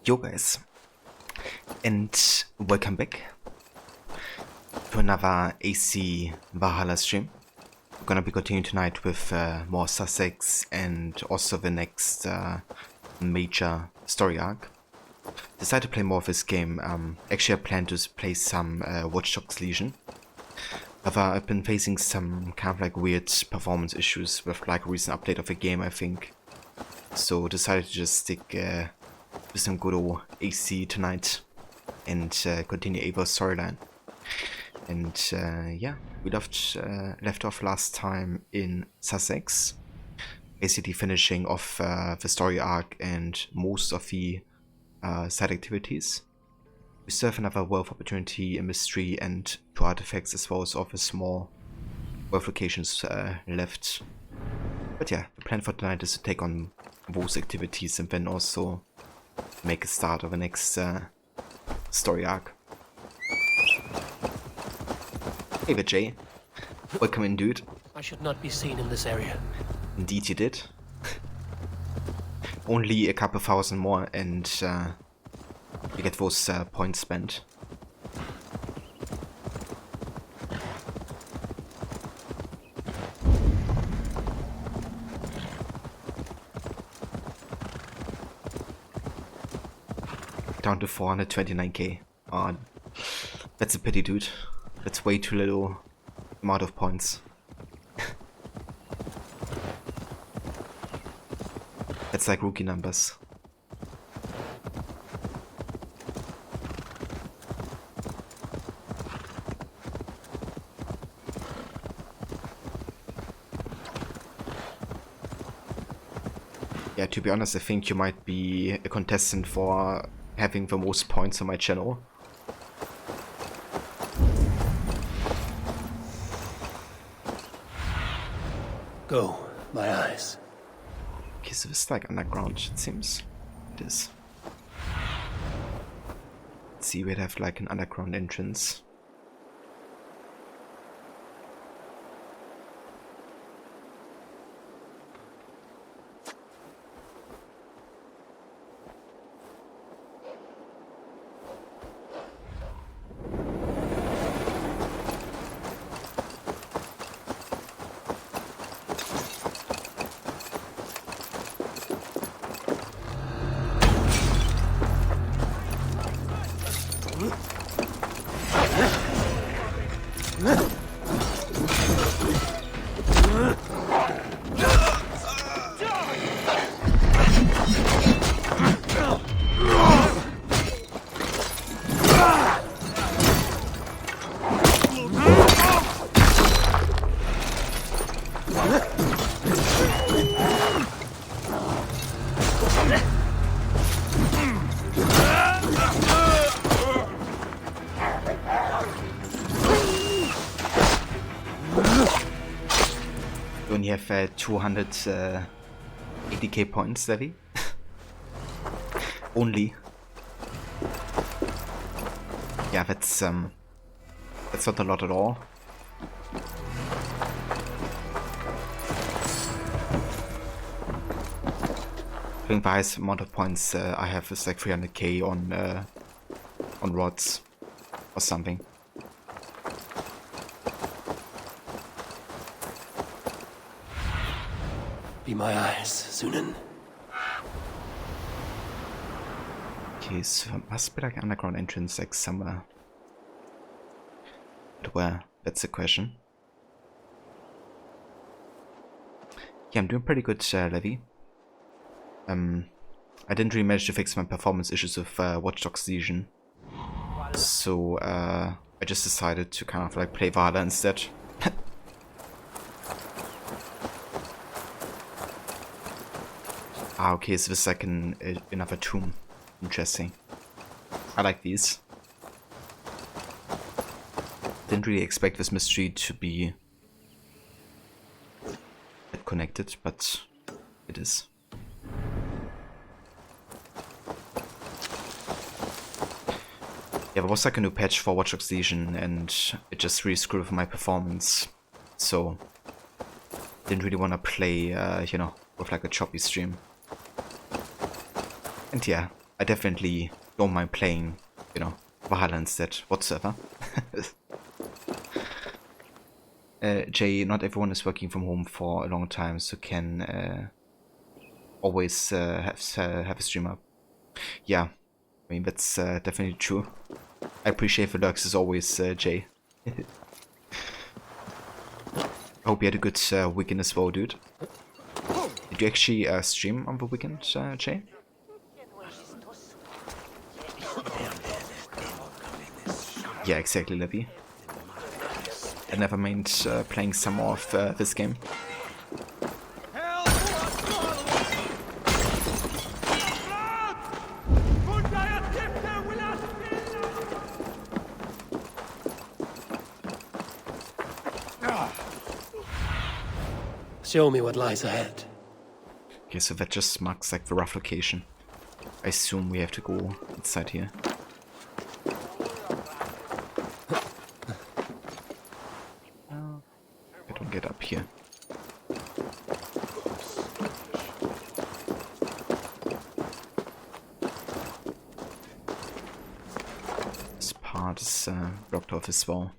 Yo guys, and welcome back to another AC Valhalla stream. We're gonna be continuing tonight with more Sussex and also the next major story arc. Decided to play more of this game. Actually I plan to play some Watch Dogs Legion. However, I've been facing some kind of like weird performance issues with like a recent update of the game, I think. So decided to just stick with some good old AC tonight and continue Ava's storyline. And yeah, we left off last time in Sussex, basically finishing off the story arc and most of the side activities. We still have another wealth opportunity, a mystery, and 2 artifacts, as well as all the small wealth locations left. But yeah, the plan for tonight is to take on those activities and then also make a start of the next story arc. Hey there, Jay. Welcome in, dude. I should not be seen in this area. Indeed you did. Only a couple thousand more and you get those points spent. Down to 429k. Oh, that's a pity, dude. That's way too little amount of points. That's like rookie numbers. Yeah, to be honest, I think you might be a contestant for having the most points on my channel. Go, my eyes. Okay, so this is like underground, it seems. It is. Let's see, we'd have like an underground entrance. We only have 280k points, Levi. Only. Yeah, that's not a lot at all. I think the highest amount of points I have is like 300k on rods or something. Be my eyes, Sunan. Okay, so there must be like an underground entrance like somewhere. But where? That's the question. Yeah, I'm doing pretty good, Levi. I didn't really manage to fix my performance issues with Watch Dogs Legion. So I just decided to kind of like play Valhalla instead. Ah, okay, so this is like another tomb. Interesting. I like these. Didn't really expect this mystery to be connected, but it is. Yeah, there was like a new patch for Watch Dogs Legion and it just really screwed with my performance. So didn't really want to play, you know, with like a choppy stream. And yeah, I definitely don't mind playing, you know, Valhalla instead whatsoever. Jay, not everyone is working from home for a long time, so can always have a stream up. Yeah, I mean, that's definitely true. I appreciate the lurks as always, Jay. I hope you had a good weekend as well, dude. Did you actually stream on the weekend, Jay? Yeah, exactly, Levy. I never mind playing some more of this game. Show me what lies ahead. Okay, so that just marks like the rough location. I assume we have to go inside here. I don't get up here. This part is blocked off as well.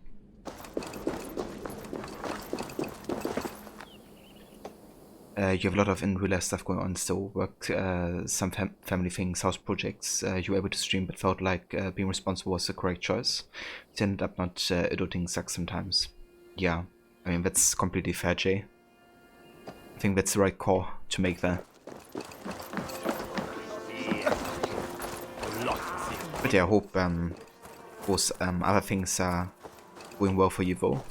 You have a lot of in real life stuff going on, so work, some family things, house projects. You were able to stream, but felt like being responsible was the correct choice. It ended up not adulting sucks sometimes. Yeah, I mean, that's completely fair, Jay. I think that's the right call to make there. But yeah, I hope those other things are going well for you though.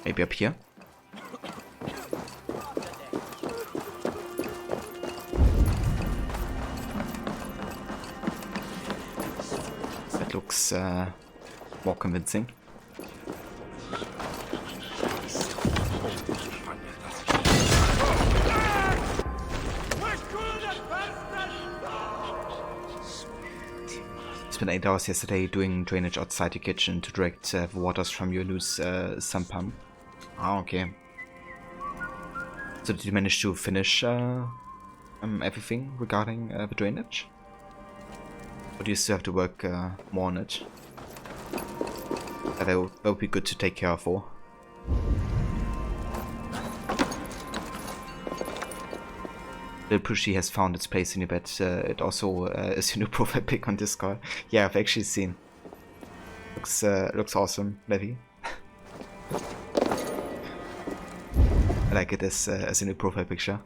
Maybe up here? That looks more convincing. Spent 8 hours yesterday doing drainage outside your kitchen to direct the waters from your loose sump pump. Ah, okay. So did you manage to finish everything regarding the drainage? Or do you still have to work more on it? That would be good to take care of for. Little Pushy has found its place in your bed. It also is your new profile pic on Discord. Yeah, I've actually seen. Looks awesome, Levy. I like it as a new profile picture.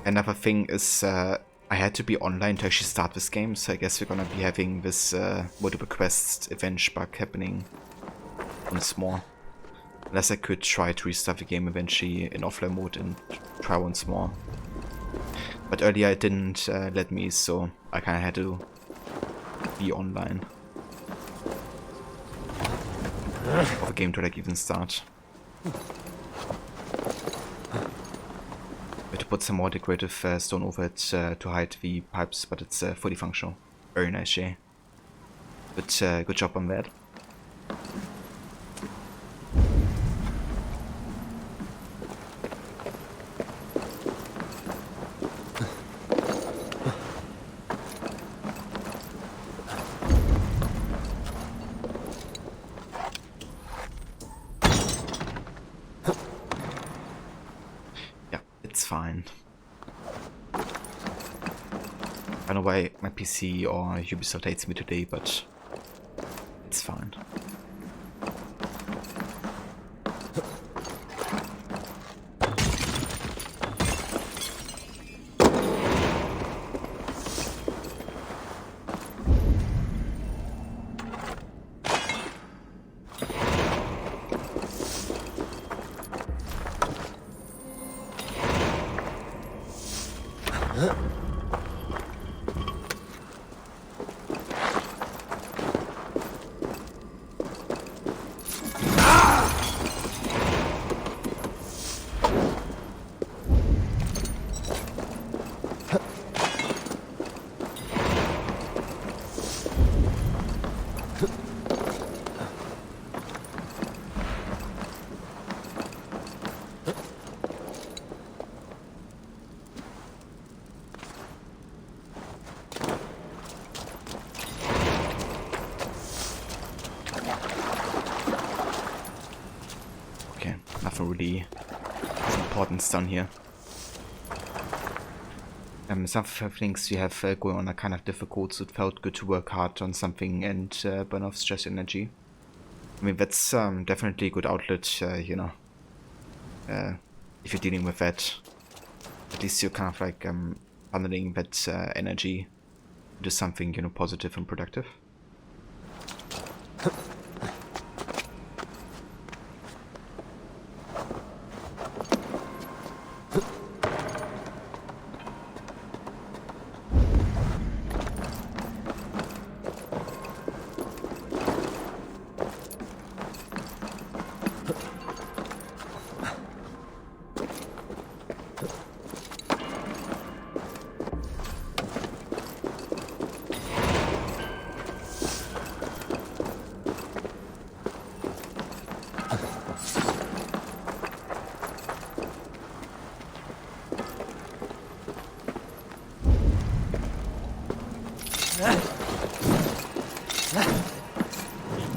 Another thing is I had to be online to actually start this game, so I guess we're gonna be having this multiple quests event bug happening once more. Unless I could try to restart the game eventually in offline mode and try once more. But earlier it didn't let me, so I kinda had to be online for the game to like even start. We had to put some more decorative stone over it to hide the pipes, but it's fully functional. Very nice, Jay. Good job on that. It's fine. I don't know why my PC or Ubisoft hates me today, but it's fine. Okay, nothing really of importance down here. Some of the things we have going on are kind of difficult, so it felt good to work hard on something and burn off stress energy. I mean, that's definitely a good outlet, you know. If you're dealing with that, at least you're kind of like funneling that energy into something, you know, positive and productive.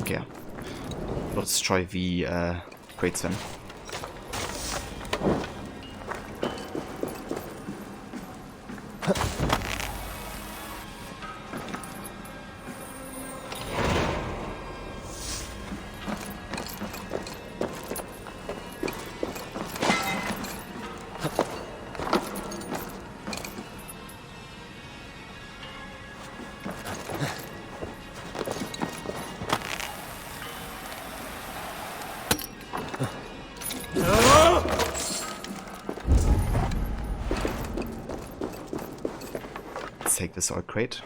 Okay, let's try the crates then. Let's take this oil crate.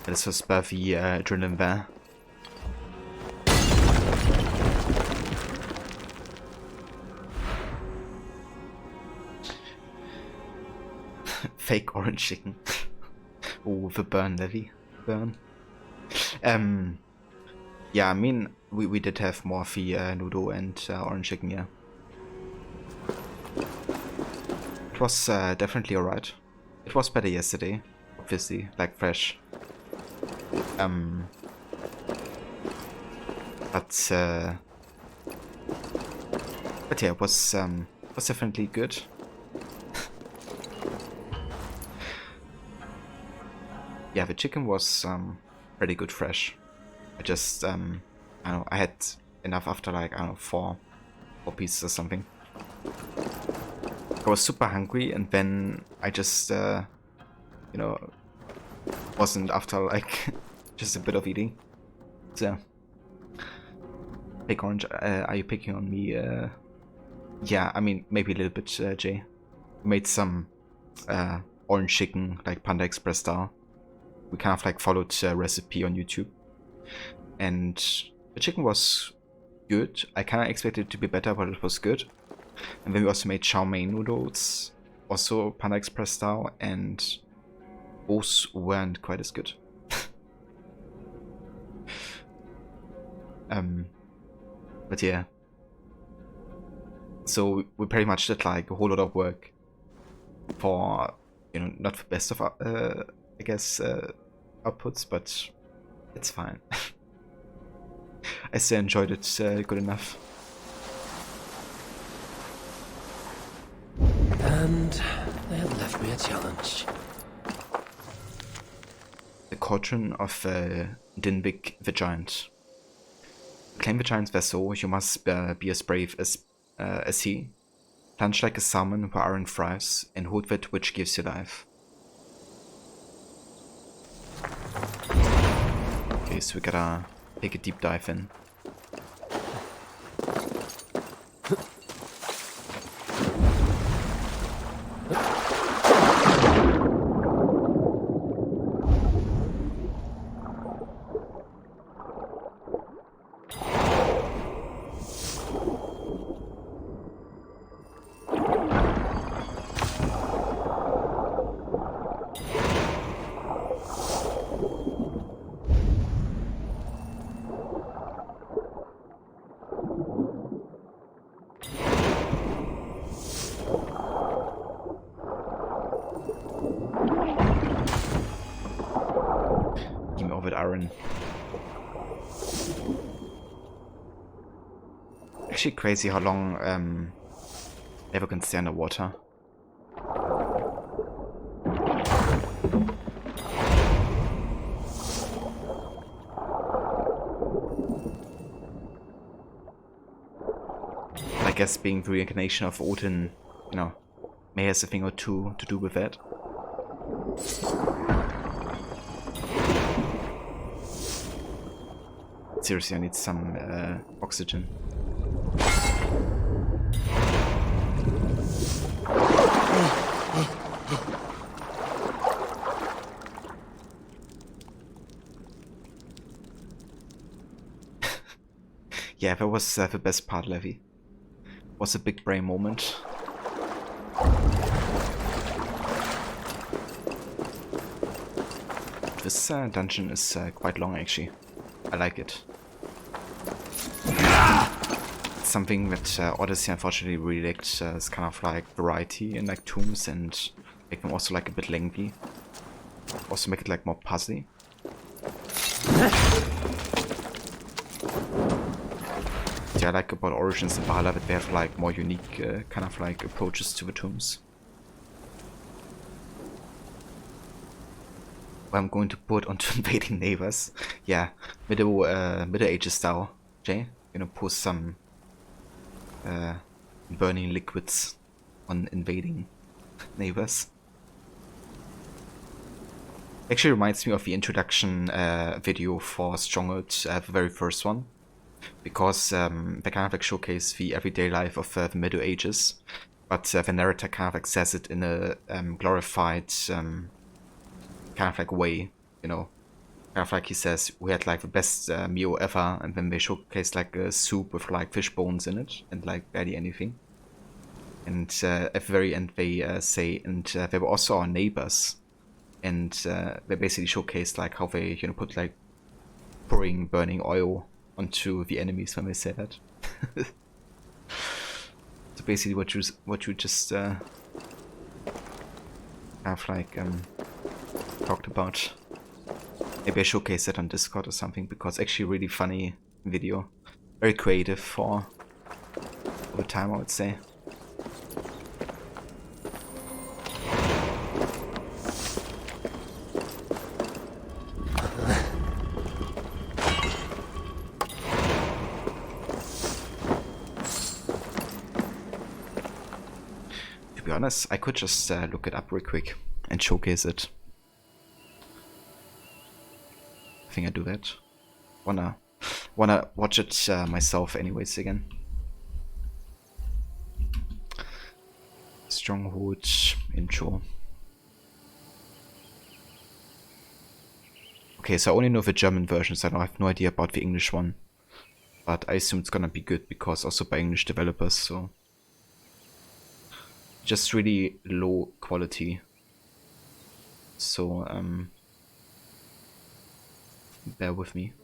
Let's just spare the adrenaline there. Fake orange chicken. Oh, the burn levy. Burn. Yeah, I mean, we did have more of the noodle and orange chicken, yeah. It was definitely alright. It was better yesterday, obviously, like fresh. But yeah, it was definitely good. Yeah, the chicken was pretty good fresh. I just I don't know, I had enough after like, I don't know, four pieces or something. I was super hungry and then I just you know, wasn't after like just a bit of eating. So Big Orange, are you picking on me? Yeah, I mean, maybe a little bit, Jay. We made some orange chicken, like Panda Express style. We kind of like followed a recipe on YouTube. And the chicken was good. I kind of expected it to be better, but it was good. And then we also made chow mein noodles, also Panda Express style, and those weren't quite as good. But yeah. So we pretty much did like a whole lot of work for, you know, not the best of, I guess, outputs, but it's fine. I still enjoyed it good enough. And they had left me a challenge. The Cauldron of Dinvik the Giant. To claim the giant's vessel, you must be as brave as he. Plunge like a salmon where iron thrives, and hold that which gives you life. Okay, so we gotta take a deep dive in. with iron. Actually crazy how long Ever can stay underwater. I guess being the reincarnation of Odin, you know, may have a thing or two to do with that. Seriously, I need some oxygen. Yeah, that was the best part, Levy. Was a big brain moment. This dungeon is quite long, actually. I like it. It's something that Odyssey unfortunately really lacked. It's kind of like variety in like tombs and make them also like a bit lengthy. Also make it like more puzzly. I like about Origins and Valhalla that they have like more unique kind of like approaches to the tombs. Well, I'm going to put onto invading neighbors. Yeah, Middle Ages style. Jay, you know, pour some burning liquids on invading neighbors. Actually reminds me of the introduction video for Stronghold, the very first one. Because they kind of like showcase the everyday life of the Middle Ages, but the narrator kind of like says it in a glorified kind of like way, you know. Kind of like he says, we had like the best meal ever, and then they showcase like a soup with like fish bones in it, and like barely anything. And at the very end they say, and they were also our neighbors, and they basically showcase like how they, you know, put like pouring burning oil onto the enemies when they say that. So basically what you just have like talked about. Maybe I showcase that on Discord or something, because actually really funny video. Very creative for the time, I would say. To be honest, I could just look it up real quick and showcase it. I think I do that. Wanna watch it myself anyways again. Stronghold intro. Okay, so I only know the German version, so I have no idea about the English one. But I assume it's gonna be good, because also by English developers, so... Just really low quality. So, bear with me.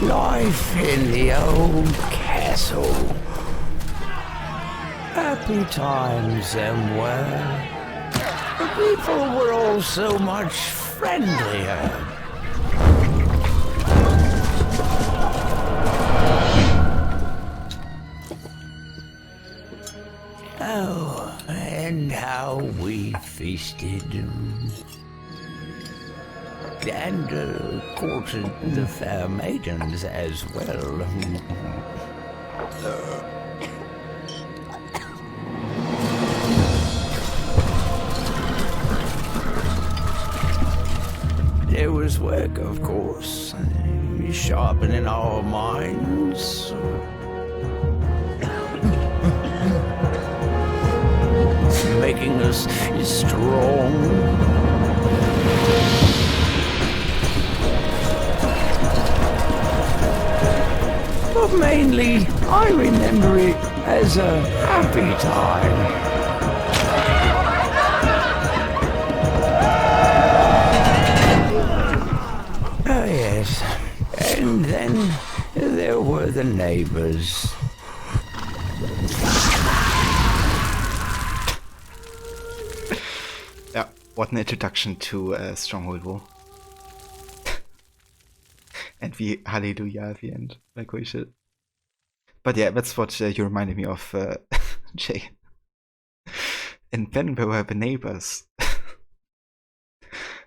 Life in the old castle. Happy times them were. The people were all so much friendlier. Oh, and how we feasted. And courted the fair maidens as well. There was work, of course, sharpening our minds. Making us strong. But mainly, I remember it as a happy time. And then there were the neighbors. Yeah, what an introduction to Stronghold War. And we hallelujah at the end, like we should. But yeah, that's what you reminded me of, Jay. And then there were the neighbors.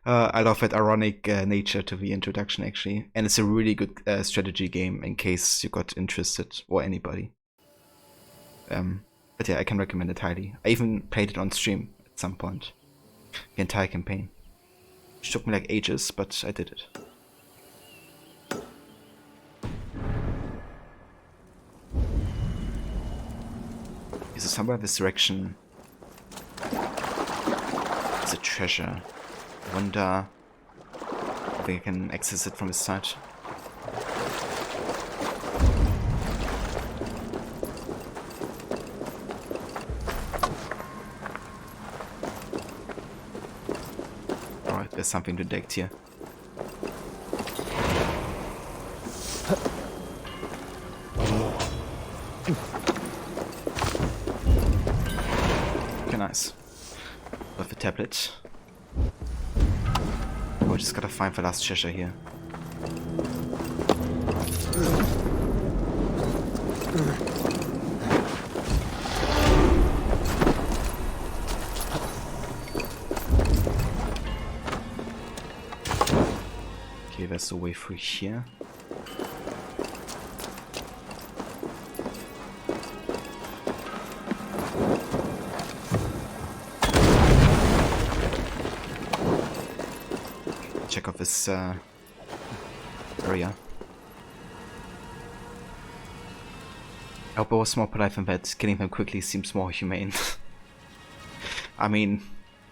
I love that ironic nature to the introduction, actually. And it's a really good strategy game in case you got interested, or anybody. But yeah, I can recommend it highly. I even played it on stream at some point. The entire campaign. It took me like ages, but I did it. Is it somewhere in this direction? It's a treasure. I wonder if I can access it from this side. Alright, there's something to detect here. Okay, nice. With the tablet. Oh, I just gotta find the last treasure here. Okay, there's a way through here. Check out this area. I hope I was more polite than that. Killing them quickly seems more humane. I mean,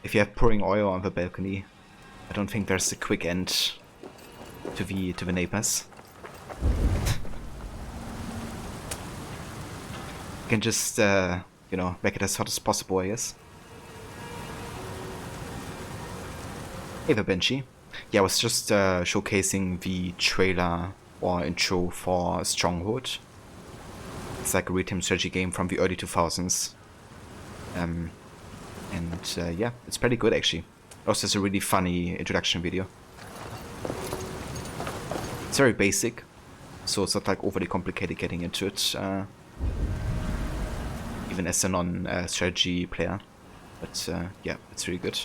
if you have pouring oil on the balcony, I don't think there's a quick end to the neighbors. You can just you know, make it as hot as possible, I guess. Hey there, Benji. Yeah, I was just showcasing the trailer or intro for Stronghold. It's like a real-time strategy game from the early 2000s. Yeah, it's pretty good actually. Also, it's a really funny introduction video. It's very basic, so it's not like overly complicated getting into it, even as a non-strategy player. But yeah, it's really good.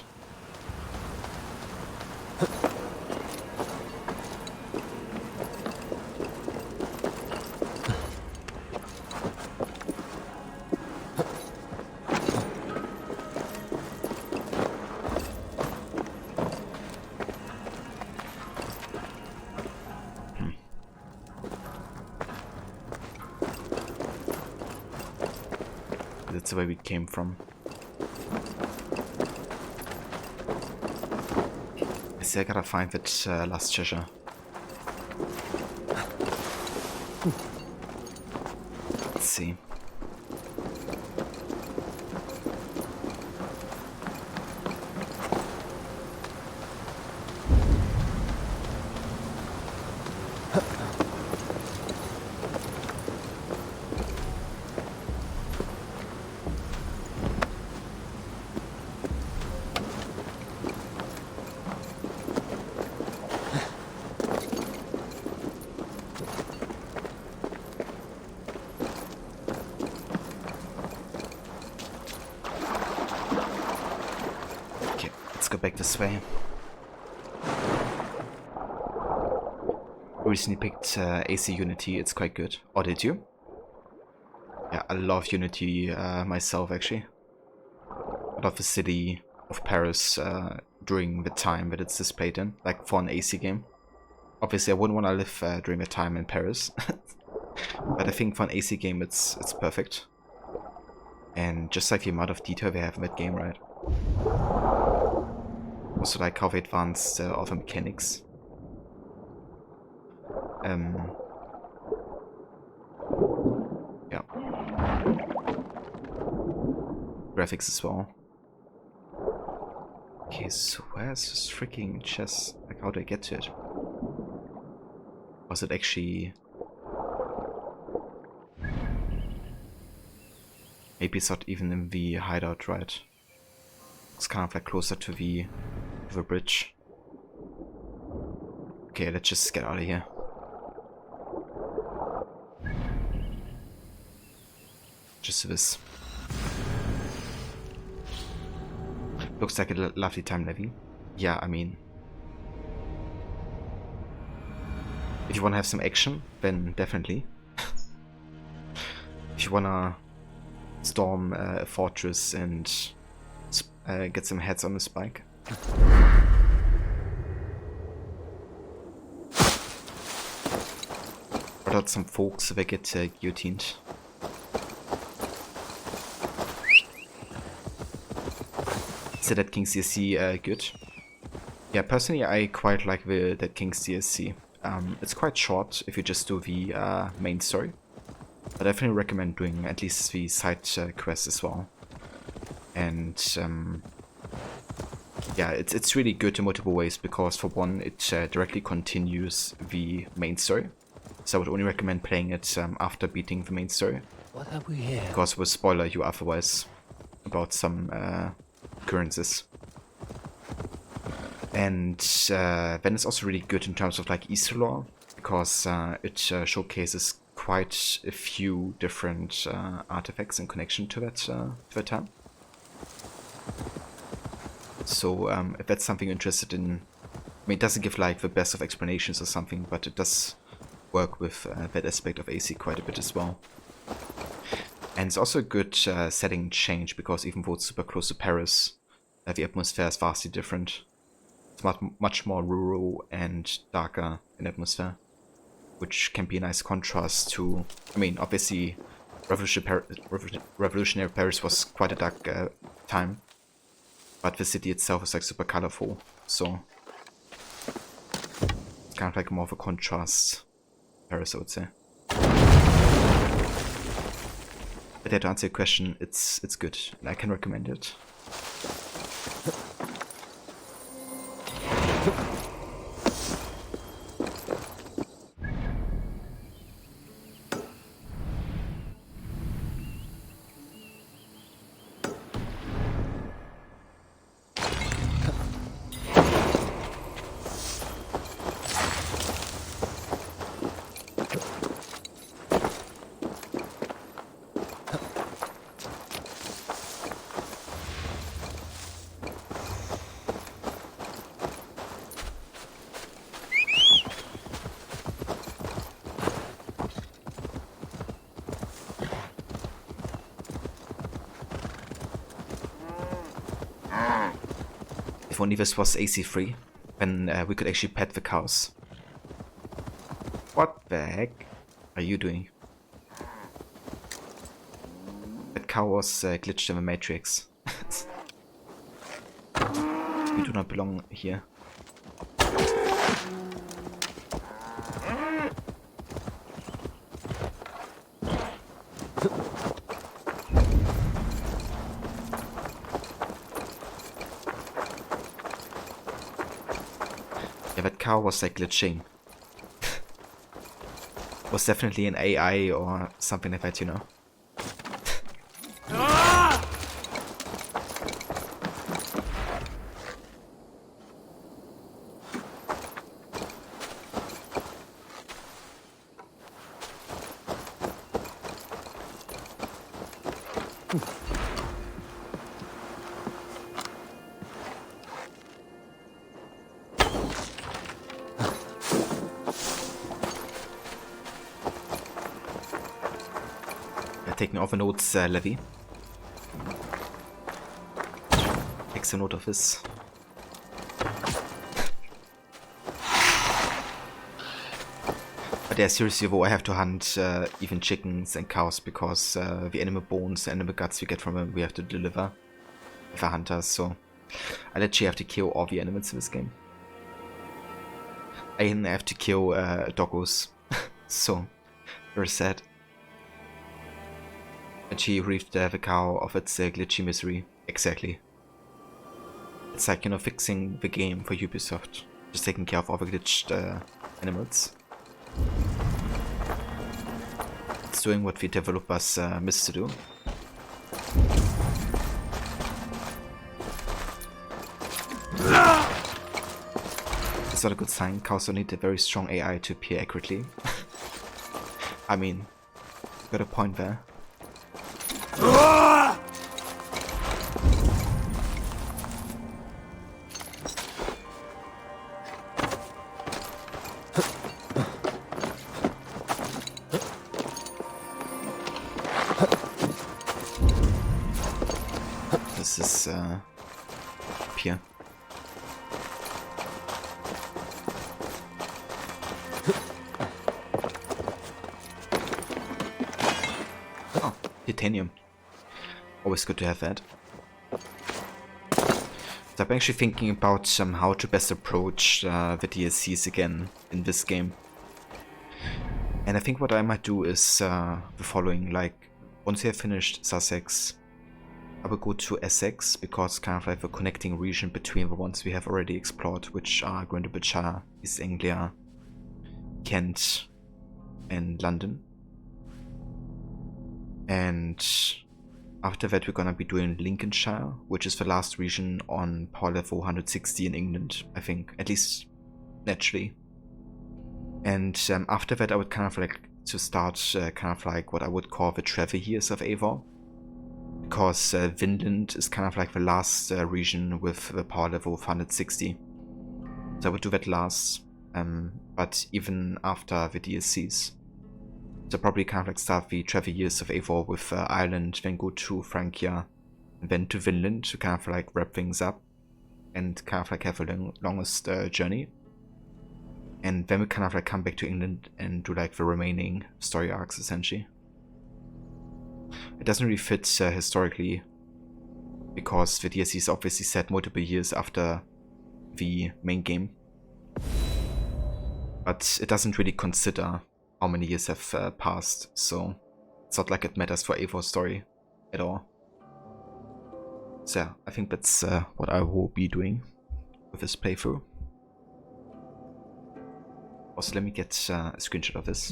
That's where we came from. I still gotta find that last treasure. Let's see. Go back this way. Recently picked AC Unity, it's quite good. Or did you? Yeah, I love Unity myself actually. I love the city of Paris during the time that it's displayed in, like for an AC game. Obviously I wouldn't want to live during the time in Paris. But I think for an AC game it's perfect. And just like the amount of detail they have in that game, right? Also like how they advanced all the mechanics. Yeah. Graphics as well. Okay, so where's this freaking chest? Like, how do I get to it? Was it actually... Maybe it's not even in the hideout, right? It's kind of like closer to the bridge. Okay, let's just get out of here. Just this. Looks like a lovely time living. Yeah, I mean... If you want to have some action, then definitely. If you want to storm a fortress and get some heads on the spike. Or out some folks so they get guillotined. Is the Dead King's DLC good? Yeah, personally I quite like the Dead King's DLC. It's quite short if you just do the main story. I definitely recommend doing at least the side quests as well. And yeah, it's really good in multiple ways because for one, it directly continues the main story. So I would only recommend playing it after beating the main story. What have we here? Because it will spoiler you otherwise about some occurrences. And then it's also really good in terms of like Easter lore, because it showcases quite a few different artifacts in connection to that time. So if that's something you're interested in, I mean, it doesn't give like the best of explanations or something, but it does work with that aspect of AC quite a bit as well. And it's also a good setting change, because even though it's super close to Paris, the atmosphere is vastly different. It's much more rural and darker in atmosphere, which can be a nice contrast to, I mean, obviously Revolutionary Paris was quite a dark time, but the city itself is like super colorful, so it's kind of like more of a contrast Paris, I would say. But yeah, to answer your question, it's good, and I can recommend it. If only this was AC free, then we could actually pet the cows. What the heck are you doing? That cow was glitched in the Matrix. You do not belong here. Yeah, that cow was like glitching. Was definitely an AI or something like that, you know. Taking off a notes levy. Takes a note of this. But yeah, seriously though, I have to hunt even chickens and cows, because the animal bones, the animal guts we get from them, we have to deliver with a hunter, so I literally have to kill all the animals in this game. I even have to kill doggos, so very sad. And she relieved the cow of its glitchy misery. Exactly. It's like, you know, fixing the game for Ubisoft. Just taking care of all the glitched animals. It's doing what the developers missed to do. It's not a good sign. Cows don't need a very strong AI to appear accurately. I mean, got a point there. This is Pier. Oh, titanium. Always good to have that. So I'm actually thinking about how to best approach the DLCs again in this game. And I think what I might do is the following, like, once I have finished Sussex, I will go to Essex, because kind of like the connecting region between the ones we have already explored, which are Greenwichshire, East Anglia, Kent, and London. And after that we're gonna be doing Lincolnshire, which is the last region on power level 160 in England, I think, at least naturally. And after that I would kind of like to start kind of like what I would call the travel years of Eivor, because Vinland is kind of like the last region with the power level of 160. So I would do that last, but even after the DLCs. So probably kind of like start the travel years of Eivor with Ireland, then go to Francia, and then to Vinland to kind of like wrap things up and kind of like have a longest journey. And then we kind of like come back to England and do like the remaining story arcs essentially. It doesn't really fit historically, because the DLC is obviously set multiple years after the main game. But it doesn't really consider how many years have passed, so it's not like it matters for Eivor's story at all. So yeah, I think that's what I will be doing with this playthrough. Also, let me get a screenshot of this.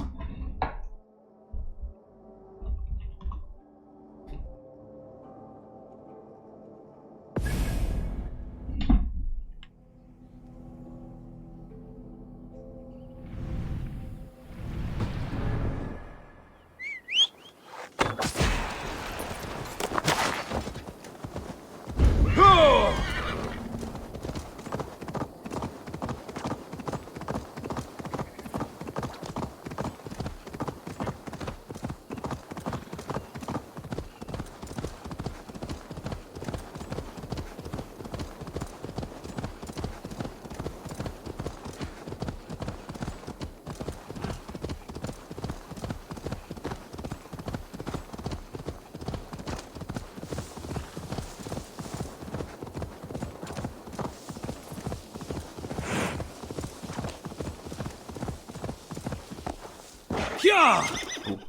Ooh,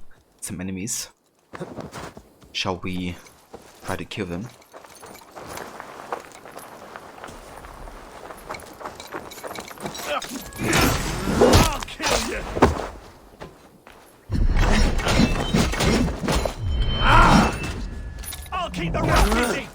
some enemies. Shall we try to kill them? I'll kill you! I'll keep the rest busy!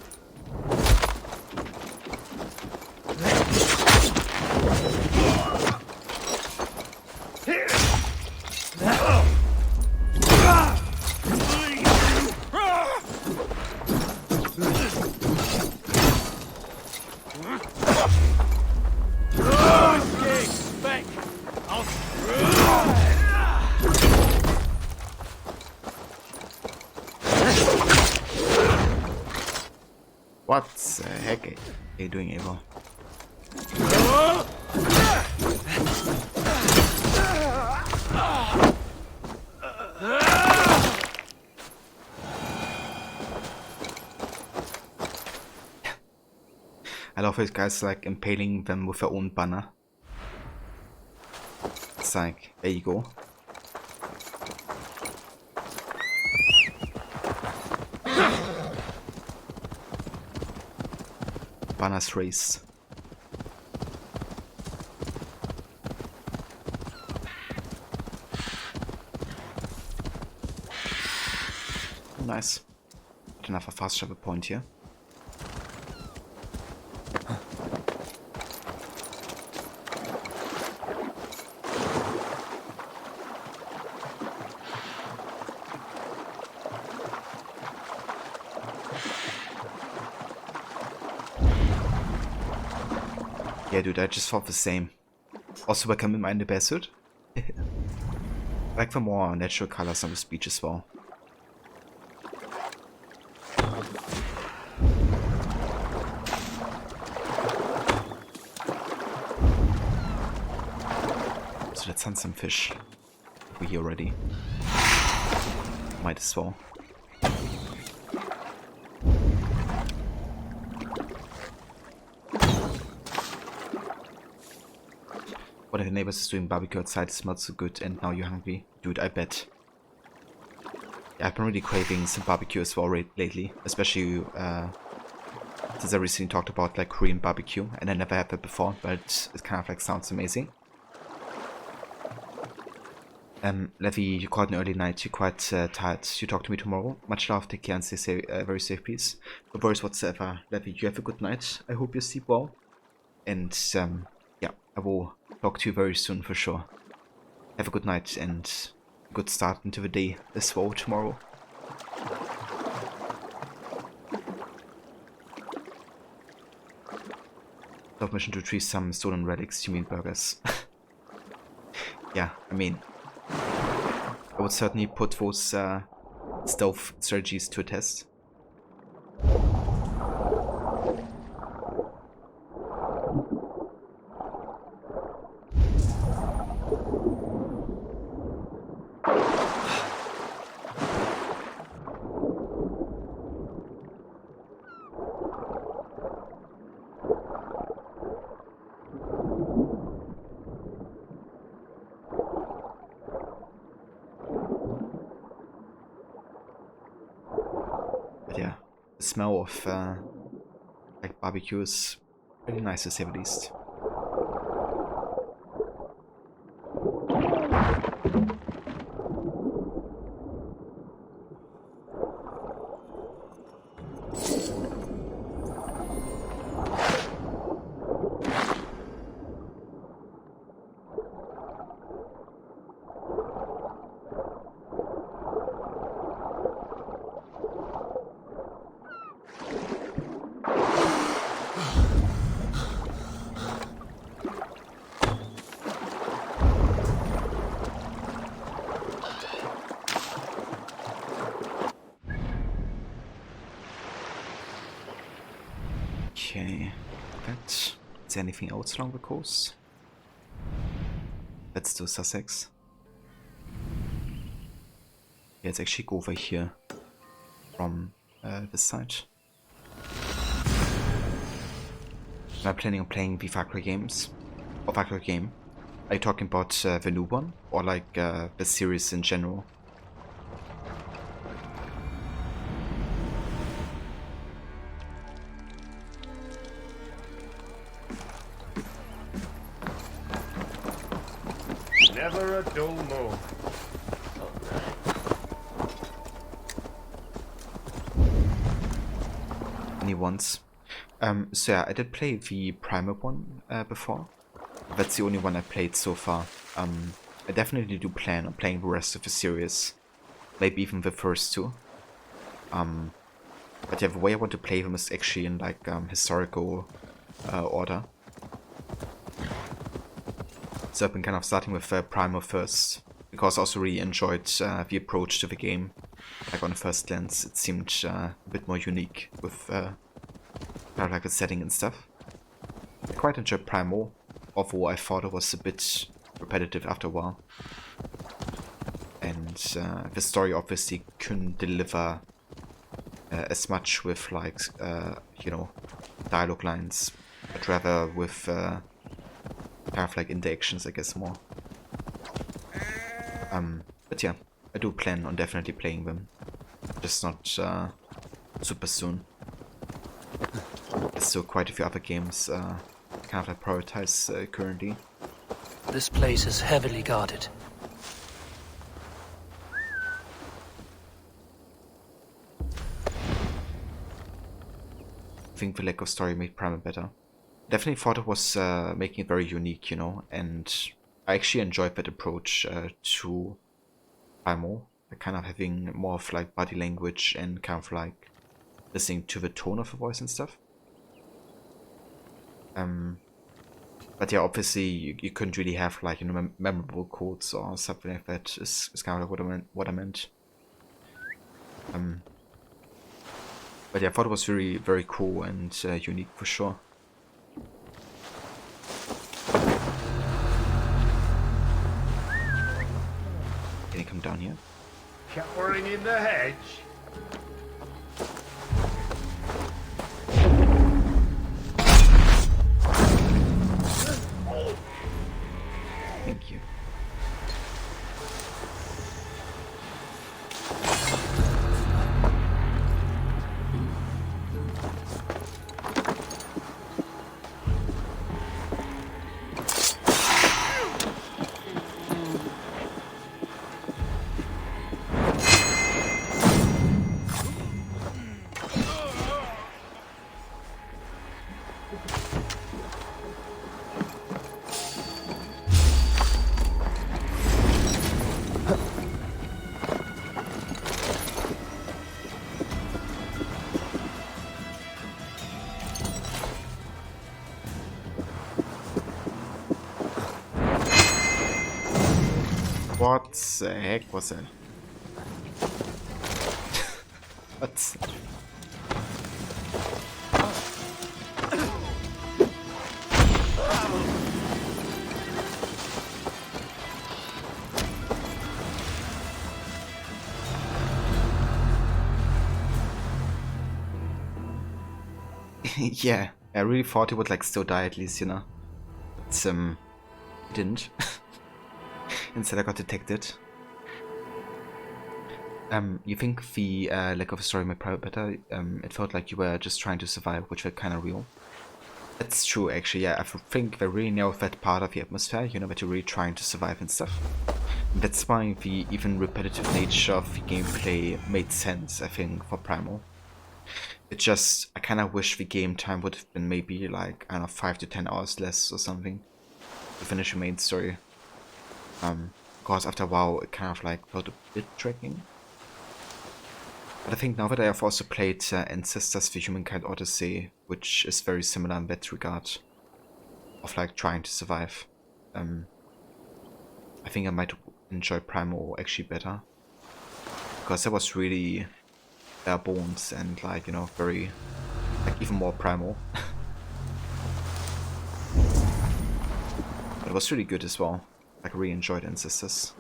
What the heck are you doing, Eivor? I love these guys like impaling them with their own banner. It's like, there you go. Banners race. Nice. Another fast travel point here. Yeah, dude, I just thought the same. Also, welcome in my new suit. Like the more natural colors on the speech as well. So let's hunt some fish. We're here already. Might as well. One of the neighbors is doing barbecue outside, it smells so good, and now you're hungry. Dude, I bet. Yeah, I've been really craving some barbecue as well lately, especially since I recently talked about like Korean barbecue, and I never had that before, but it kind of like sounds amazing. Levi, you called an early night, you're quite tired. You talk to me tomorrow. Much love, take care, and stay safe, very safe, please. No worries whatsoever. Levi, you have a good night. I hope you sleep well. And yeah, I will talk to you very soon for sure. Have a good night and a good start into the day as well tomorrow. Mission to retrieve some stolen relics, you mean burgers? Yeah, I mean, I would certainly put those stealth strategies to a test. Yeah, the smell of like barbecue is really nice to say the least. Okay, that. Is there anything else along the coast? Let's do Sussex. Yeah, let's actually go over here from this side. Am I planning on playing the Far Cry games? Or Far Cry game? Are you talking about the new one? Or like the series in general? Never a dull moment. Only once. So yeah, I did play the primer one before. That's the only one I played so far. I definitely do plan on playing the rest of the series. Maybe even the first two. But yeah, the way I want to play them is actually in like historical order. So I've been kind of starting with Primer first, because I also really enjoyed the approach to the game. Like on first glance, it seemed a bit more unique with kind of like the setting and stuff. I quite enjoyed Primal, although I thought it was a bit repetitive after a while. And the story obviously couldn't deliver as much with like, you know, dialogue lines, but rather with kind of like interactions, I guess, more. But yeah, I do plan on definitely playing them, just not super soon. There's still quite a few other games I kind of like prioritize currently. This place is heavily guarded. I think the lack of story made Primal better. Definitely thought it was making it very unique, you know, and I actually enjoyed that approach to Primal, like kind of having more of like body language and kind of like listening to the tone of the voice and stuff. But yeah, obviously you couldn't really have like, you know, memorable quotes or something like that. Is kind of like what I meant. But yeah, I thought it was very, very cool and unique for sure. Can you come down here? Cowering in the hedge. Thank you. What the heck was that? What? Yeah, I really thought he would like still die at least, you know. But didn't. Instead I got detected. You think the lack of a story made Private better? It felt like you were just trying to survive, which felt kind of real. That's true, actually, yeah. I think they really nailed that part of the atmosphere, you know, that you're really trying to survive and stuff. And that's why the even repetitive nature of the gameplay made sense, I think, for Primal. It just, I kind of wish the game time would have been maybe like, I don't know, 5 to 10 hours less or something to finish the main story. Because after a while, it kind of like felt a bit dragging. But I think now that I have also played Ancestors: The Humankind Odyssey, which is very similar in that regard, of like trying to survive, I think I might enjoy Primal actually better. Because that was really bare bones and like, you know, very, like even more Primal. But it was really good as well. Like I really enjoyed Ancestors.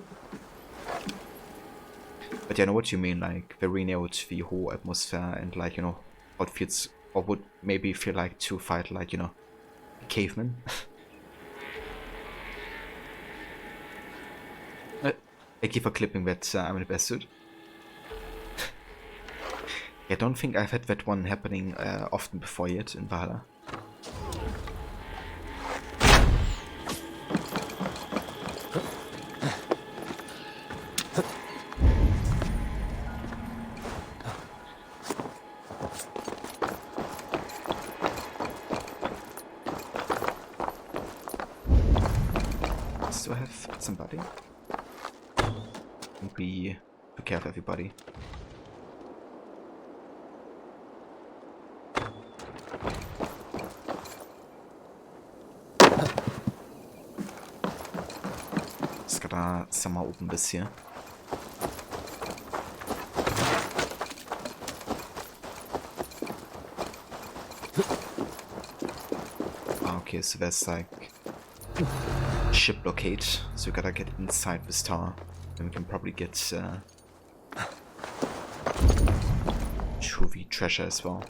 But yeah, I know what you mean, like, they renailed the whole atmosphere and, like, you know, what feels, or would maybe feel like to fight, like, you know, a caveman. Thank you for clipping that I'm in the best suit. I don't think I've had that one happening often before yet in Valhalla. Do I have somebody? I think we took care of everybody. Skal der samme åben bis hier. Ah, okay, so there's like ship blockade, so we gotta get inside this tower. Then we can probably get Trophy treasure as well.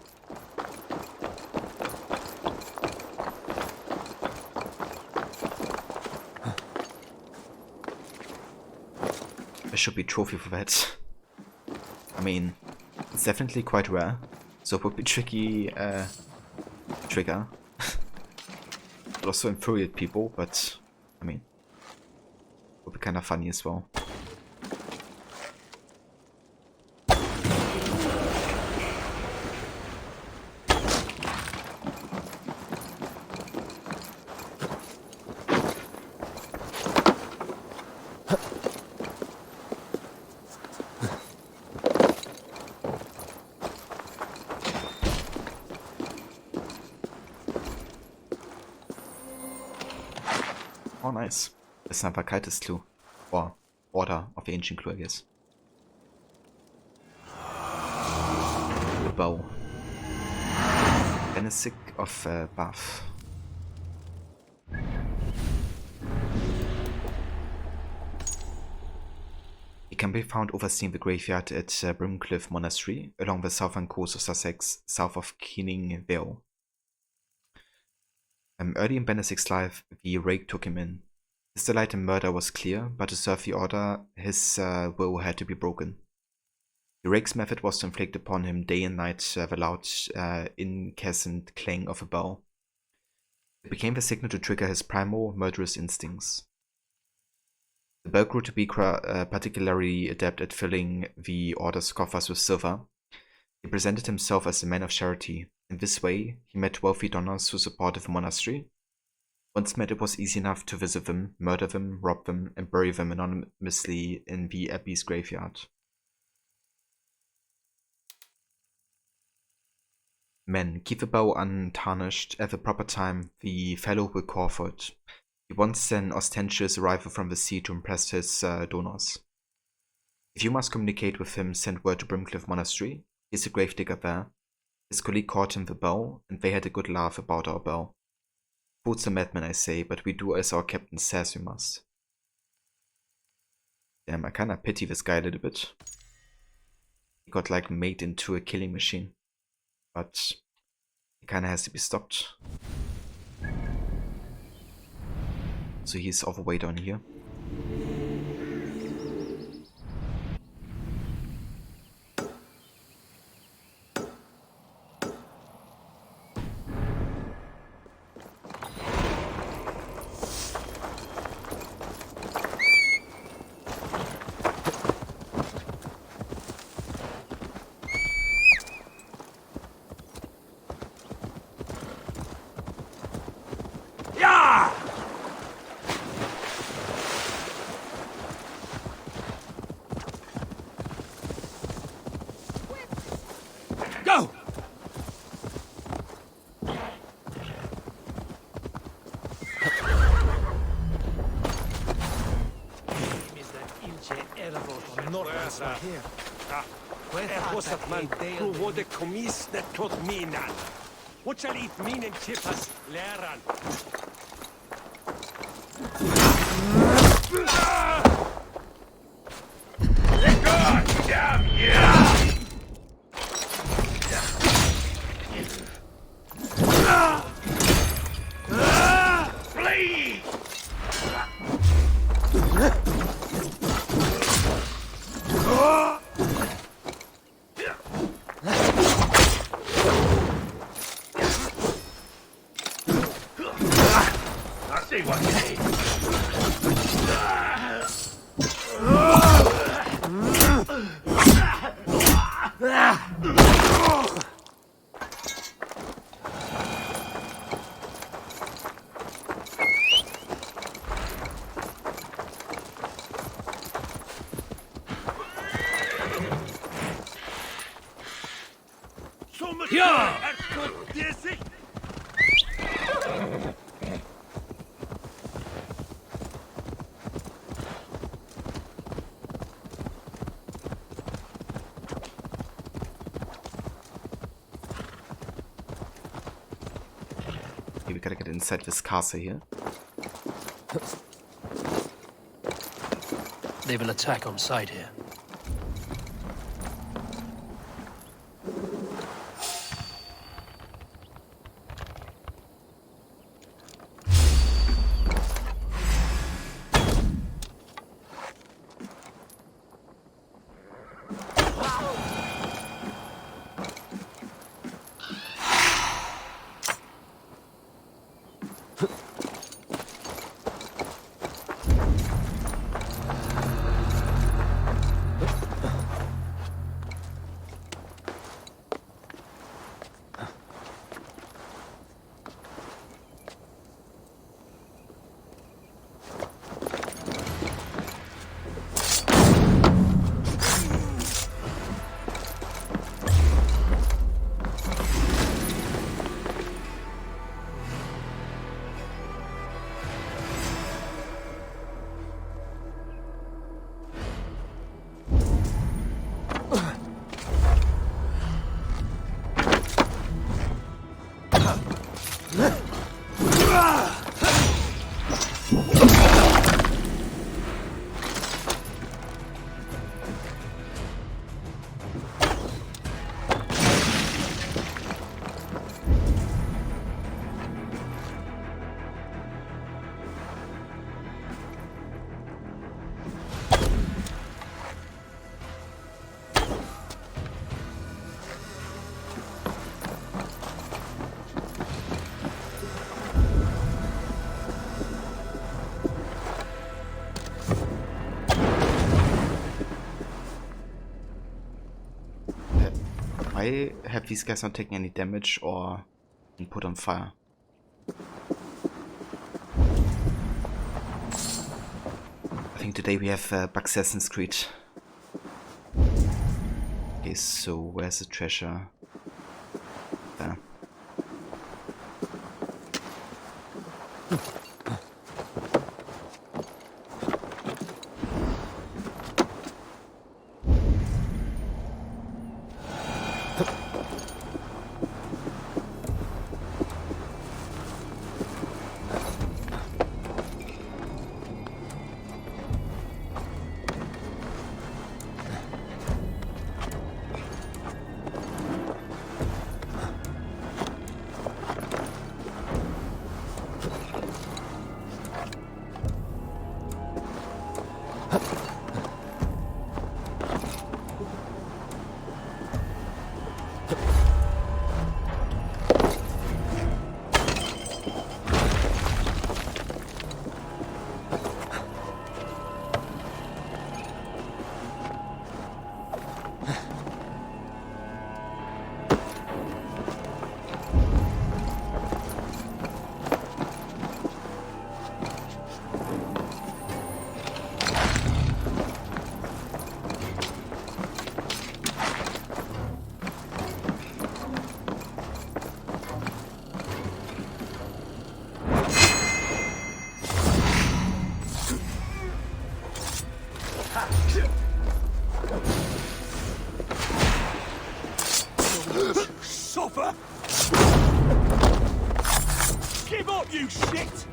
There should be a trophy for that. I mean, it's definitely quite rare, so it would be tricky trigger. It also infuriate people, but I mean, it would be kind of funny as well. Oh, nice. It's Navakaitis clue. Or Order of the Ancient Clue, I guess. The bow. Benesic of Bath. It can be found overseeing the graveyard at Brimcliffe Monastery, along the southern coast of Sussex, south of Keening Vale. Early in Benedict's life, the rake took him in. His delight in murder was clear, but to serve the order, his will had to be broken. The rake's method was to inflict upon him day and night the loud, incessant clang of a bell. It became the signal to trigger his primal, murderous instincts. The bell grew to be particularly adept at filling the order's coffers with silver. He presented himself as a man of charity. In this way, he met wealthy donors who supported the monastery. Once met, it was easy enough to visit them, murder them, rob them, and bury them anonymously in the abbey's graveyard. Men, keep the bow untarnished. At the proper time, the fellow will call for it. He wants an ostentatious arrival from the sea to impress his donors. If you must communicate with him, send word to Brimcliffe Monastery. He's a gravedigger there. His colleague caught him the bow, and they had a good laugh about our bow. Fool's a madman, I say, but we do as our captain says we must. Damn, I kinda pity this guy a little bit. He got like made into a killing machine. But he kinda has to be stopped. So he's overweight on here. What shall eat mean and chippers, läran? God damn you! Flee! See what you need. We gotta get inside this castle here. They will attack on sight here. why have these guys not taken any damage or been put on fire? I think today we have Assassin's Creed. Okay, so where's the treasure? There. Suffer! Give up, you shit!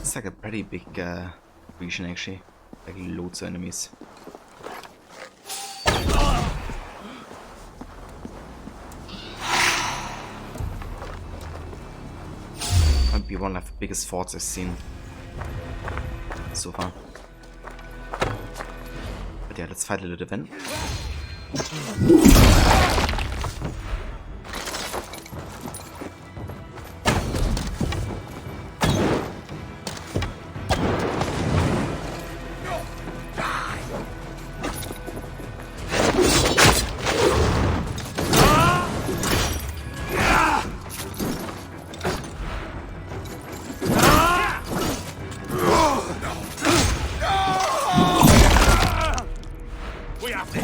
It's like a pretty big region actually, like loads of enemies. Might be one of the biggest forts I've seen so far. But yeah, let's fight a little bit. We have to...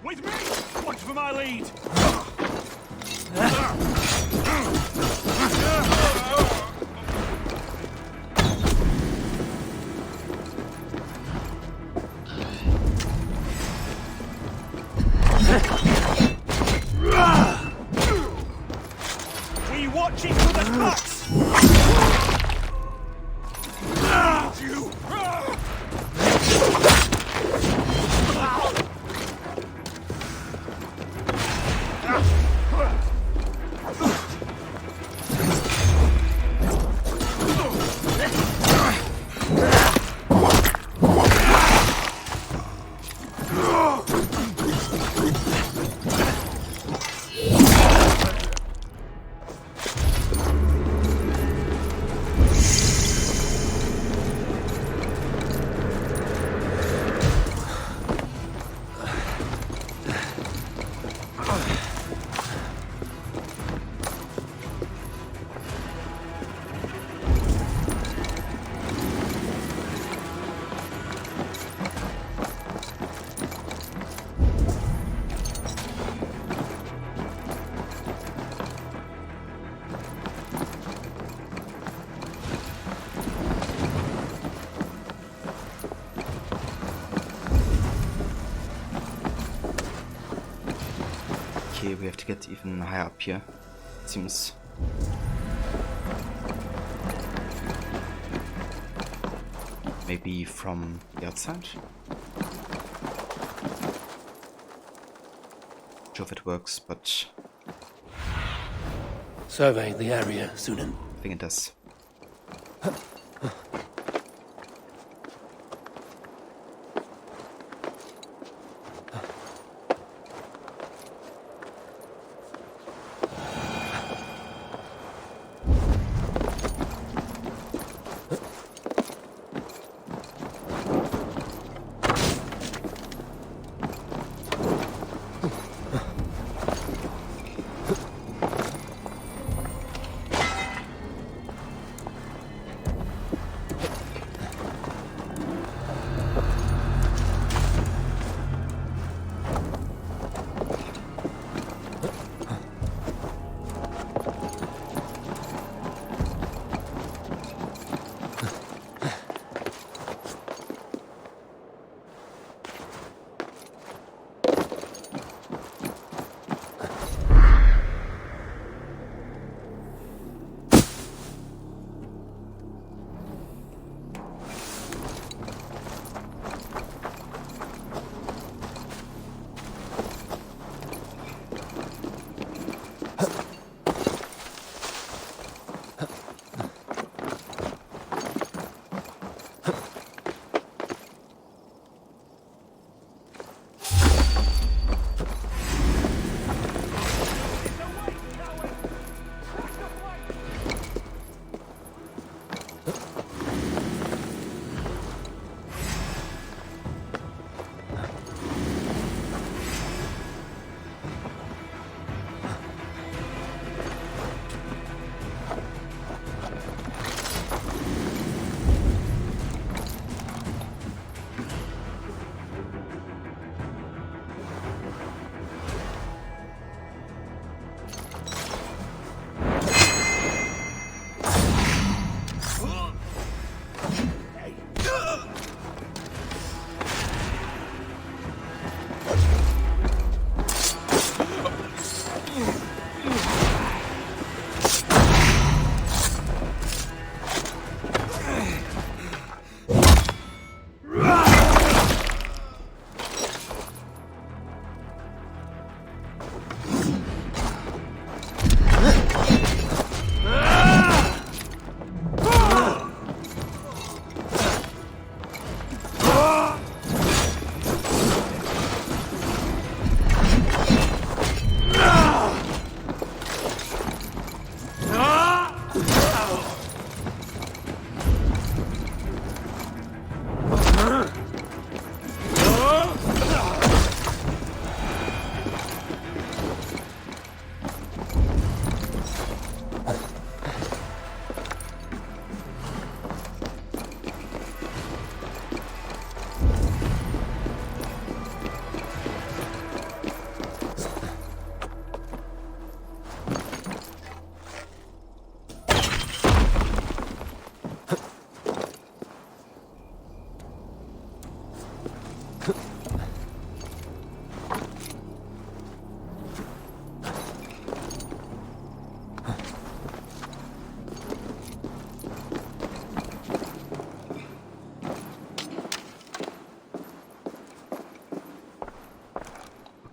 With me! Watch for my lead! We watching for the cuts! Obviously, we have to get even higher up here. Seems. Maybe from the outside? Not sure if it works, but Survey the area, Sunan. I think it does.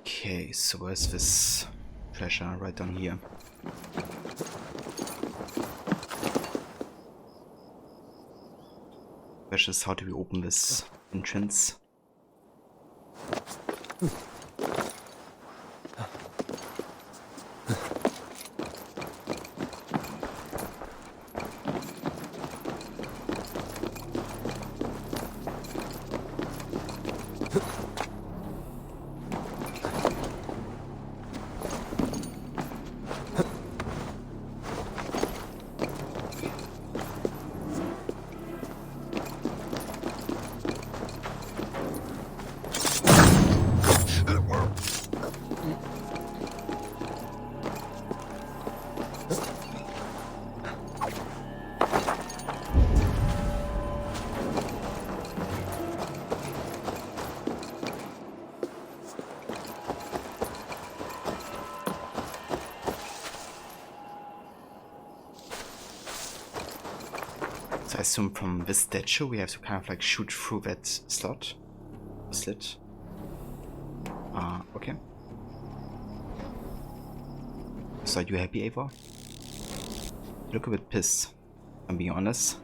Okay, so where's this treasure? Right down here. Question is, how do we open this entrance? So I assume from this statue we have to kind of like shoot through that slot. Slit. Okay. So are you happy, Ava? You look a bit pissed, I'm being honest.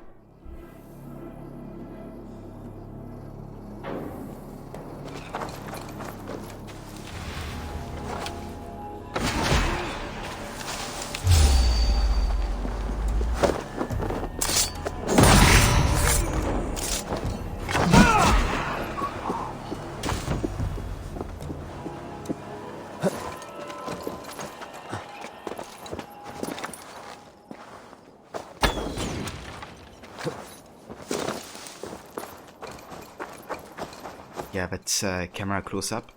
Yeah, that camera close-up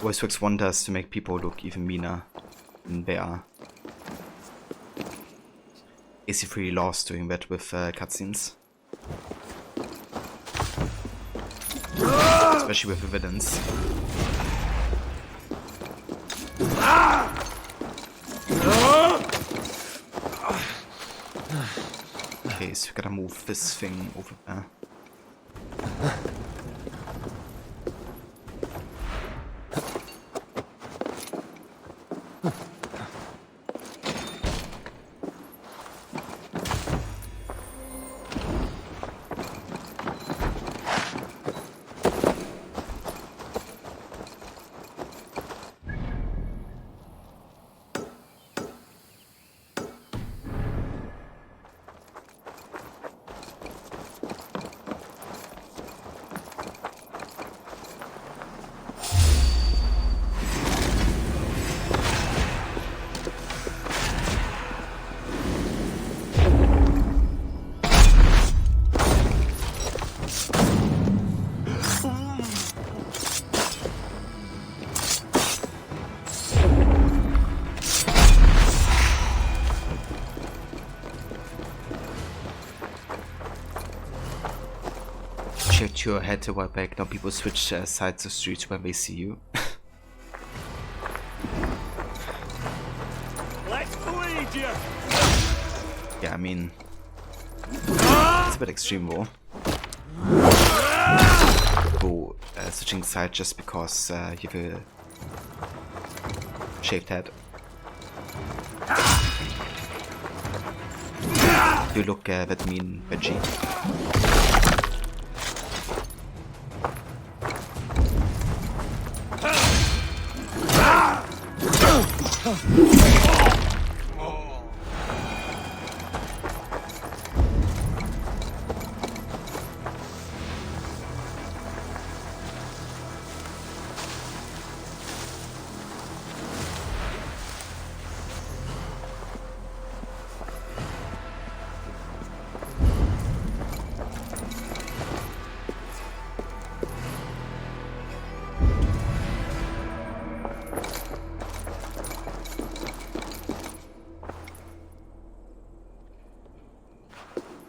always works wonders to make people look even meaner than they are. AC3 lost doing that with cutscenes. Especially with the villains. Okay, so we gotta move this thing over there. Shift your head a while back, now people switch sides of streets when they see you. Let's bleed you. Yeah, I mean, it's a bit extreme though. Go switching side just because you have a shaved head. You look that mean, veggie.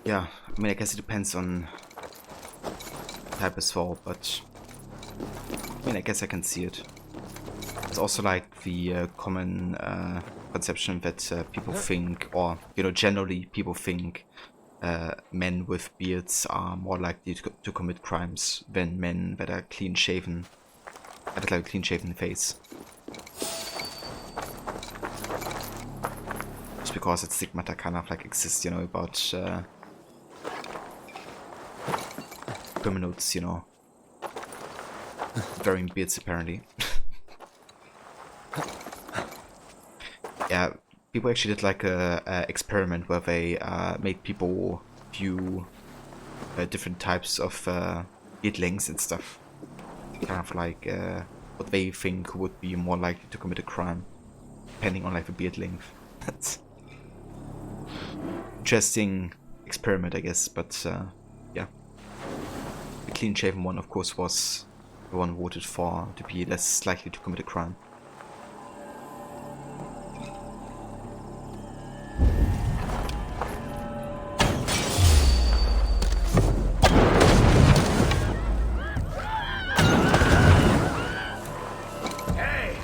Yeah, I mean, I guess it depends on type as well, but I mean, I guess I can see it. It's also like the common conception that people think, or you know, generally people think men with beards are more likely to commit crimes than men that are clean shaven, that have like a clean shaven face. Just because that stigmata kind of like exists, you know, about criminals, you know, wearing beards apparently. Yeah, people actually did like a experiment where they made people view different types of beard lengths and stuff, kind of like what they think would be more likely to commit a crime, depending on like the beard length. That's interesting experiment, I guess, but yeah. The clean-shaven one, of course, was the one voted for to be less likely to commit a crime. Hey!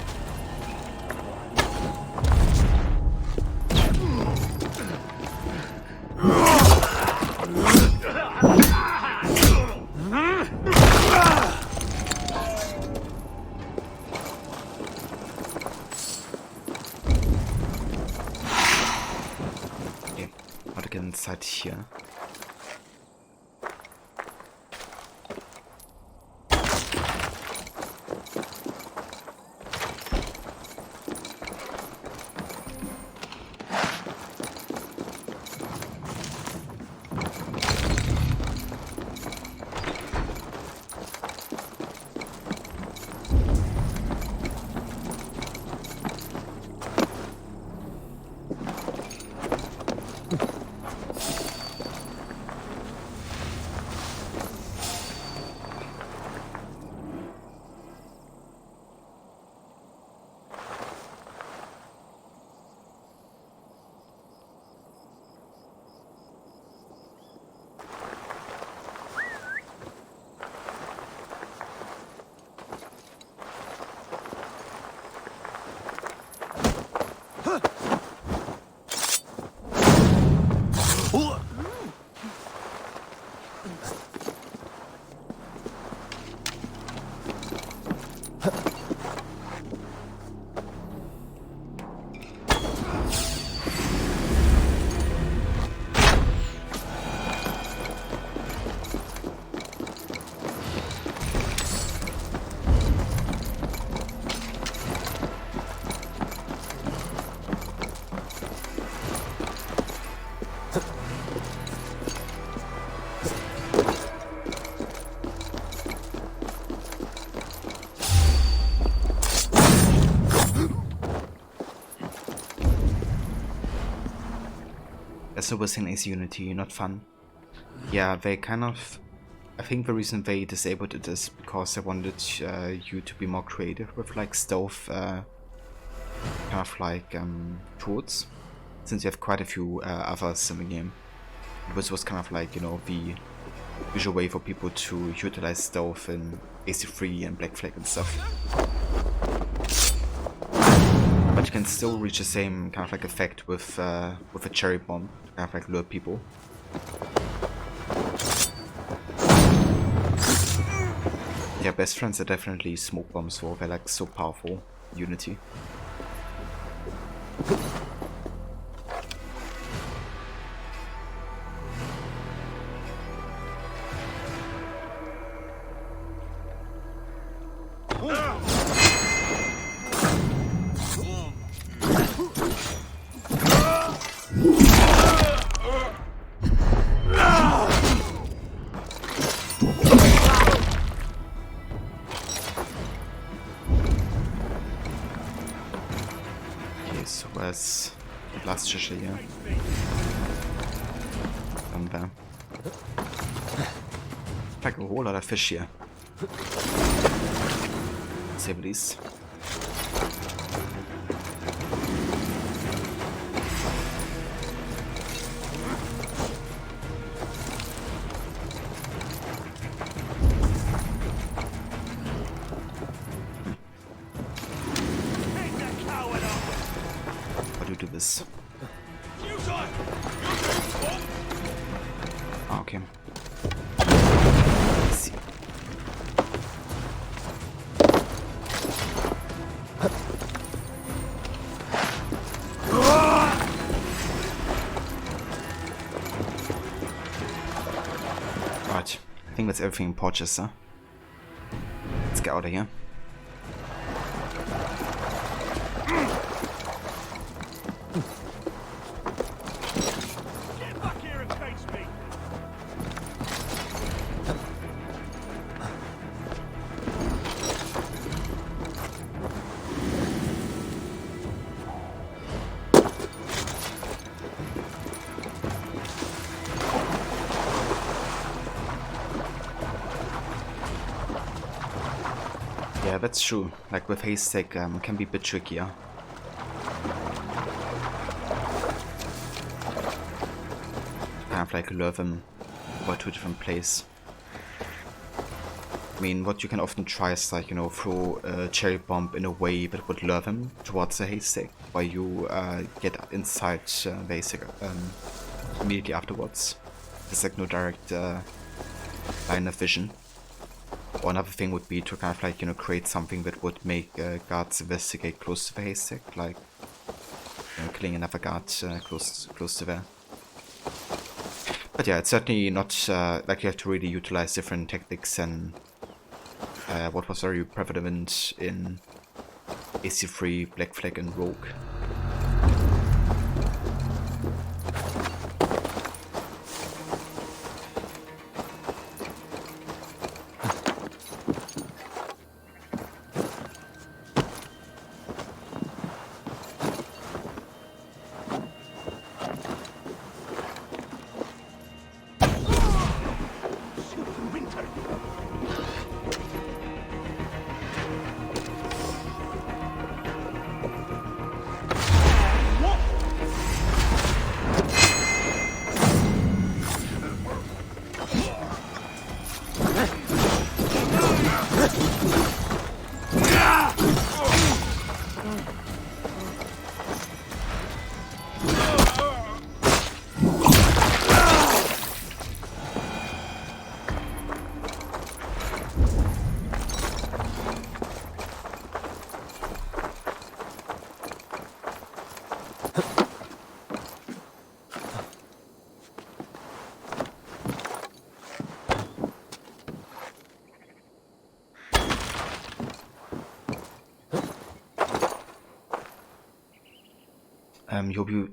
got here? As I was in AC Unity, not fun. Yeah, they kind of... I think the reason they disabled it is because they wanted you to be more creative with like stealth kind of like tools, since you have quite a few others in the game. This was kind of like, you know, the usual way for people to utilize stealth in AC3 and Black Flag and stuff. But you can still reach the same kind of like effect with a cherry bomb, to kind of like lure people. Yeah, best friends are definitely smoke bombs, for they're like so powerful. Unity. So where's the last shisha here? Down there. Like a whole lot of fish here. Save these. Do this. Ah, okay. Let's see. Right, I think that's everything in Portchester. Let's get out of here. Yeah, that's true. Like with haystack, it can be a bit trickier. Kind of like lure them over to a different place. I mean, what you can often try is like, you know, throw a cherry bomb in a way that would lure them towards the haystack, while you get inside the haystack immediately afterwards. There's like no direct line of vision. Or another thing would be to kind of like, you know, create something that would make guards investigate close to the haystack, like, you know, killing another guard close to there. But yeah, it's certainly not like you have to really utilize different tactics and what was very prevalent in AC3, Black Flag, and Rogue.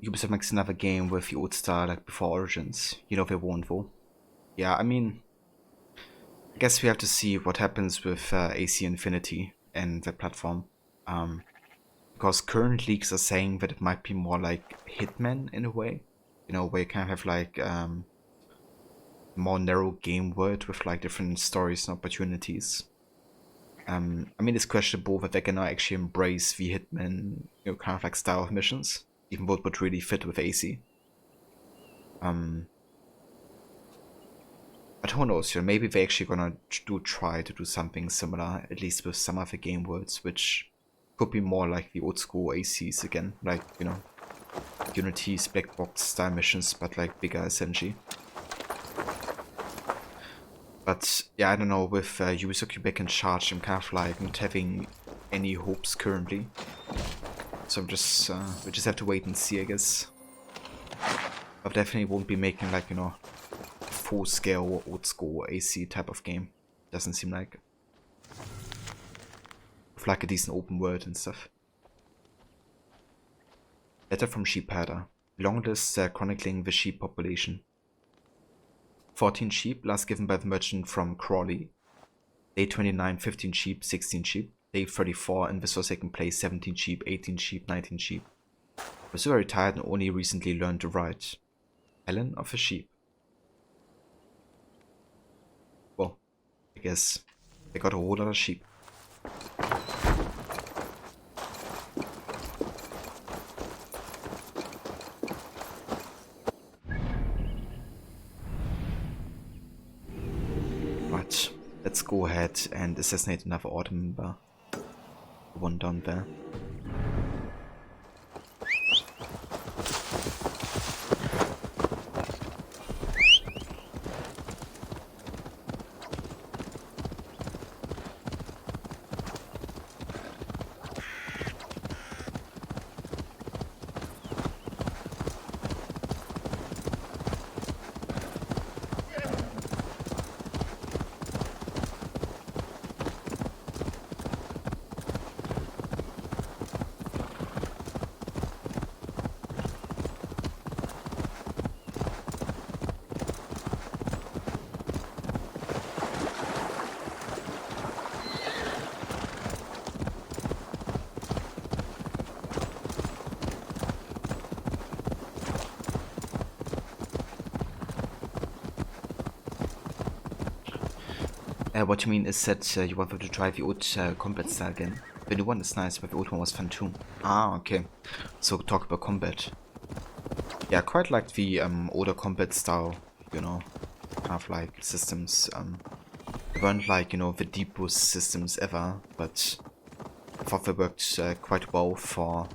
Ubisoft makes another game with the old style like before Origins. You know they won't though. Yeah, I mean, I guess we have to see what happens with AC Infinity and the platform. Because current leaks are saying that it might be more like Hitman in a way. You know, where you kind of have like more narrow game world with like different stories and opportunities. I mean, it's questionable that they're gonna actually embrace the Hitman, you know, kind of like style of missions, even though it would really fit with AC. But who knows, you know, maybe they're actually gonna try to do something similar, at least with some of the game worlds, which could be more like the old school ACs again, like, you know, Unity's black box style missions, but like bigger essentially. But yeah, I don't know, with Ubisoft back in charge, I'm kind of like not having any hopes currently. So I'm just, we just have to wait and see, I guess. But definitely won't be making like, you know, full scale or old school AC type of game. Doesn't seem like. With like a decent open world and stuff. Letter from Sheepherder. Long list chronicling the sheep population. 14 sheep, last given by the merchant from Crawley. Day 29, 15 sheep, 16 sheep. Day 34, in this was taking place, 17 sheep, 18 sheep, 19 sheep. Was so very tired and only recently learned to write. Helen of a sheep. Well, I guess they got a whole lot of sheep. Right, let's go ahead and assassinate another order member. The one down there. What you mean is that you want them to try the old combat style again. The new one is nice, but the old one was fun too. Ah, okay. So talk about combat. Yeah, I quite like the older combat style, you know, kind of like systems. They weren't like, you know, the deepest systems ever, but I thought they worked quite well for,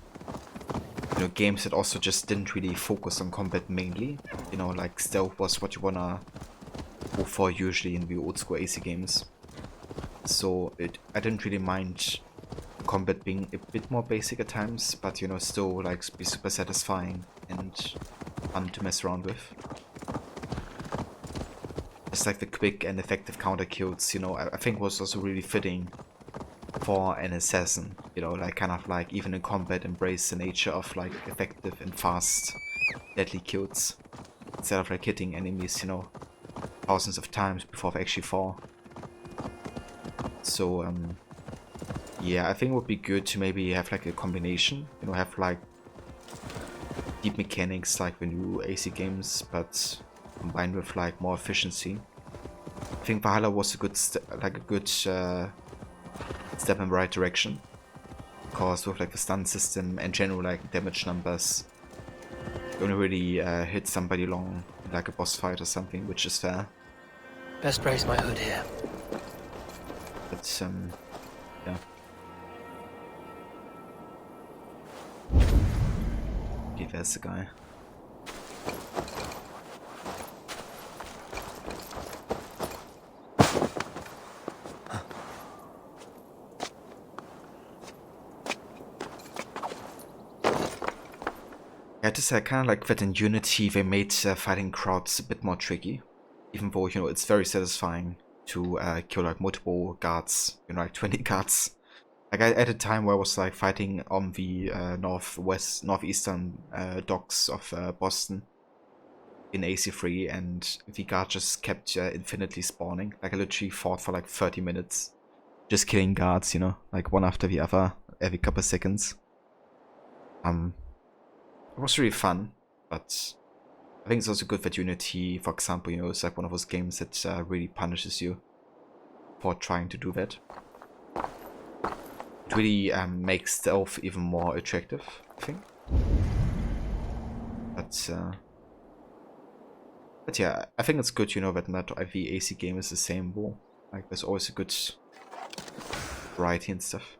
you know, games that also just didn't really focus on combat mainly. You know, like stealth was what you wanna go for usually in the old school AC games. So I didn't really mind combat being a bit more basic at times, but you know, still like be super satisfying and fun to mess around with. Just like the quick and effective counter kills, you know, I think was also really fitting for an assassin, you know, like kind of like even in combat embrace the nature of like effective and fast deadly kills instead of like hitting enemies, you know, thousands of times before they actually fall. So yeah, I think it would be good to maybe have like a combination, you know, have like deep mechanics like the new AC games, but combined with like more efficiency. I think Valhalla was a good step in the right direction, because with like the stun system and general like damage numbers, you only really hit somebody long like a boss fight or something, which is fair. Best brace my hood here. But yeah. Okay, there's the guy. Yeah, I just kind of like that in Unity they made fighting crowds a bit more tricky, even though, you know, it's very satisfying to kill like multiple guards, you know, like 20 guards. Like at a time where I was like fighting on the northeastern docks of Boston in AC3, and the guard just kept infinitely spawning. Like I literally fought for like 30 minutes, just killing guards, you know, like one after the other every couple of seconds. It was really fun, but I think it's also good that Unity, for example, you know, it's like one of those games that really punishes you for trying to do that. It really makes stealth even more attractive, I think. But yeah, I think it's good, you know, that not every AC game is the same, though. Like, there's always a good variety and stuff.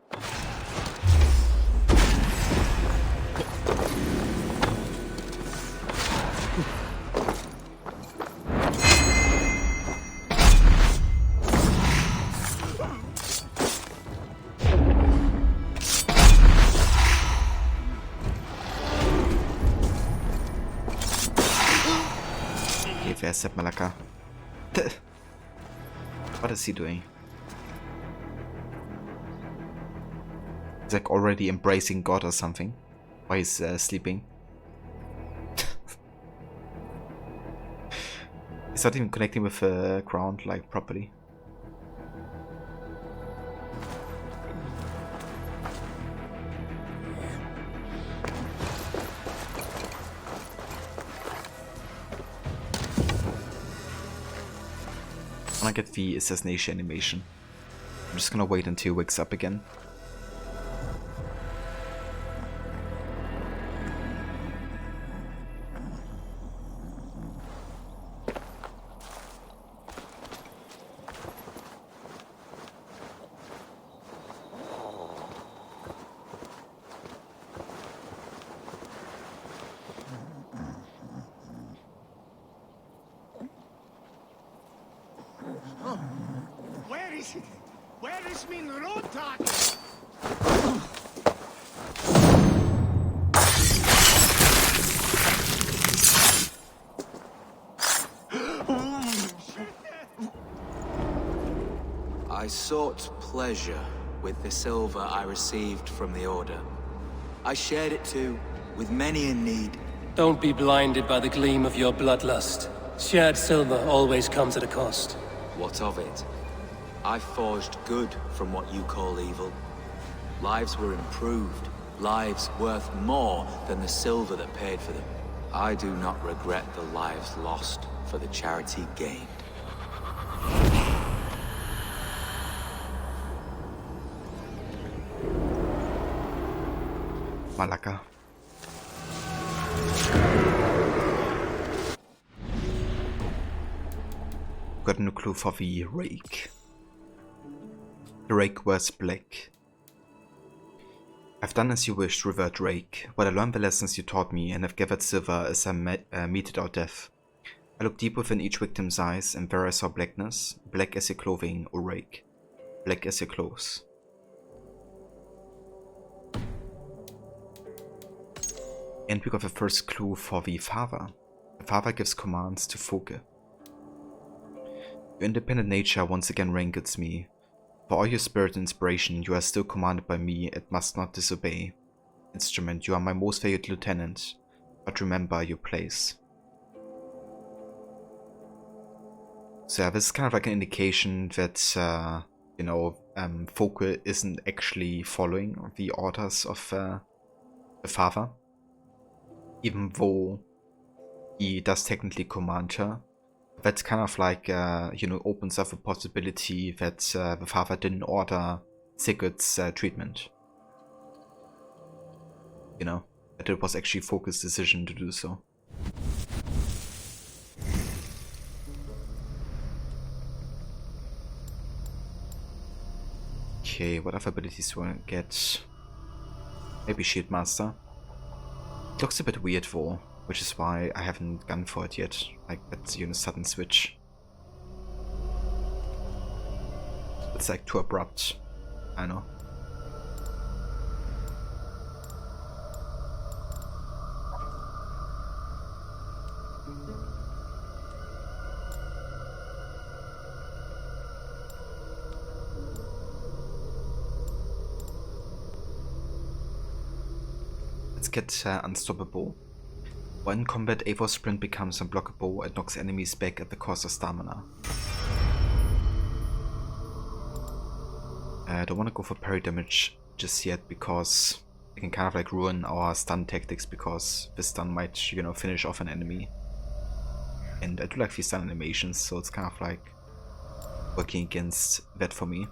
There's that Malaka. What is he doing? He's like already embracing God or something while he's sleeping. He's not even connecting with the ground like properly. I wanna get the assassination animation. I'm just gonna wait until he wakes up again. Where is mein Rottag? I sought pleasure with the silver I received from the Order. I shared it too, with many in need. Don't be blinded by the gleam of your bloodlust. Shared silver always comes at a cost. What of it? I forged good from what you call evil. Lives were improved, lives worth more than the silver that paid for them. I do not regret the lives lost for the charity gained. Malaka. Got no clue for the rake. The rake wears black. I've done as you wished, revered rake, but I learned the lessons you taught me and have gathered silver as I meted out death. I looked deep within each victim's eyes, and there I saw blackness, black as your clothing, O rake, black as your clothes. And we got the first clue for the father. The father gives commands to Foke. Your independent nature once again rankles me. For all your spirit and inspiration, you are still commanded by me and must not disobey. Instrument, you are my most valued lieutenant, but remember your place. So yeah, this is kind of like an indication that, you know, Focal isn't actually following the orders of the father. Even though he does technically command her. That's kind of like, you know, opens up a possibility that the father didn't order Sigurd's treatment. You know, that it was actually Focal's decision to do so. Okay, what other abilities do I get? Maybe Shield Master. It looks a bit weird though, which is why I haven't gone for it yet. Like, that's, you know, sudden switch. It's like too abrupt. I know. Let's get Unstoppable. While in combat, Eivor's sprint becomes unblockable and knocks enemies back at the cost of stamina. I don't want to go for parry damage just yet because it can kind of like ruin our stun tactics, because this stun might, you know, finish off an enemy. And I do like these stun animations, so it's kind of like working against that for me.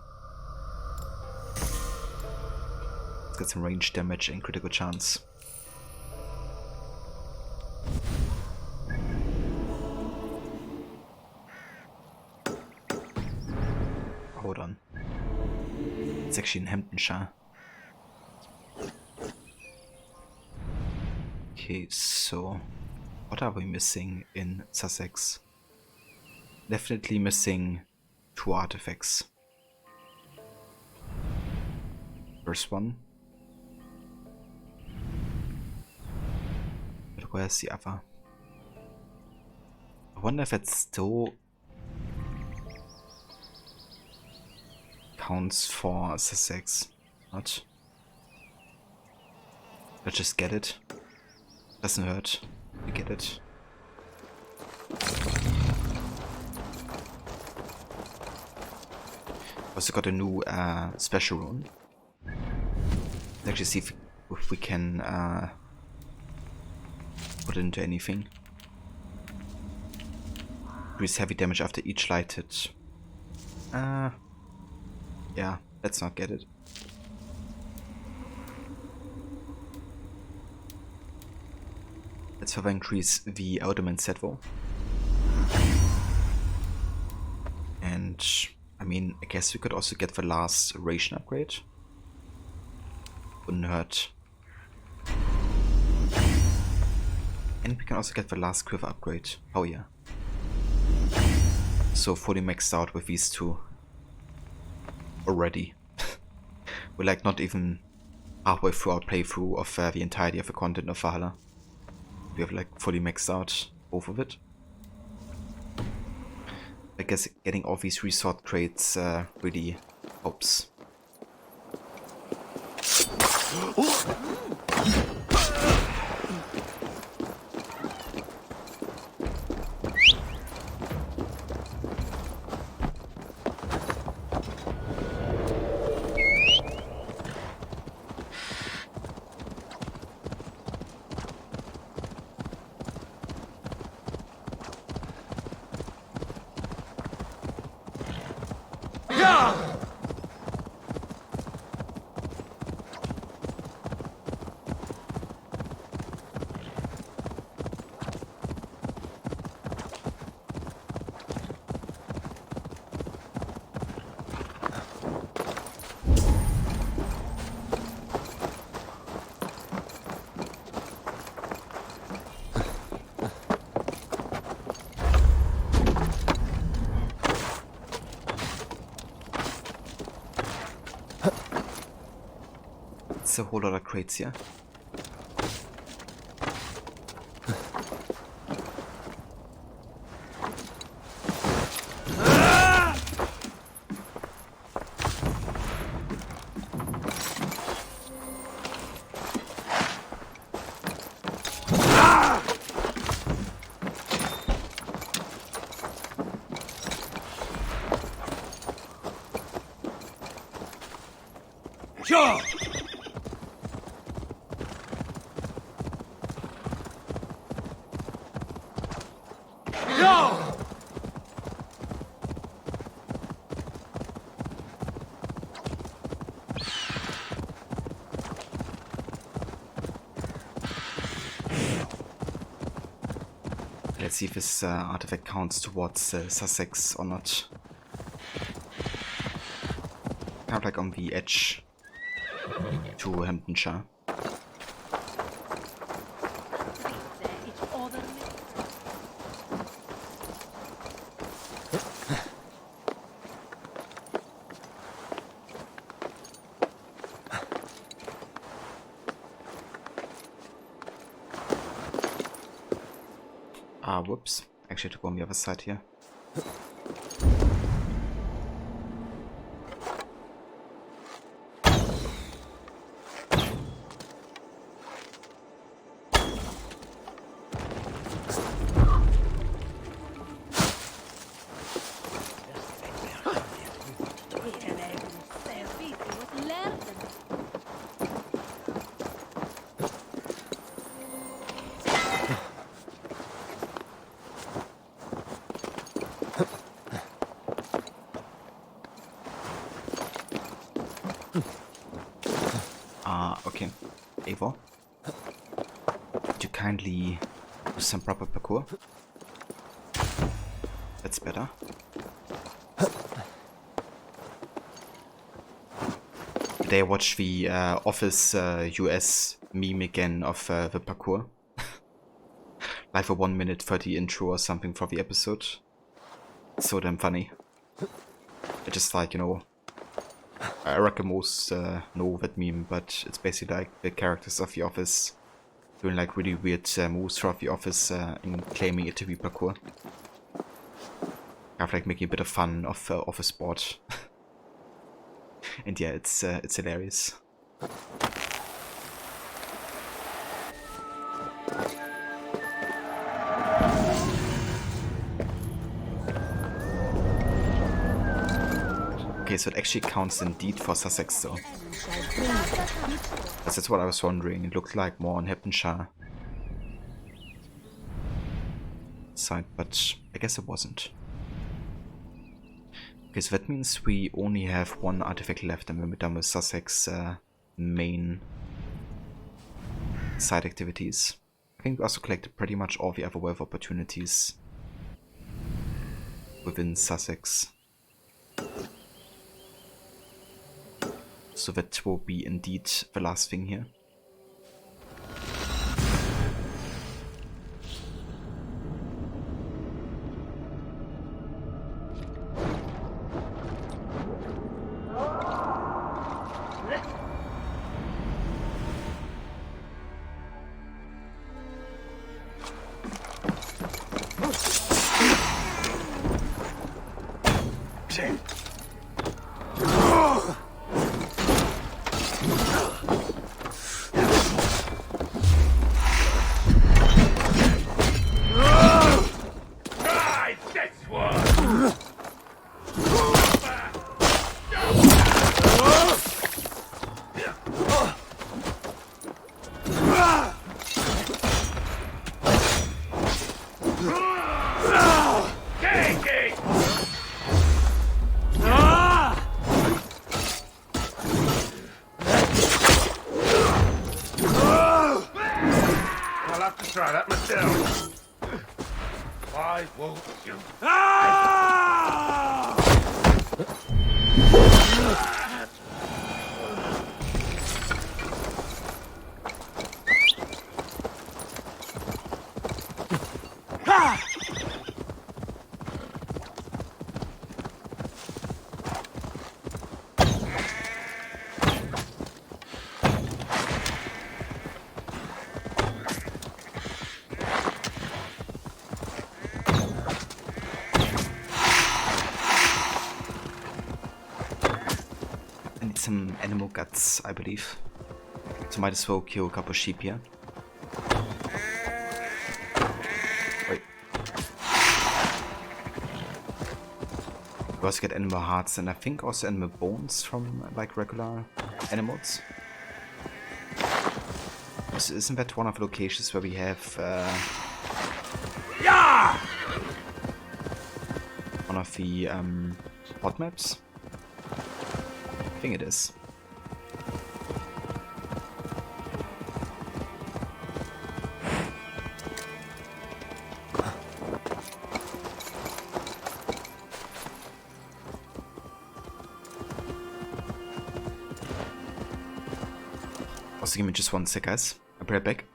Let's get some range damage and critical chance. Hold on. It's actually in Hamptonshire. Okay, so what are we missing in Sussex? Definitely missing 2 artifacts. First one. But where's the other? I wonder if it still counts for Sussex. Not. Let's just get it. Doesn't hurt. We get it. Also got a new special rune. Let's actually see if we can put it into anything. Increase heavy damage after each light hit. Yeah, let's not get it. Let's further increase the Element set though. And I mean, I guess we could also get the last ration upgrade. Wouldn't hurt. And we can also get the last quiver upgrade. Oh yeah. So fully maxed out with these two already. We're like not even halfway through our playthrough of the entirety of the content of Valhalla. We have like fully maxed out both of it. I guess getting all these resort crates really helps. A whole lot of crates here. Sure. No! Let's see if this artifact counts towards Sussex or not. Kind of like on the edge to Hamptonshire. Ah, whoops. Actually, I have to go on the other side here. Okay. Eivor, could you kindly do some proper parkour? That's better. Today I watched the Office US meme again of the parkour. Like a 1 minute 30 intro or something for the episode. So damn funny. It's just like, you know, I reckon most know that meme, but it's basically like the characters of The Office doing like really weird moves throughout The Office and claiming it to be parkour. Kind of like making a bit of fun of office sport. And yeah, it's hilarious. Okay, so it actually counts indeed for Sussex though. That's what I was wondering. It looked like more on Hamptonshire side, but I guess it wasn't. Okay, so that means we only have one artifact left and then we're done with Sussex main side activities. I think we also collected pretty much all the other wealth opportunities within Sussex. So that will be indeed the last thing here. Try that myself. Why won't you? Some animal guts, I believe. So might as well kill a couple of sheep here. Wait. You also get animal hearts and I think also animal bones from like regular animals. So isn't that one of the locations where we have one of the hot maps? I think it is. Also, give me just 1 sec, guys. I'll be right back.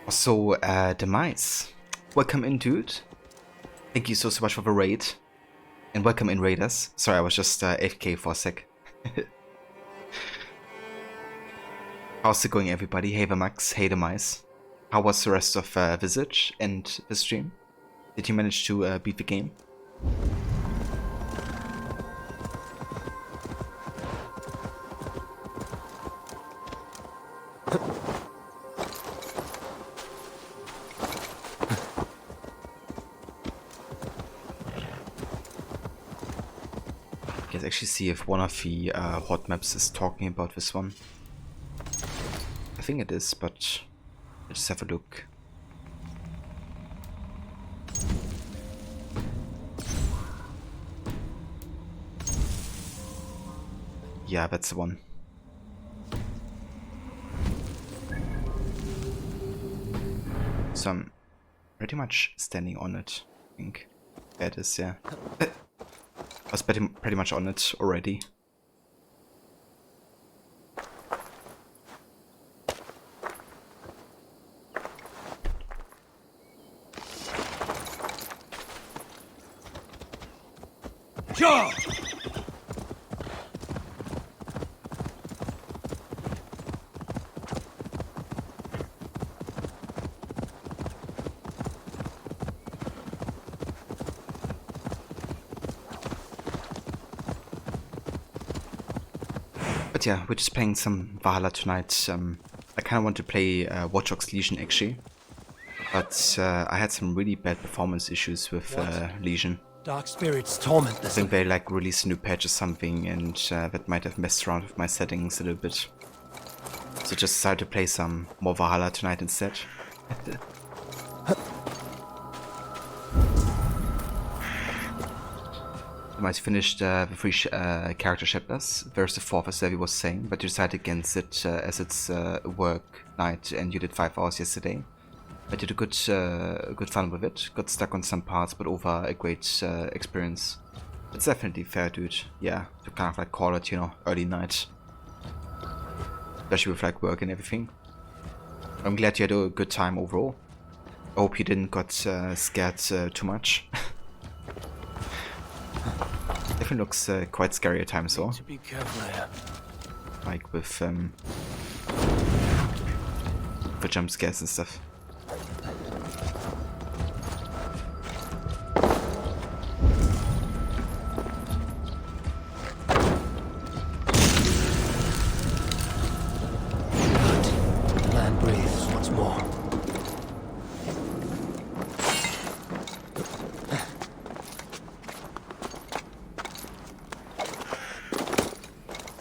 So, Demise. Welcome in, dude. Thank you so much for the raid. And welcome in, raiders. Sorry, I was just AFK for a sec. How's it going, everybody? Hey, the Max. Hey, Demise. How was the rest of Visage and the stream? Did you manage to beat the game? Let's actually see if one of the hot maps is talking about this one. I think it is, but let's have a look. Yeah, that's the one. So I'm pretty much standing on it, I think. That is, yeah. I was pretty much on it already. Sure. But yeah, we're just playing some Valhalla tonight. I kind of want to play Watch Dogs Legion actually, but I had some really bad performance issues with Legion. Dark spirits torment I this. think they like released a new patch or something, and that might have messed around with my settings a little bit. So just decided to play some more Valhalla tonight instead. You might finished the 3 character chapters. There's the 4th, as Debbie was saying, but you decided against it as it's work night, and you did 5 hours yesterday. I did a good fun with it. Got stuck on some parts, but over a great experience. It's definitely fair, dude. Yeah, to kind of like call it, you know, early night. Especially with like work and everything. I'm glad you had a good time overall. I hope you didn't got scared too much. Definitely looks quite scary at times, though. To be careful here. Like with the jump scares and stuff. The land breathes once more.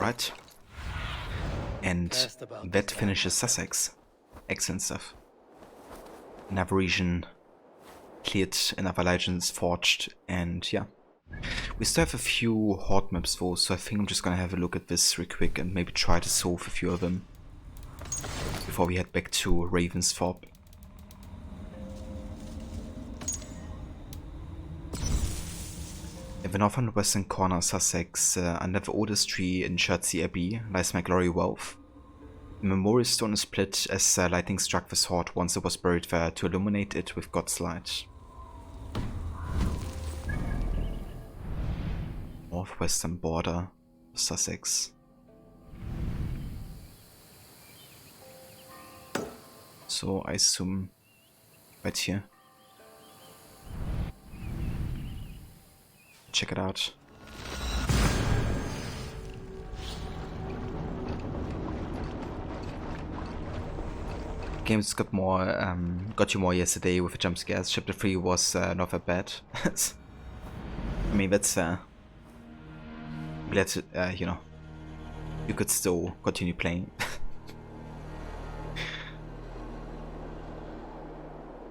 Right. And that finishes Sussex. Excellent stuff. Another region cleared, another legends forged, and yeah. We still have a few horde maps though, so I think I'm just gonna have a look at this real quick and maybe try to solve a few of them. before we head back to Ravensthorpe. In the northern and western corner of Sussex, under the oldest tree in Chertsey Abbey, lies my glory wealth. The memorial stone is split as lightning struck the sword once it was buried there to illuminate it with God's light. Northwestern border of Sussex. So I assume right here. Check it out. Games got more, got you more yesterday with the jump scares. Chapter 3 was not that bad. I mean, that's glad to, you know, you could still continue playing.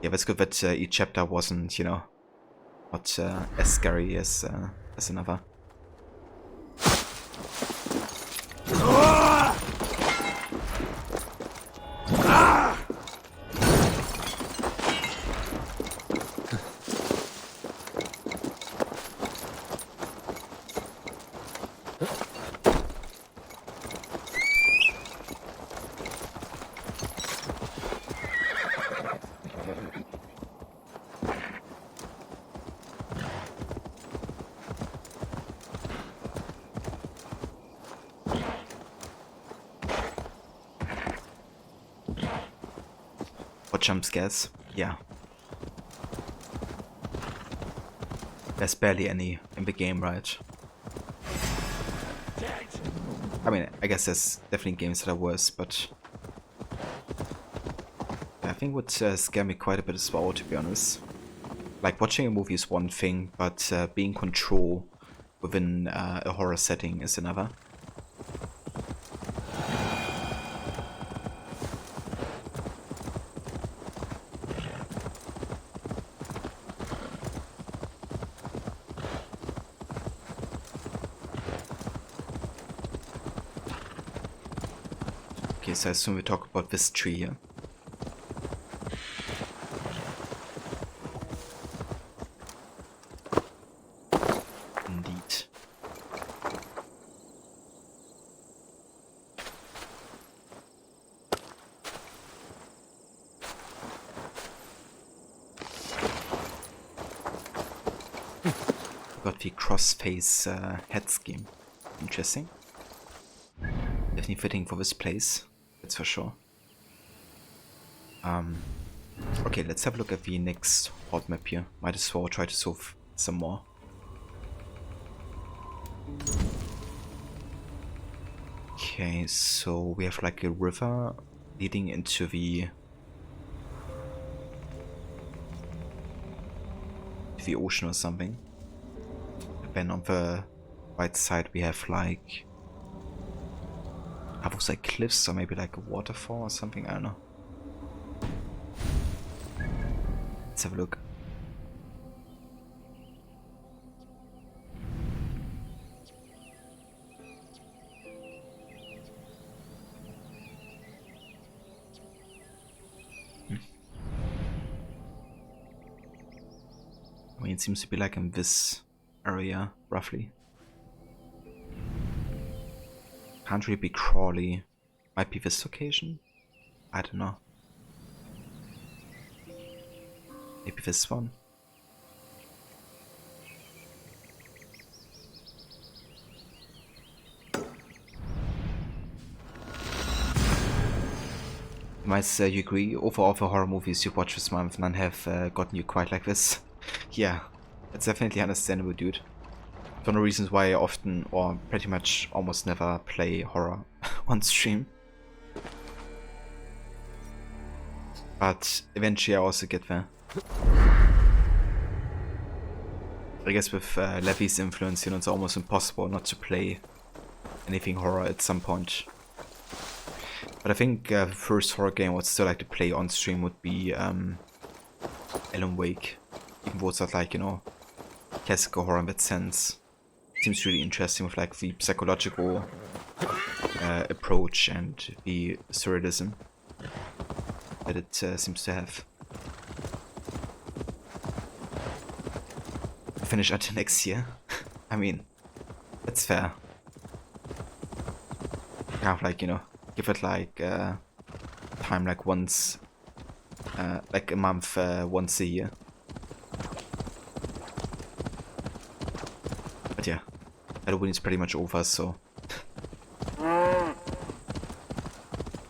Yeah, that's good that each chapter wasn't, you know, not as scary as another. Jump scares, yeah. There's barely any in the game, right? I mean, I guess there's definitely games that are worse, but I think would scare me quite a bit as well, to be honest. Like, watching a movie is one thing, but being in control within a horror setting is another. So I assume we talk about this tree here. Indeed. Got the cross-face head scheme. Interesting. Definitely fitting for this place. That's for sure. Okay, let's have a look at the next horde map here. Might as well try to solve some more. Okay, so we have like a river leading into the ocean or something. And then on the right side we have like, are those like cliffs or maybe like a waterfall or something? I don't know. Let's have a look. I mean, it seems to be like in this area, roughly. Can't really be Crawley. Might be this location? I don't know. Maybe this one? Might you agree? Overall, the horror movies you watch this month, none have gotten you quite like this. Yeah, it's definitely understandable, dude. It's one of the reasons why I often, or pretty much almost never, play horror on stream. But eventually I also get there. I guess with Levy's influence, you know, it's almost impossible not to play anything horror at some point. But I think the first horror game I would still like to play on stream would be Alan Wake. Even though it's not like, you know, classical horror in that sense. It seems really interesting with like the psychological approach and the surrealism. that it seems to have. Finish until next year. I mean, that's fair. Kind of like, you know, give it like time like once, like a month once a year. But yeah, Halloween is pretty much over, so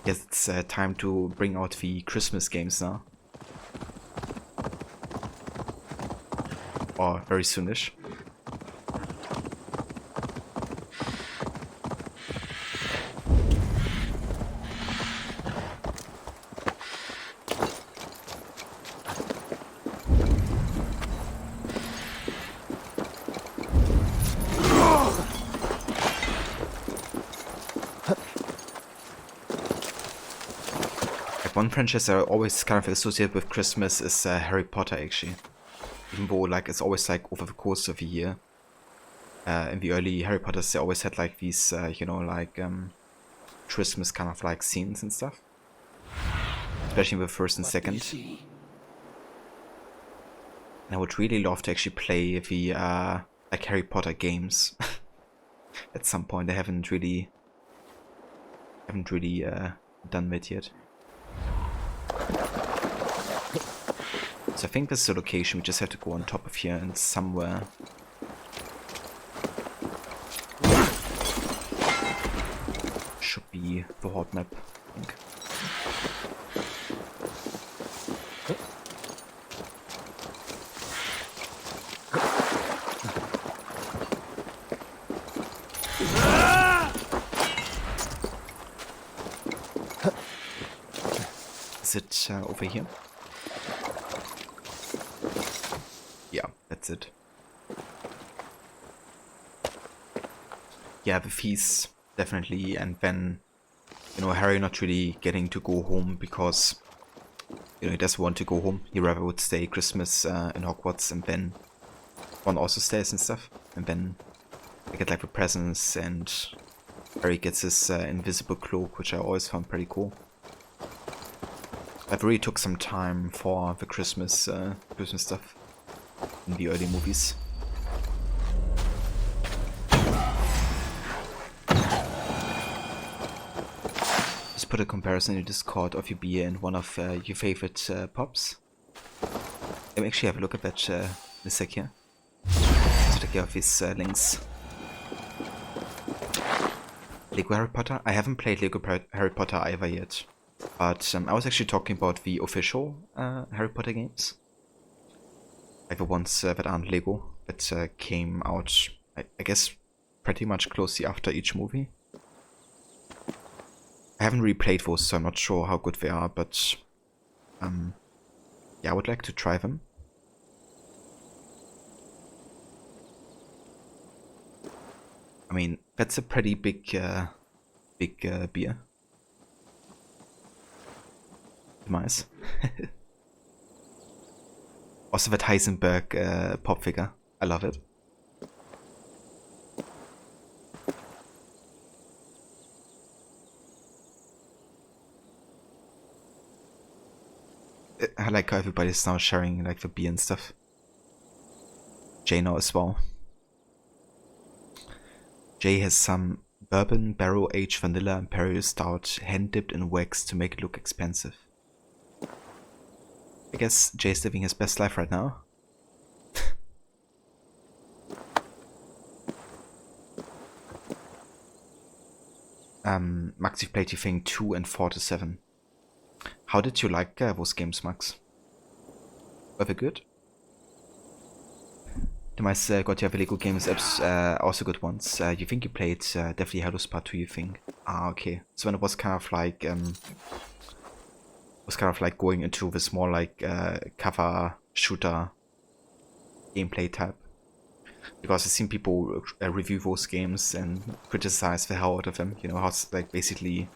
guess it's time to bring out the Christmas games now. Or very soonish. One franchise I always kind of associate with Christmas is Harry Potter, actually. Even though, like, it's always like over the course of a year. In the early Harry Potters, they always had like these, you know, like Christmas kind of like scenes and stuff. Especially in the first and second. And I would really love to actually play the like Harry Potter games at some point. I haven't really done that yet. So I think this is a location we just have to go on top of here and somewhere. Should be the hot map, I think. Is it over here? Yeah, that's it. Yeah, the fees, definitely, and then, you know, Harry not really getting to go home because, you know, he doesn't want to go home. He rather would stay Christmas in Hogwarts, and then Ron also stays and stuff, and then they get like the presents, and Harry gets his invisible cloak, which I always found pretty cool. I've really took some time for the Christmas stuff in the early movies. Just put a comparison in Discord of your beer and one of your favorite pops. Let me actually have a look at that in a sec here. To take care of these links. Lego Harry Potter? I haven't played Lego Harry Potter either yet. But I was actually talking about the official Harry Potter games. Like the ones that aren't Lego, that came out, I guess, pretty much closely after each movie. I haven't really played those, so I'm not sure how good they are, but yeah, I would like to try them. I mean, that's a pretty big beer. Nice. Also that Heisenberg pop figure. I love it. I like how everybody's now sharing like the beer and stuff. Jay now as well. Jay has some bourbon barrel-aged vanilla imperial stout hand-dipped in wax to make it look expensive. I guess Jay's living his best life right now. Max, you've played, you think, 2 and 4 to 7. How did you like those games, Max? Were they good? The mice got your Lego games apps, also good ones. You think you played definitely Halo Part 2, you think? Ah, okay. So when it was kind of like going into this more like cover shooter gameplay type, because I've seen people review those games and criticize the hell out of them. You know, how it's like basically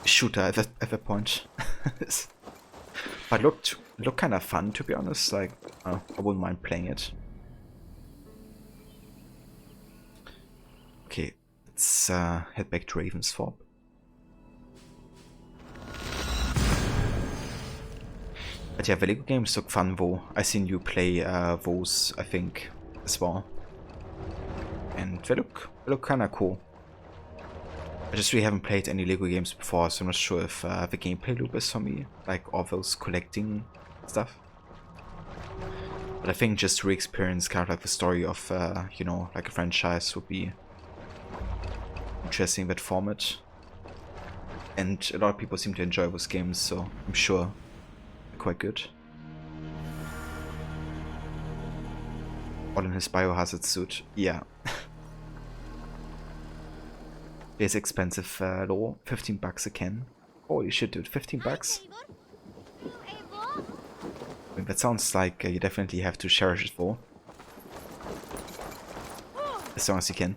a shooter at that point. But looked kind of fun, to be honest. Like, I wouldn't mind playing it. Okay, let's head back to Ravensthorpe. But yeah, the Lego games look fun though. I seen you play those, I think, as well. And they look kinda cool. I just really haven't played any Lego games before, so I'm not sure if the gameplay loop is for me. Like all those collecting stuff. But I think just to re-experience kind of like the story of, you know, like a franchise would be interesting, that format. And a lot of people seem to enjoy those games, so I'm sure they're quite good. All in his biohazard suit, yeah. It's expensive though, 15 bucks a can. Holy shit, dude, 15 bucks? I mean, that sounds like you definitely have to cherish it for. As long as you can.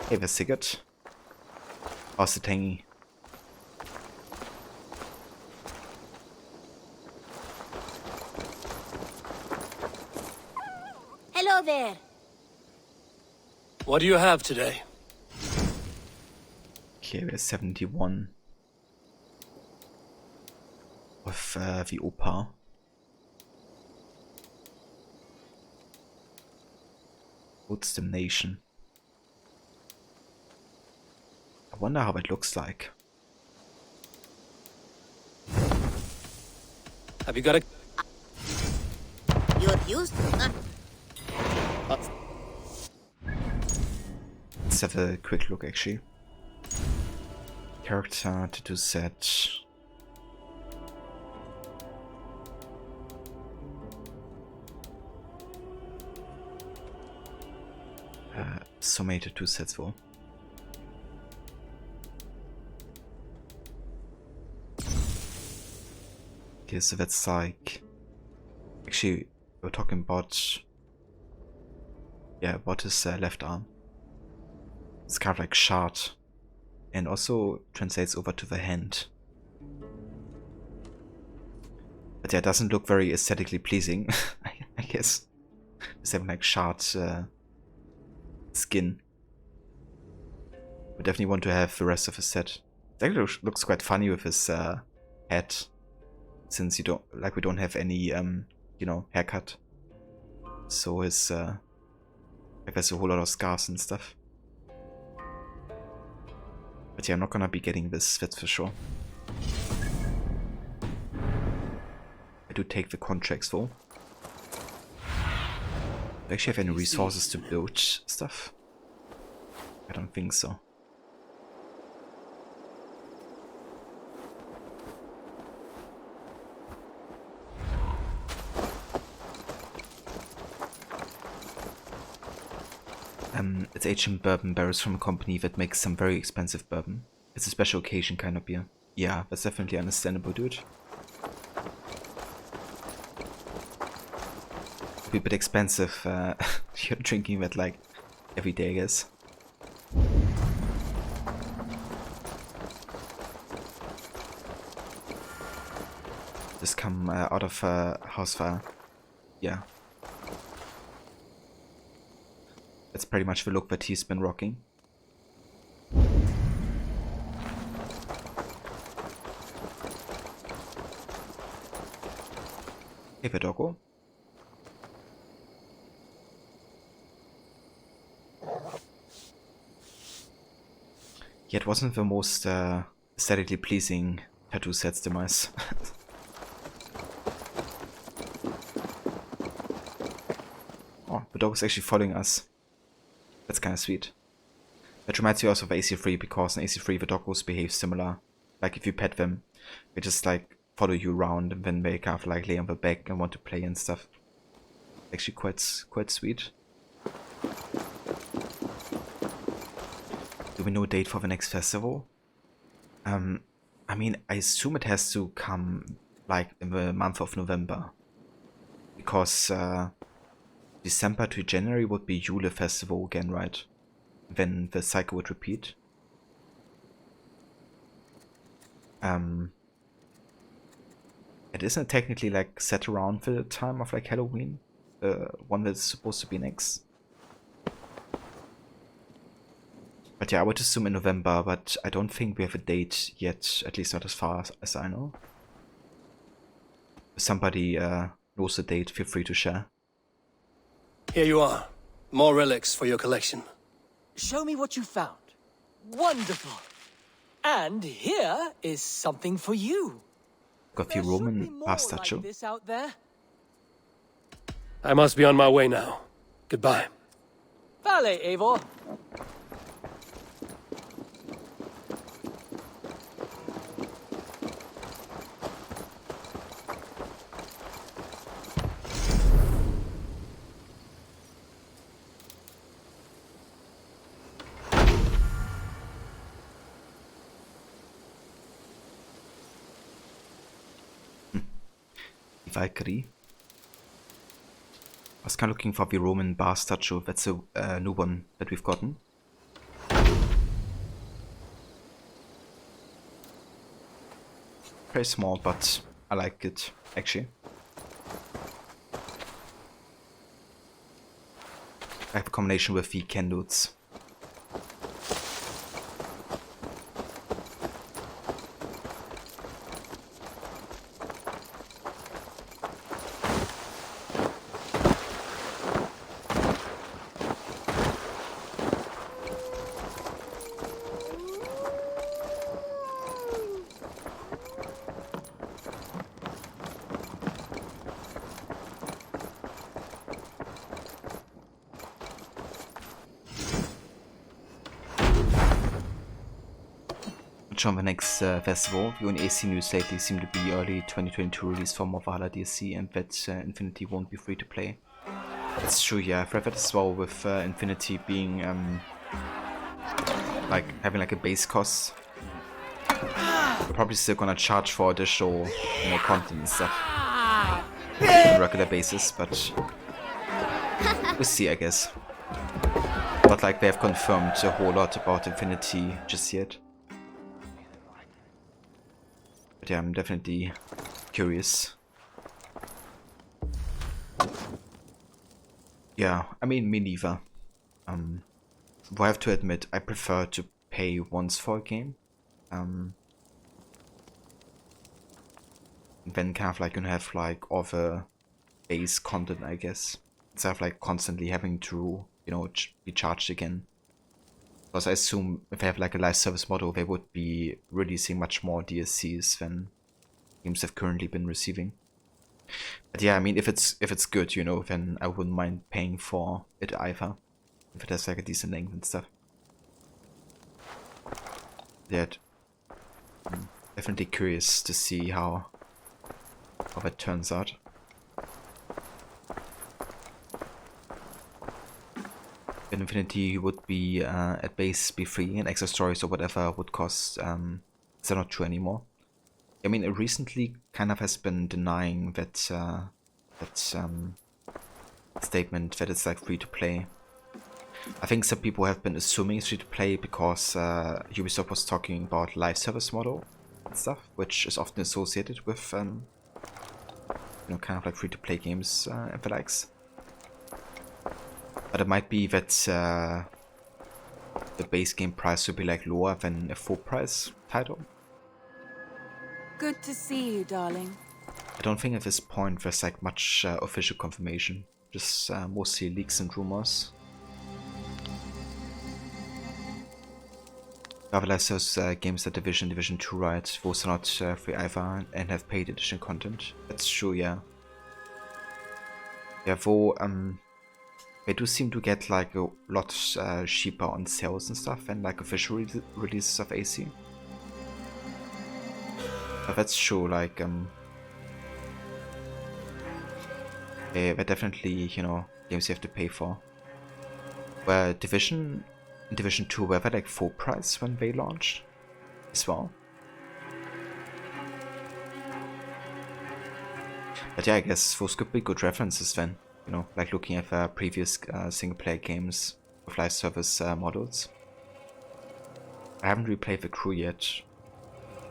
Hey, the cigarette. How's the tangy? Hello there. What do you have today? Okay, we're 71. With the Opa. What's the nation? I wonder how it looks like. Have you got a... You're used to Let's have a quick look actually. Character, tattoo set. So many tattoo sets for. Okay, so that's like... Actually, we're talking about... Yeah, about his left arm. It's kind of like shard. And also translates over to the hand. But yeah, it doesn't look very aesthetically pleasing, I guess. It's having like shard skin. We definitely want to have the rest of his set. It actually looks quite funny with his head. Since we don't have any you know, haircut. So his like there's a whole lot of scars and stuff. But yeah, I'm not gonna be getting this, that's for sure. I do take the contracts though. Do I actually have any resources to build stuff? I don't think so. It's ancient bourbon barrels from a company that makes some very expensive bourbon. It's a special occasion kind of beer. Yeah, that's definitely understandable, dude. It'd be a bit expensive. You're drinking that like every day, I guess. Just come out of house fire. Yeah. That's pretty much the look that he's been rocking. Hey, the doggo. Yeah, it wasn't the most aesthetically pleasing tattoo sets demise. Oh, the dog is actually following us. That's kind of sweet. That reminds me also of AC3, because in AC3 the doggos behave similar. Like if you pet them, they just like follow you around and then they kind of like lay on the back and want to play and stuff. Actually quite sweet. Do we know a date for the next festival? I mean, I assume it has to come like in the month of November. Because December to January would be Yule Festival again, right? Then the cycle would repeat. It isn't technically like set around the time of like Halloween, the one that's supposed to be next. But yeah, I would assume in November, but I don't think we have a date yet, at least not as far as I know. If somebody knows the date, feel free to share. Here you are. More relics for your collection. Show me what you found. Wonderful. And here is something for you. Got a few There should be Roman more bar like statue. this out there. I must be on my way now. Goodbye. Vale, Eivor. Valkyrie. I was kind of looking for the Roman bar statue. That's a new one that we've gotten. Very small, but I like it, actually. I have a combination with the candles. On the next festival, the only AC news lately seem to be early 2022 release for more Valhalla DLC, and that Infinity won't be free to play. That's true, yeah. I've read that as well, with Infinity being like having like a base cost. We're probably still gonna charge for additional, you know, content and stuff on a regular basis, but we'll see, I guess. Not like they have confirmed a whole lot about Infinity just yet. But yeah, I'm definitely curious. Yeah, I mean, me neither. I have to admit, I prefer to pay once for a game. Then kind of like you have like all the base content, I guess, instead of like constantly having to, you know, be charged again. Because I assume if they have like a live service model, they would be releasing much more DLCs than games have currently been receiving. But yeah, I mean, if it's good, you know, then I wouldn't mind paying for it either, if it has like a decent length and stuff. Yeah, I'm definitely curious to see how that turns out. Infinity would be at base be free, and extra stories or whatever would cost. Is that not true anymore? I mean, it recently kind of has been denying that statement that it's like free to play. I think some people have been assuming it's free to play because Ubisoft was talking about live service model and stuff, which is often associated with you know, kind of like free to play games and the likes. But it might be that the base game price would be like lower than a full price title. Good to see you, darling. I don't think at this point there's like much official confirmation, just mostly leaks and rumors. Otherwise, those games that Division 2, right? Those are not free either and have paid additional content. That's true, yeah. Yeah, though they do seem to get like a lot cheaper on sales and stuff than like official releases of AC. But that's true, like they're definitely, you know, games you have to pay for. Where Division 2 were they like full price when they launched as well. But yeah, I guess those could be good references then, you know, like looking at previous single player games with live service models. I haven't replayed the Crew yet,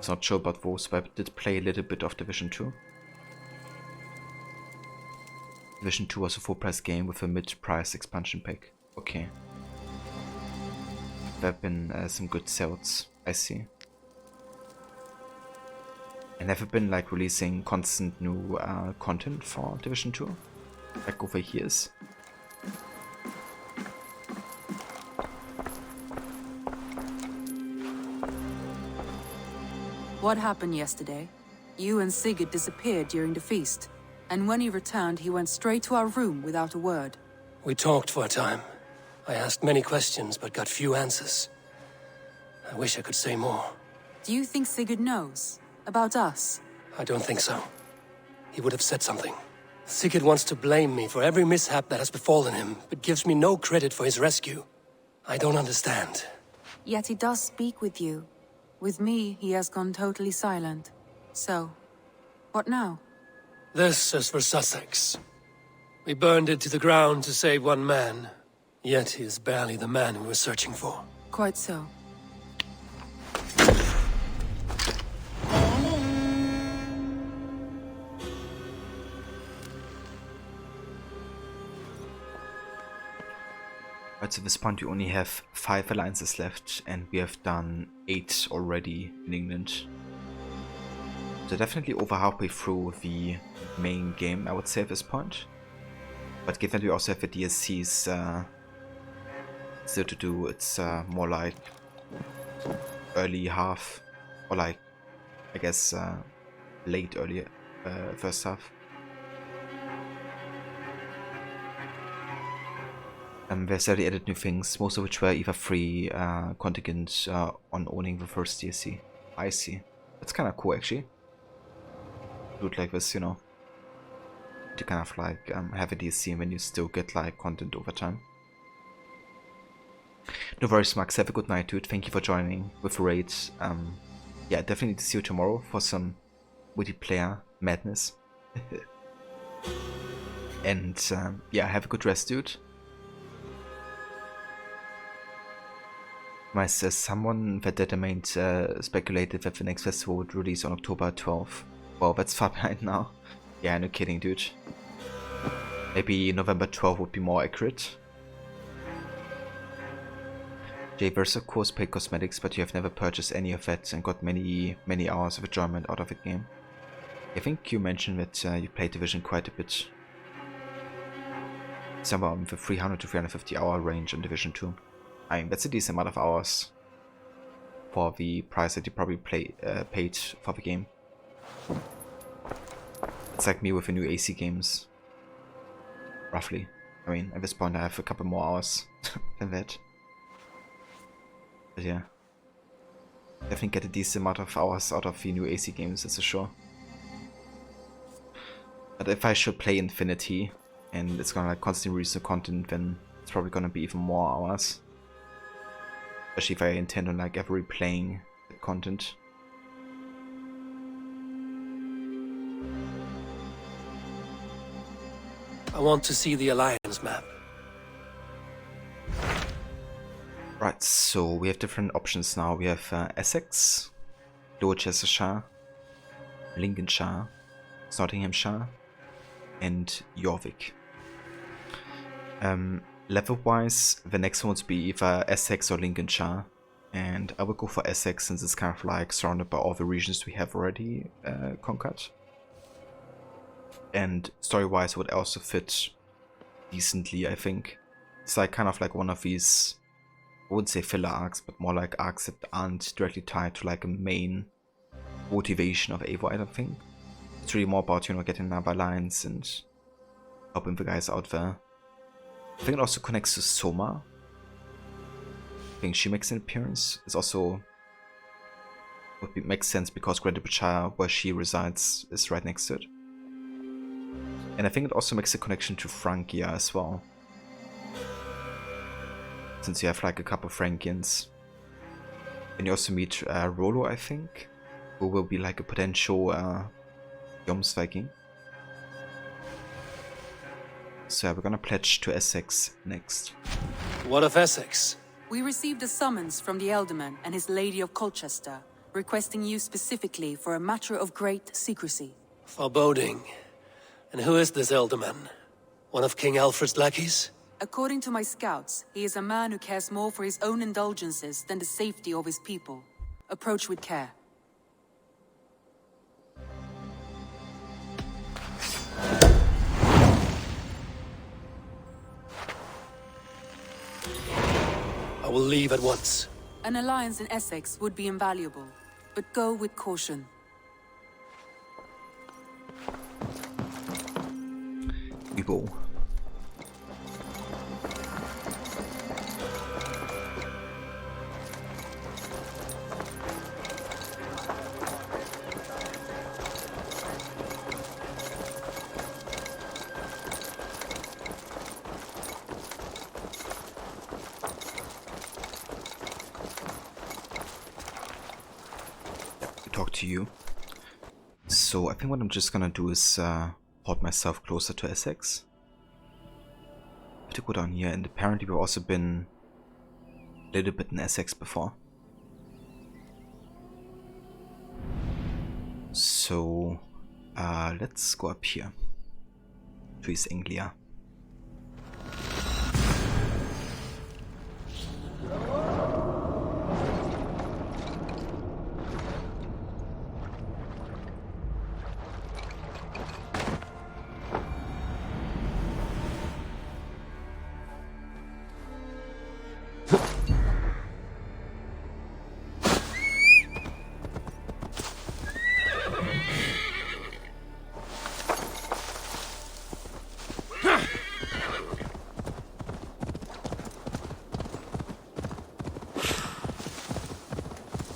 so not sure about those, but I did play a little bit of Division 2. Division 2 was a full price game with a mid-price expansion pack. Okay. There have been some good sales, I see. And have you been like releasing constant new content for Division 2? Like over years? What happened yesterday? You and Sigurd disappeared during the feast, and when he returned, he went straight to our room without a word. We talked for a time. I asked many questions, but got few answers. I wish I could say more. Do you think Sigurd knows? About us? I don't think so. He would have said something. Sigurd wants to blame me for every mishap that has befallen him, but gives me no credit for his rescue. I don't understand. Yet he does speak with you. With me, he has gone totally silent. So, what now? This is for Sussex. We burned it to the ground to save one man. Yet he is barely the man we were searching for. Quite so. Right, so at this point we only have 5 alliances left, and we have done 8 already in England. So definitely over halfway through the main game, I would say at this point. But given that we also have the DLCs still to do, it's more like early half, or like, I guess, late early first half. They certainly added new things, most of which were either free contingent on owning the first DLC. I see. That's kind of cool, actually. Do it like this, you know. To kind of like have a DLC and then you still get like content over time. No worries, Max. Have a good night, dude. Thank you for joining with Raid. Yeah, definitely to see you tomorrow for some multiplayer madness. And yeah, have a good rest, dude. Someone that determined speculated that the next festival would release on October 12th. Well, that's far behind now. Yeah, no kidding, dude. Maybe November 12th would be more accurate. Jay, there's of course paid cosmetics, but you have never purchased any of that and got many hours of enjoyment out of the game. I think you mentioned that you played Division quite a bit. Somewhere in the 300 to 350 hour range on Division 2. I mean, that's a decent amount of hours for the price that you probably paid for the game. It's like me with the new AC games. Roughly. I mean, at this point I have a couple more hours than that. But yeah. Definitely get a decent amount of hours out of the new AC games, that's for sure. But if I should play Infinity, and it's gonna like constantly release the content, then it's probably gonna be even more hours. Especially if I intend on like ever replaying the content. I want to see the Alliance map. Right, so we have different options now. We have Essex, Gloucestershire, Lincolnshire, Nottinghamshire, and Jorvik. Level-wise, the next one would be either Essex or Lincolnshire, and I will go for Essex since it's kind of like surrounded by all the regions we have already conquered. And story-wise would also fit decently, I think. It's like kind of like one of these, I wouldn't say filler arcs, but more like arcs that aren't directly tied to like a main motivation of Eivor, I don't think. It's really more about, you know, getting another alliance and helping the guys out there. I think it also connects to Soma. I think she makes an appearance. It's also makes sense because Greenwich, where she resides, is right next to it. And I think it also makes a connection to Francia as well. Since you have like a couple of Frankians. And you also meet Rollo, I think, who will be like a potential Jomsviking. So yeah, we're gonna pledge to Essex next. What of Essex? We received a summons from the Elderman and his Lady of Colchester, requesting you specifically for a matter of great secrecy. Foreboding. And who is this Elderman? One of King Alfred's lackeys? According to my scouts, he is a man who cares more for his own indulgences than the safety of his people. Approach with care. I will leave at once. An alliance in Essex would be invaluable, but go with caution. We go. Talk to you. So I think what I'm just gonna do is port myself closer to Essex. To go down here, and apparently we've also been a little bit in Essex before. So let's go up here to East Anglia.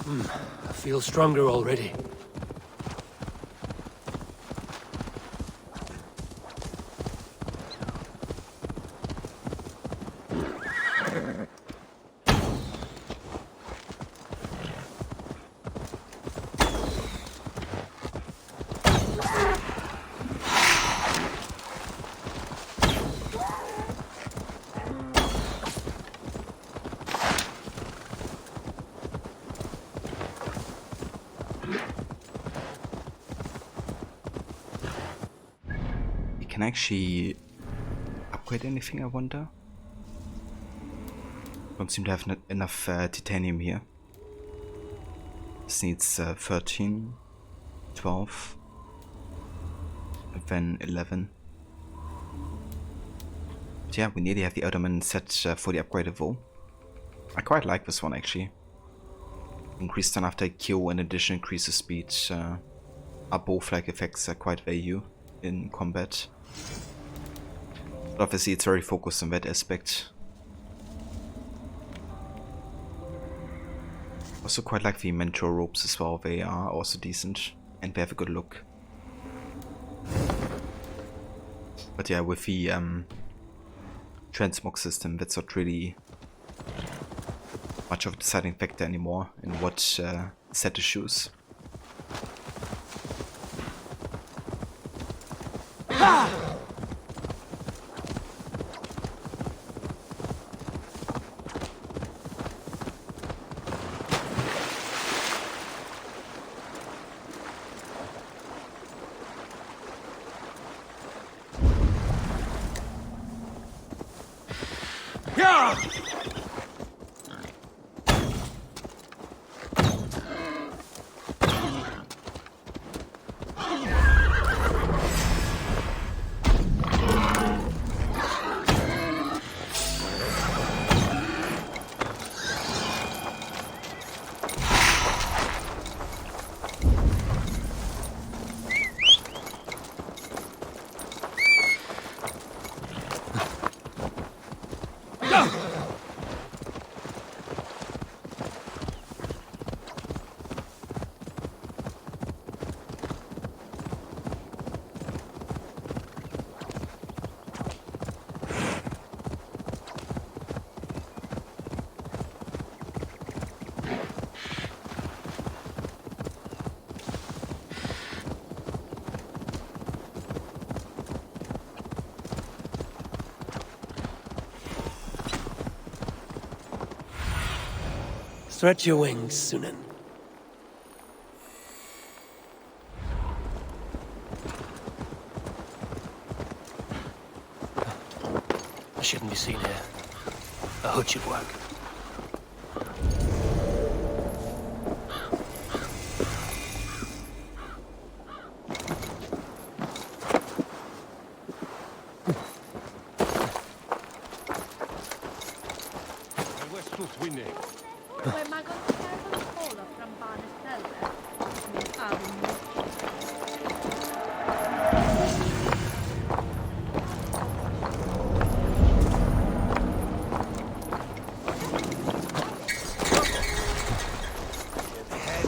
I feel stronger already. Can I actually upgrade anything, I wonder? Don't seem to have enough titanium here. This needs 13, 12, and then 11. But yeah, we nearly have the Ottoman set for the upgraded bow. I quite like this one actually. Increase stun after kill and addition increases speed. Our bow flag effects are quite value in combat. But obviously it's very focused on that aspect. Also quite like the mentor ropes as well, they are also decent and they have a good look. But yeah, with the transmog system, that's not really much of a deciding factor anymore in what set to choose. Stretch your wings, Sunan. shouldn't be seen here. A hood should work.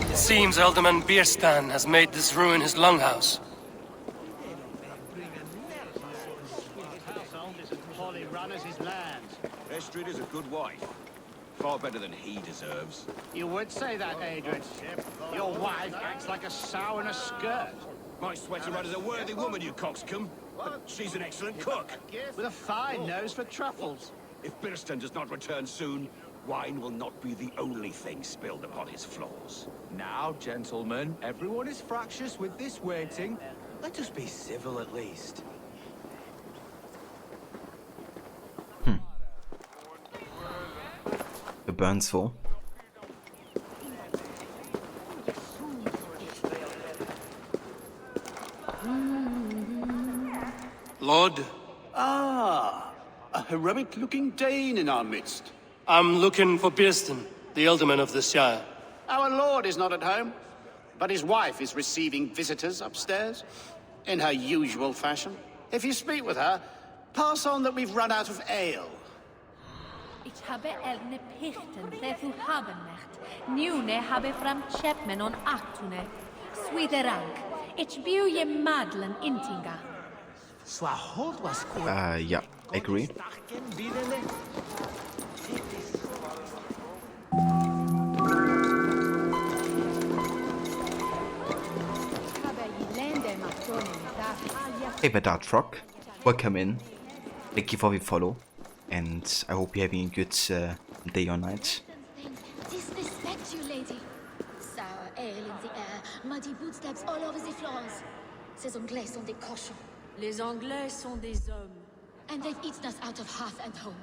It seems Alderman Bierstan has made this ruin his longhouse. Estrid is a good wife. Far better than he deserves. You would say that, Adrian. Your wife acts like a sow in a skirt. My sweater run is a worthy woman, you coxcomb. But she's an excellent cook. With a fine nose for truffles. If Birston does not return soon, wine will not be the only thing spilled upon his floors. Now, gentlemen, everyone is fractious with this waiting. Let us be civil at least. The burns full. Lord, Ah, a heroic-looking Dane in our midst. I'm looking for Bierstan, the Alderman of the Shire. Our lord is not at home, but his wife is receiving visitors upstairs, in her usual fashion. If you speak with her, pass on that we've run out of ale. Ich habe elne pichten, thefu habenmecht. Nune habe fram chepmen on actune. Swiderang. Ich biu je madlen intinga. Yeah, I agree. Hey, Dart Frog, welcome in. Thank you for the follow, and I hope you're having a good day or night. Disrespect you, lady. Sour ale in the air, muddy footsteps all over the floors. Ces Anglais sont des cochons. Les Anglais sont des hommes. And they've eaten us out of hearth and home.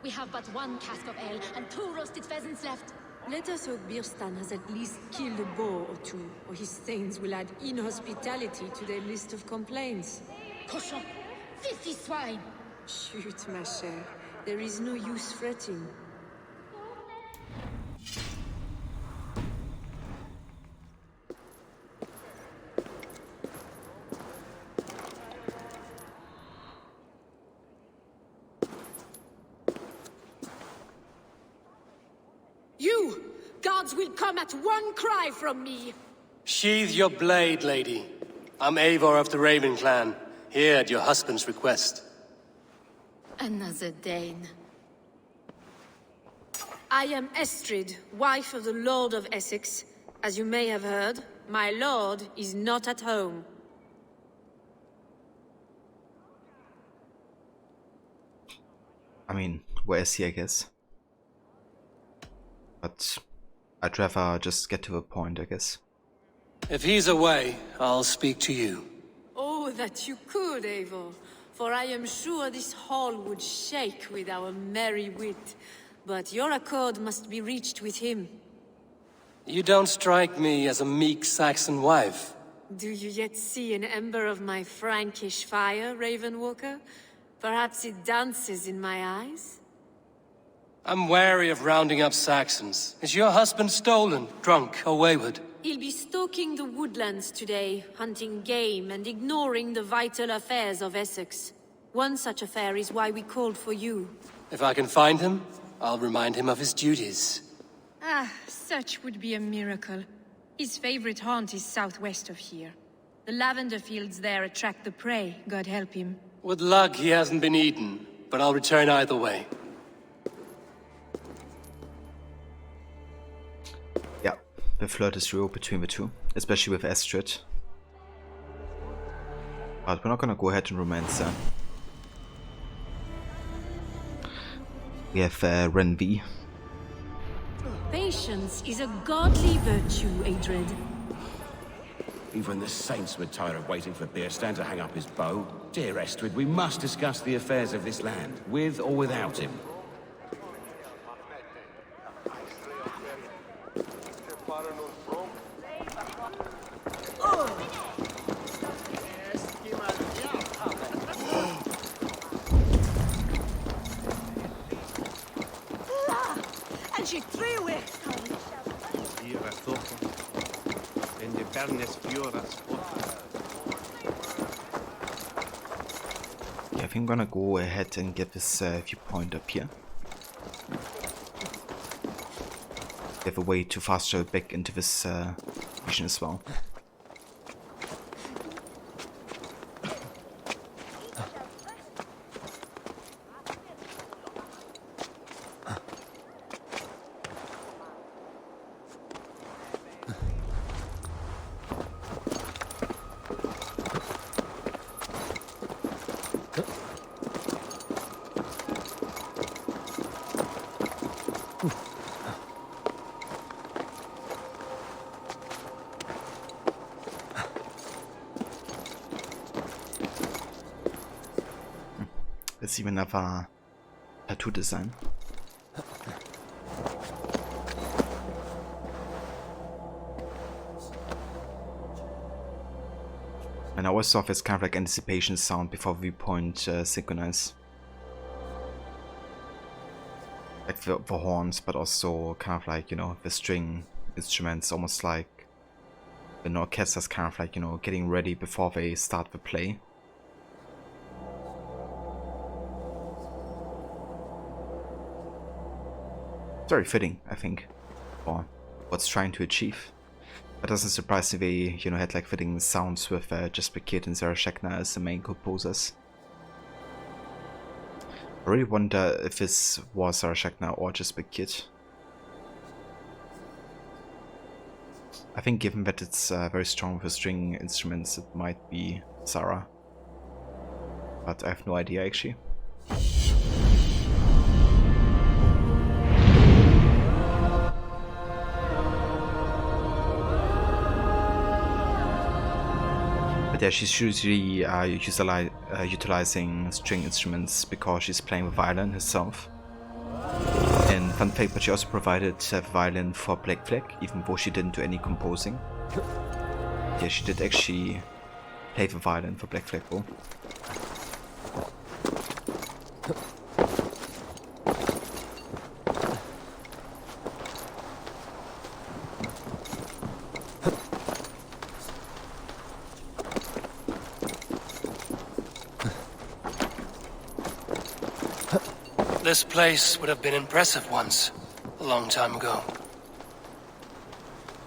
We have but one cask of ale and 2 roasted pheasants left. Let us hope Birstan has at least killed a boar or 2, or his stains will add inhospitality to their list of complaints. Cochon! Filthy swine! Shoot, ma chère. There is no use fretting. You! Guards will come at one cry from me! Sheathe your blade, lady. I'm Eivor of the Raven clan, here at your husband's request. Another Dane. I am Estrid, wife of the Lord of Essex. As you may have heard, my lord is not at home. I mean, where is he, I guess? But I'd rather just get to the point, I guess. If he's away, I'll speak to you. Oh, that you could, Eivor. For I am sure this hall would shake with our merry wit. But your accord must be reached with him. You don't strike me as a meek Saxon wife. Do you yet see an ember of my Frankish fire, Ravenwalker? Perhaps it dances in my eyes? I'm wary of rounding up Saxons. Is your husband stolen, drunk, or wayward? He'll be stalking the woodlands today, hunting game and ignoring the vital affairs of Essex. One such affair is why we called for you. If I can find him, I'll remind him of his duties. Ah, such would be a miracle. His favorite haunt is southwest of here. The lavender fields there attract the prey, God help him. With luck, he hasn't been eaten, but I'll return either way. Yeah, the flirt is real between the two, especially with Estrid. But we're not gonna go ahead and romance her. We have Renvi. Patience is a godly virtue, Adred. Even the saints would tire of waiting for Beerstan to hang up his bow. Dear Estrid, we must discuss the affairs of this land, with or without him. And she threw away. Yeah, I think I'm gonna go ahead and get this viewpoint up here. We have a way to fast travel back into this region as well. Let's even have a tattoo design. And I always have this kind of like anticipation sound before viewpoint synchronize. Like the horns, but also kind of like, you know, the string instruments, almost like the orchestra's kind of like, you know, getting ready before they start the play. Very fitting, I think, for what's trying to achieve. It doesn't surprise me they, you know, had like fitting sounds with Jesper Kyd and Sarah Schachner as the main composers. I really wonder if this was Sarah Schachner or Jesper Kyd. I think given that it's very strong with the string instruments, it might be Sarah. But I have no idea actually. But yeah, she's usually utilizing string instruments because she's playing the violin herself. And fun fact, but she also provided a violin for Black Flag, even though she didn't do any composing. Yeah, she did actually play the violin for Black Flag though. This place would have been impressive once, a long time ago.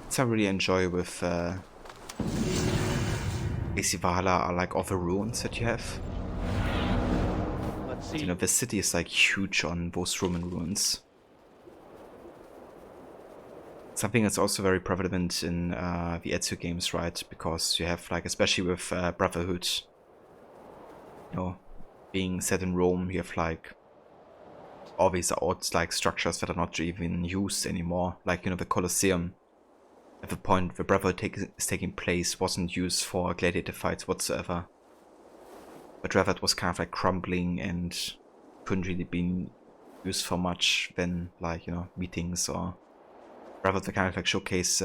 What I really enjoy with AC Valhalla are like all the ruins that you have. You know, the city is like huge on those Roman ruins. Something that's also very prevalent in the Ezio games, right? Because you have like, especially with Brotherhood, you know, being set in Rome, you have like all these odd like structures that are not even used anymore. Like, you know, the Colosseum at the point the Brotherhood is taking place wasn't used for gladiator fights whatsoever. But rather it was kind of like crumbling and couldn't really be used for much than like, you know, meetings, or rather to kind of like showcase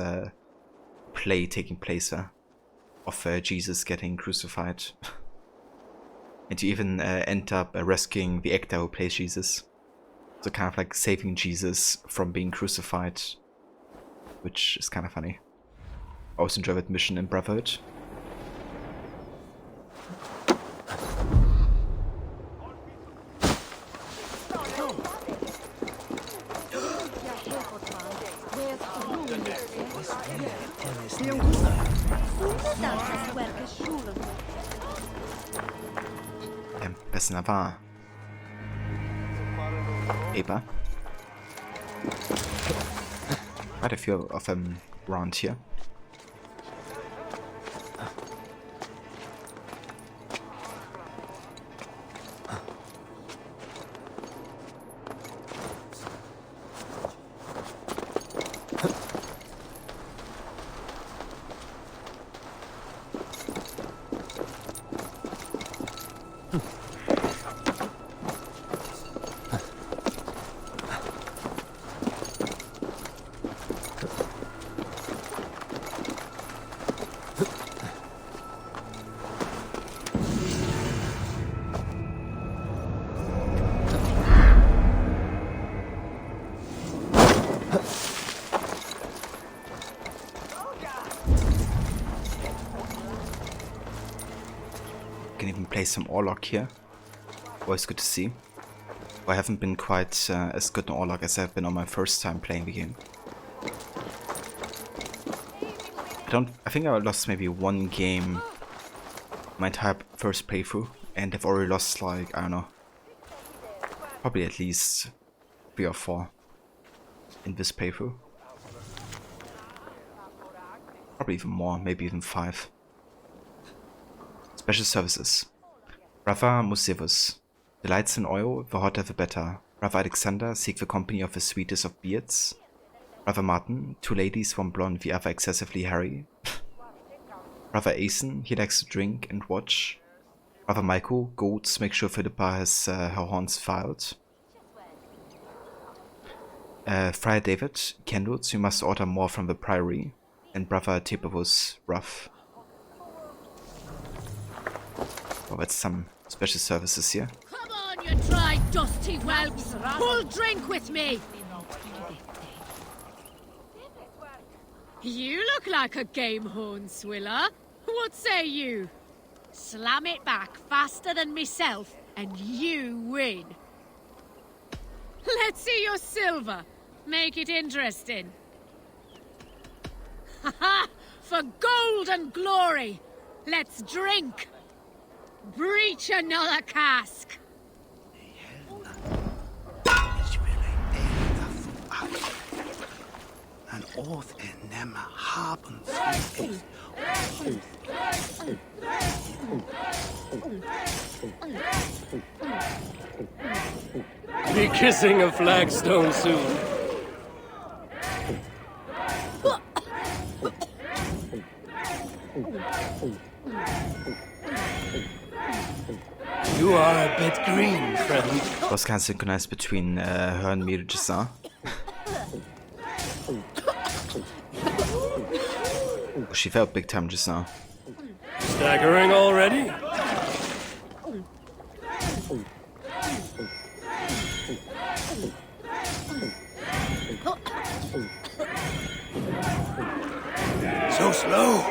play taking place there of Jesus getting crucified. And you even end up rescuing the actor who plays Jesus. So kind of like saving Jesus from being crucified, which is kind of funny. I always enjoy that mission in Brotherhood. Besten war. Eber. Quite a few of them around here. can even play some Orlok here. Always good to see. I haven't been quite as good in Orlok as I've been on my first time playing the game. I think I lost maybe one game my entire first playthrough, and I've already lost like, I don't know, probably at least 3 or 4 in this playthrough. Probably even more, maybe even 5. Special services. Brother Musevus. The lights in oil, the hotter the better. Brother Alexander, seek the company of the sweetest of beards. Brother Martin, 2 ladies, one blonde, the other excessively hairy. Brother Asen, he likes to drink and watch. Brother Michael, goats, make sure Philippa has her horns filed. Friar David, candles, you must order more from the priory. And Brother Tepavus, rough. Oh, that's some special services here. Come on, you dry, dusty whelps! Full drink with me! You look like a game horn swiller. What say you? Slam it back faster than myself, and you win. Let's see your silver. Make it interesting. Ha! For gold and glory! Let's drink! Breach another cask! An oath in them haben. Be kissing a flagstone soon. You are a bit green, friend. Was kind of synchronized between her and me just now. She felt big time just now. Staggering already? So slow.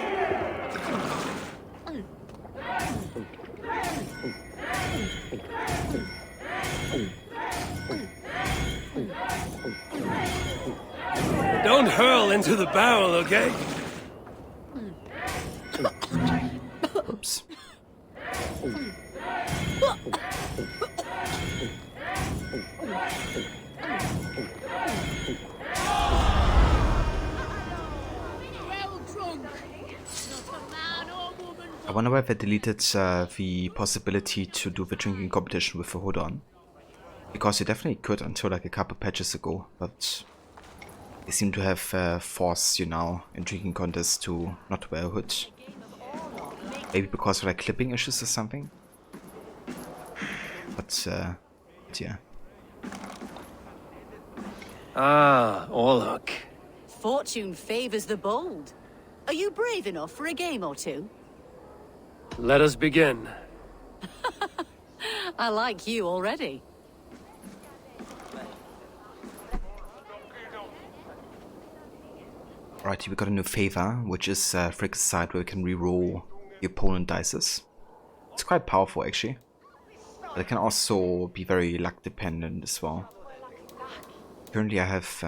Don't hurl into the barrel, okay? Oops. I wonder why they deleted the possibility to do the drinking competition with the hood on. Because you definitely could until like a couple patches ago, but they seem to have forced you now in drinking contests to not wear a hood. Maybe because of like clipping issues or something. But yeah. Ah, Orlok. Fortune favors the bold. Are you brave enough for a game or two? Let us begin. I like you already. Alright, we got a new favor, which is Frick's side where you can reroll your opponent dices. It's quite powerful actually. But it can also be very luck dependent as well. Currently I have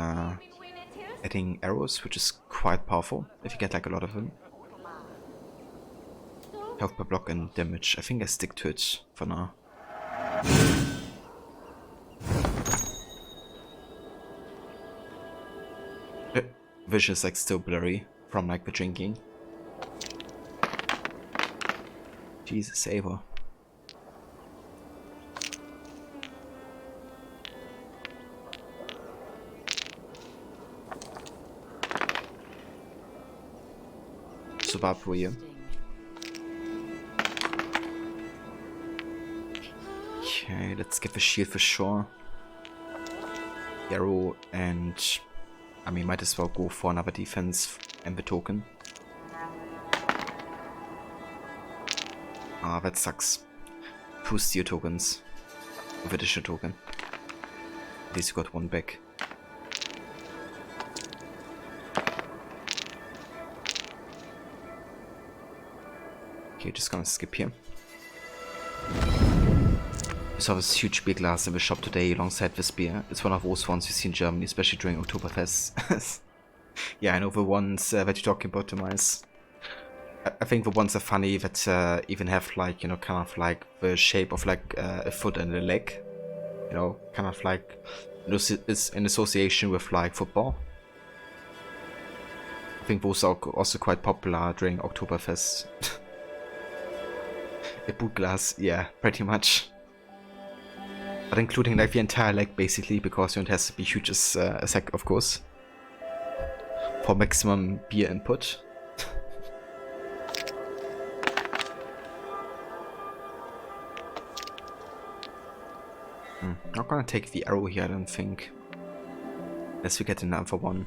adding arrows, which is quite powerful if you get like a lot of them. Health per block and damage. I think I stick to it for now. Vision is like still blurry from like the drinking. Jesus, Ava. Zimbabwe. Okay, let's get the shield for sure. Arrow, and I mean, might as well go for another defense and the token. Ah, that sucks. 2 steel tokens with additional token. At least you got 1 back. Okay, just gonna skip here. saw this huge beer glass in the shop today alongside this beer. It's one of those ones you see in Germany, especially during Oktoberfest. Yeah, I know the ones that you're talking about, Demise. I think the ones are funny that even have like, you know, kind of like the shape of like a foot and a leg. You know, kind of like it's in association with like football. I think those are also quite popular during Oktoberfest. A boot glass, yeah, pretty much. But including like the entire leg basically, because it has to be huge as a sec, of course. For maximum beer input. Not gonna take the arrow here, I don't think. Unless we get another one.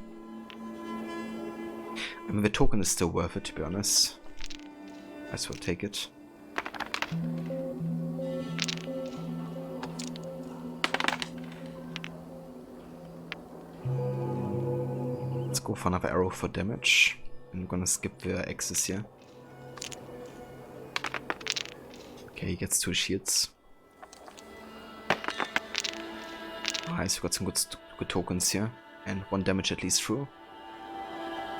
I mean, the token is still worth it, to be honest. Might as well take it. Let's go for another arrow for damage. I'm gonna skip the axes here. Okay, he gets 2 shields. Nice, we got some good tokens here. And 1 damage at least through.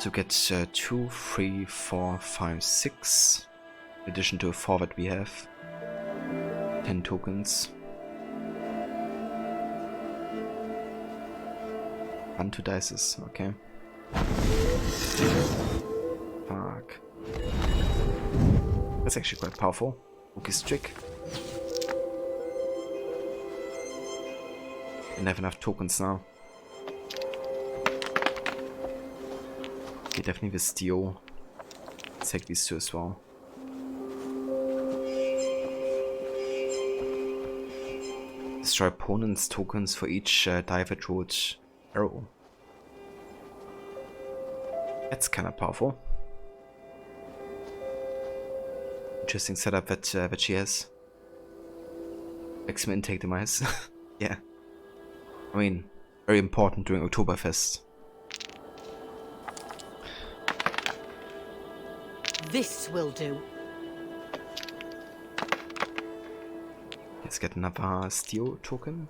So get 2, 3, 4, 5, 6. In addition to a 4 that we have. 10 tokens. 1, 2 dices, okay. Fuck. That's actually quite powerful. Wookiee's trick. Didn't have enough tokens now. Okay, definitely the steel. Let's take these 2 as well. Destroy opponent's tokens for each divert road arrow. That's kind of powerful. Interesting setup that she has. Maximum intake demise. Yeah. I mean, very important during Oktoberfest. This will do. Let's get another steel token.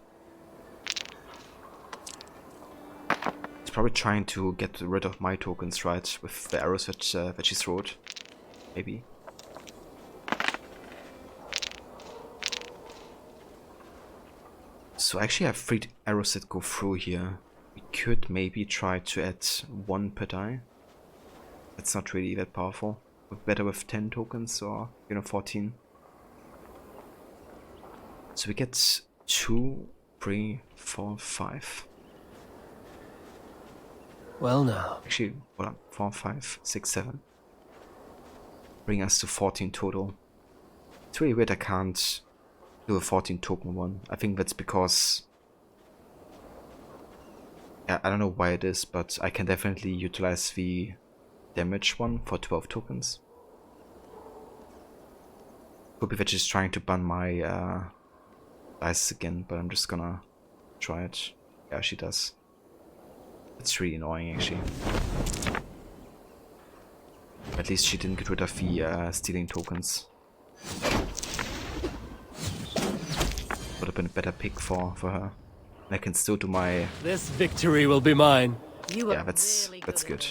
He's probably trying to get rid of my tokens, right? With the arrows that she threw. Maybe. So I actually have 3 arrows that go through here. We could maybe try to add 1 per die. That's not really that powerful. Better with 10 tokens or, you know, 14. So we get 2, 3, 4, 5. Well now. Actually, hold on. 4, 5, 6, 7. Bring us to 14 total. It's really weird I can't do a 14 token one. I think that's because... yeah, I don't know why it is, but I can definitely utilize the damage one for 12 tokens. Could be that she's trying to ban my dice again, but I'm just gonna try it. Yeah, she does. It's really annoying actually. At least she didn't get rid of the stealing tokens. Would have been a better pick for her. And I can still do my... This victory will be mine. Yeah, that's good.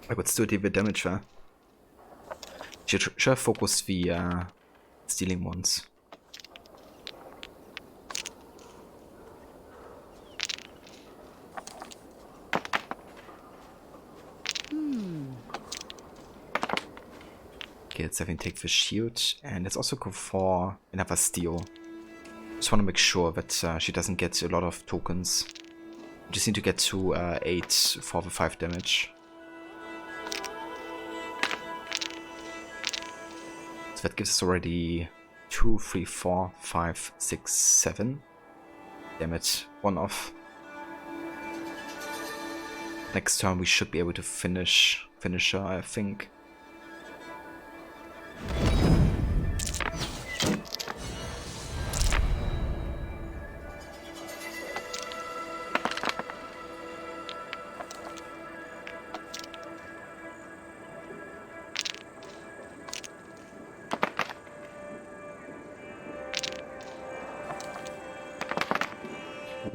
I could still do the damage there. Should have focused the stealing ones. Okay, let's have him take the shield, and let's also go for another steal. Just want to make sure that she doesn't get a lot of tokens. Just need to get to 8 for the 5 damage. So that gives us already 2, 3, 4, 5, 6, 7. Damn it, 1 off. Next turn we should be able to finish her, I think.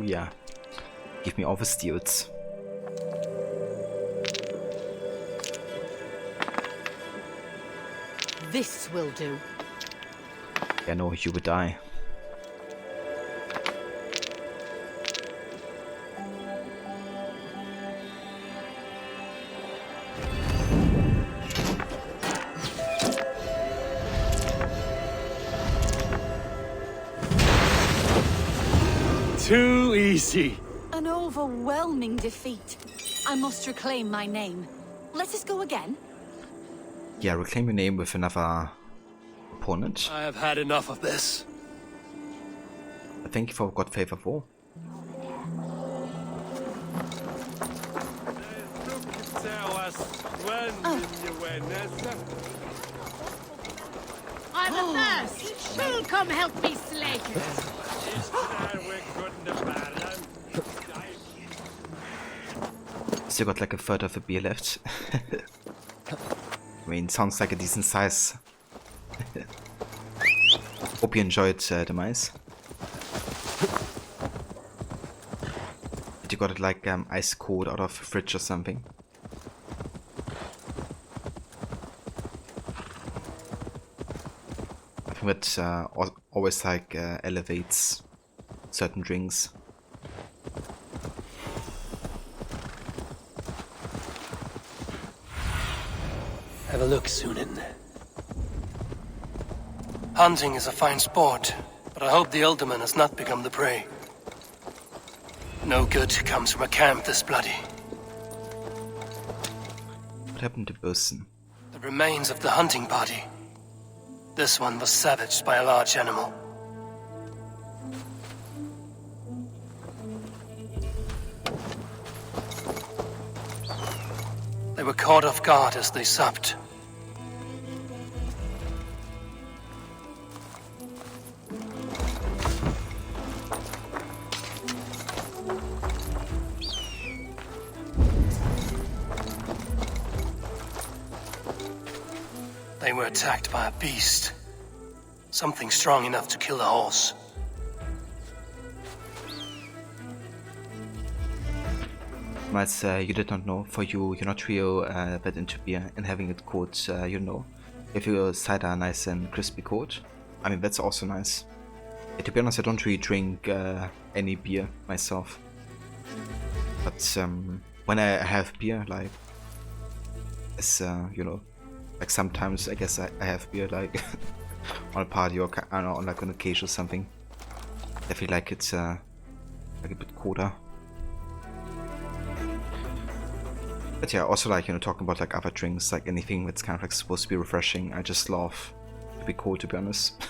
yeah. Give me all the steals. This will do. Yeah, no, you would die. Too easy. An overwhelming defeat. I must reclaim my name. Let us go again. Yeah, reclaim your name with another opponent. I have had enough of this. Thank you for God Favor 4. I'm athirst. Who'll come help me slake it? Still got like a third of a beer left. I mean, sounds like a decent size. Hope you enjoyed Demise. You got it like ice cold out of a fridge or something. I think that always like elevates certain drinks. Have a look, Sunan. Hunting is a fine sport, but I hope the Alderman has not become the prey. No good comes from a camp this bloody. What happened to Burson? The remains of the hunting party. This one was savaged by a large animal. They were caught off guard as they supped. They were attacked by a beast. Something strong enough to kill a horse. Miles, you did not know. For you, you're not real that into beer and having it cold, you know. If your cider nice and crispy cold, I mean, that's also nice. Yeah, to be honest, I don't really drink any beer myself. But when I have beer, like, it's, you know, like sometimes I guess I have beer, like, on a party or, I don't know, on like an occasion or something. I feel like it's like a bit colder. But yeah, also like, you know, talking about like other drinks, like anything that's kind of like supposed to be refreshing, I just love to be cold, to be honest.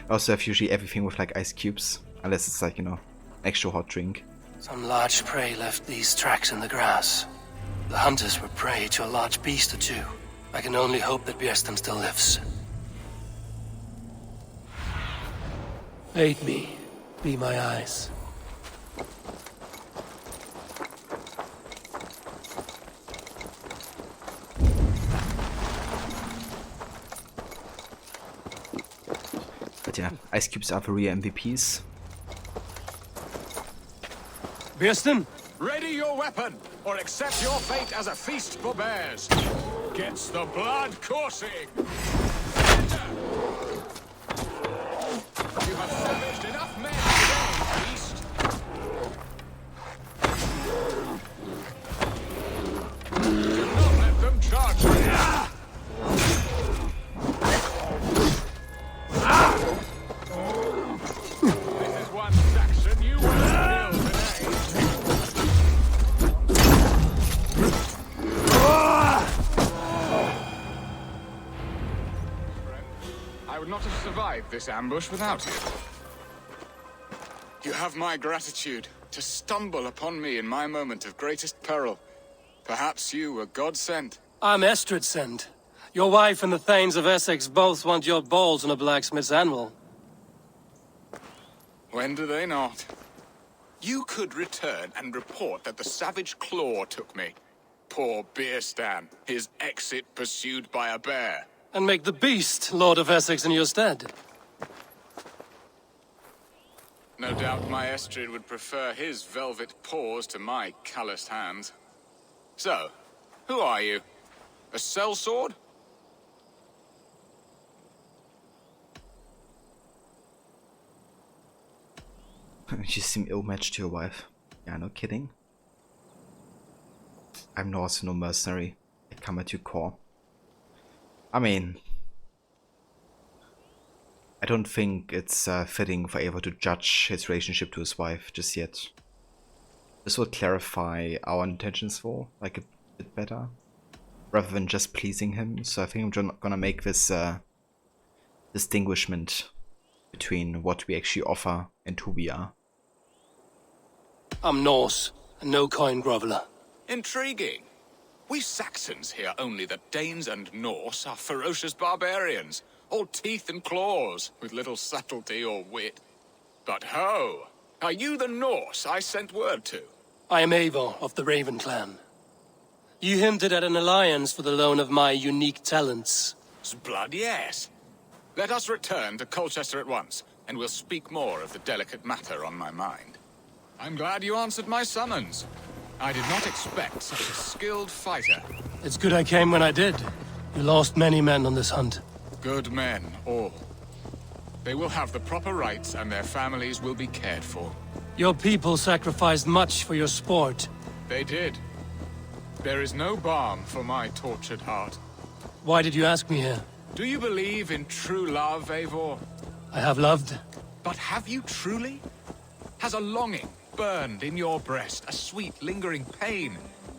I also have usually everything with like ice cubes, unless it's like, you know, extra hot drink. Some large prey left these tracks in the grass. The hunters were prey to a large beast or two. I can only hope that Björsten still lives. Aid me. Be my eyes. But yeah, ice cubes are the real MVPs. Björsten? Ready your weapon, or accept your fate as a feast for bears. Gets the blood coursing. You have savaged enough men today, beast. Do not let them charge you. This is one Saxon you will kill today. I would not have survived this ambush without you. You have my gratitude to stumble upon me in my moment of greatest peril. Perhaps you were God sent. I'm Estrid sent. Your wife and the Thanes of Essex both want your balls on a blacksmith's anvil. When do they not? You could return and report that the savage claw took me. Poor Björsten, his exit pursued by a bear. And make the beast Lord of Essex in your stead. No doubt my Estrid would prefer his velvet paws to my calloused hands. So, who are you? A sellsword? You seem ill-matched to your wife. Yeah, no kidding. I'm also no mercenary. I come at your core. I mean, I don't think it's fitting for Eivor to judge his relationship to his wife just yet. This will clarify our intentions for, like, a bit better, rather than just pleasing him. So I think I'm gonna make this distinguishment between what we actually offer and who we are. I'm Norse, and no coin groveler. Intriguing. We Saxons hear only that Danes and Norse are ferocious barbarians, all teeth and claws, with little subtlety or wit. But ho! Are you the Norse I sent word to? I am Eivor of the Raven clan. You hinted at an alliance for the loan of my unique talents. Blood, yes. Let us return to Colchester at once, and we'll speak more of the delicate matter on my mind. I'm glad you answered my summons. I did not expect such a skilled fighter. It's good I came when I did. You lost many men on this hunt. Good men, all. They will have the proper rights, and their families will be cared for. Your people sacrificed much for your sport. They did. There is no balm for my tortured heart. Why did you ask me here? Do you believe in true love, Eivor? I have loved. But have you truly? Has a longing burned in your breast, a sweet, lingering pain,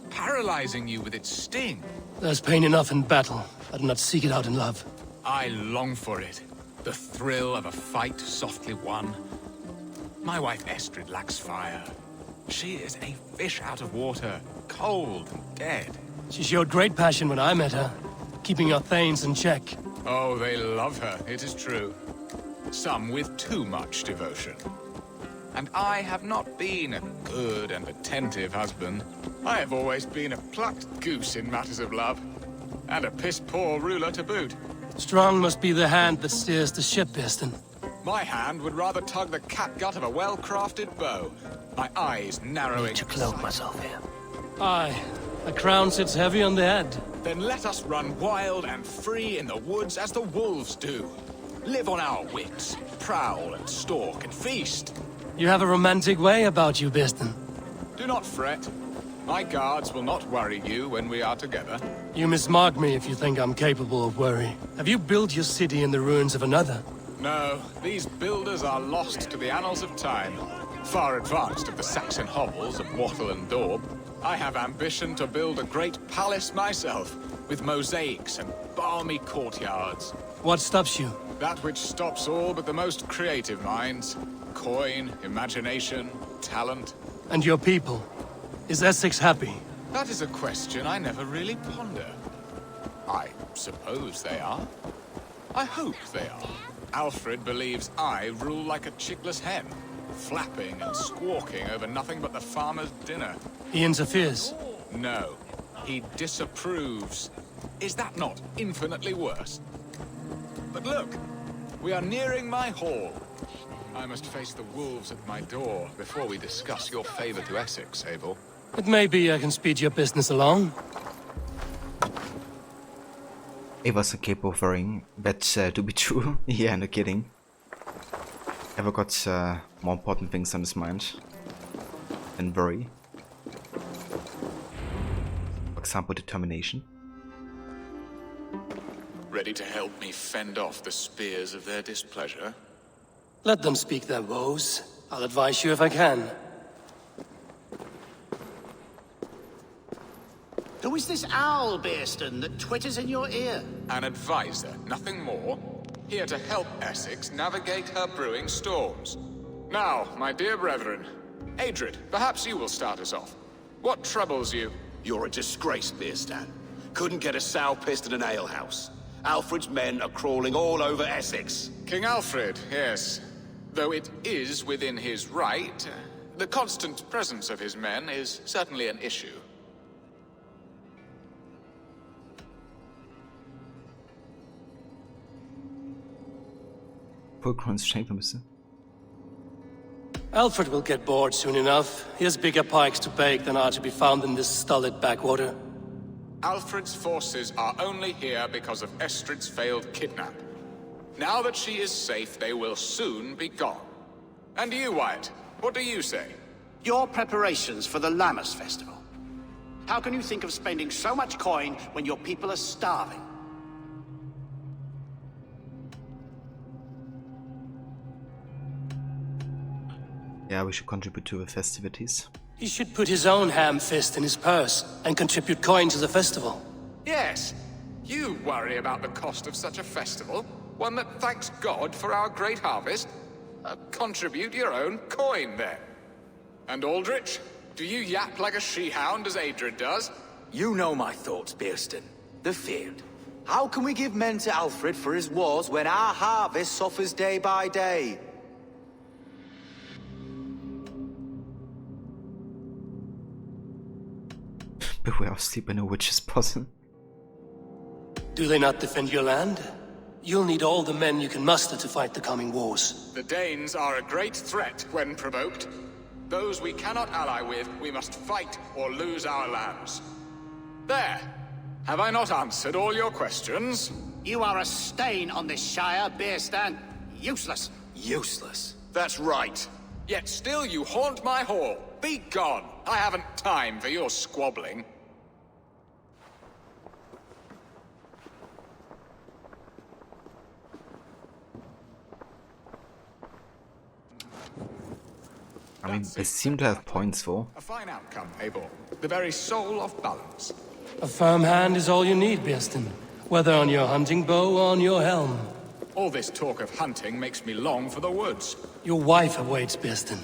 paralyzing you with its sting? There's pain enough in battle. I do not seek it out in love. I long for it. The thrill of a fight softly won. My wife Estrid lacks fire. She is a fish out of water, cold and dead. She showed great passion when I met her, keeping your thanes in check. Oh, they love her, it is true. Some with too much devotion. And I have not been a good and attentive husband. I have always been a plucked goose in matters of love. And a piss-poor ruler to boot. Strong must be the hand that steers the ship, Birsten. My hand would rather tug the catgut of a well-crafted bow. My eyes narrowing... I need to cloak myself here. Aye. A crown sits heavy on the head. Then let us run wild and free in the woods as the wolves do. Live on our wits, prowl and stalk and feast. You have a romantic way about you, Birsten. Do not fret. My guards will not worry you when we are together. You mismark me if you think I'm capable of worry. Have you built your city in the ruins of another? No, these builders are lost to the annals of time. Far advanced of the Saxon hovels of Wattle and Daub. I have ambition to build a great palace myself, with mosaics and balmy courtyards. What stops you? That which stops all but the most creative minds. Coin, imagination, talent. And your people? Is Essex happy? That is a question I never really ponder. I suppose they are. I hope they are. Alfred believes I rule like a chickless hen, flapping and squawking over nothing but the farmer's dinner. He interferes? No, he disapproves. Is that not infinitely worse? But look, we are nearing my hall. I must face the wolves at my door before we discuss your favor to Essex, Abel. It may be I can speed your business along. Eivor's capable of worrying. That to be true. Yeah, no kidding. Ever got more important things on his mind than worry. For example, determination. Ready to help me fend off the spears of their displeasure? Let them speak their woes. I'll advise you if I can. Who is this owl, Bearston, that twitters in your ear? An advisor, nothing more. Here to help Essex navigate her brewing storms. Now, my dear brethren, Adrid, perhaps you will start us off. What troubles you? You're a disgrace, Bearstan. Couldn't get a sow pissed in an alehouse. Alfred's men are crawling all over Essex. King Alfred, yes. Though it is within his right, the constant presence of his men is certainly an issue. Fulcrum's Chamber müsse. Alfred will get bored soon enough. He has bigger pikes to bake than are to be found in this stolid backwater. Alfred's forces are only here because of Estrid's failed kidnap. Now that she is safe, they will soon be gone. And you, Wyatt, what do you say? Your preparations for the Lammas festival. How can you think of spending so much coin when your people are starving? Yeah, we should contribute to the festivities. He should put his own ham fist in his purse and contribute coin to the festival. Yes, you worry about the cost of such a festival, one that thanks God for our great harvest. Contribute your own coin, then. And Aldrich, do you yap like a she-hound as Adrid does? You know my thoughts, Bearston. The feared. How can we give men to Alfred for his wars when our harvest suffers day by day? Beware of sleep in a witch's bosom. Do they not defend your land? You'll need all the men you can muster to fight the coming wars. The Danes are a great threat when provoked. Those we cannot ally with, we must fight or lose our lands. There! Have I not answered all your questions? You are a stain on this Shire, Beerstan. Useless. Useless? That's right. Yet still you haunt my hall. Be gone! I haven't time for your squabbling. I mean, they seem to have points though. A fine outcome, Eivor. The very soul of balance. A firm hand is all you need, Bearston. Whether on your hunting bow or on your helm. All this talk of hunting makes me long for the woods. Your wife awaits, Bearston.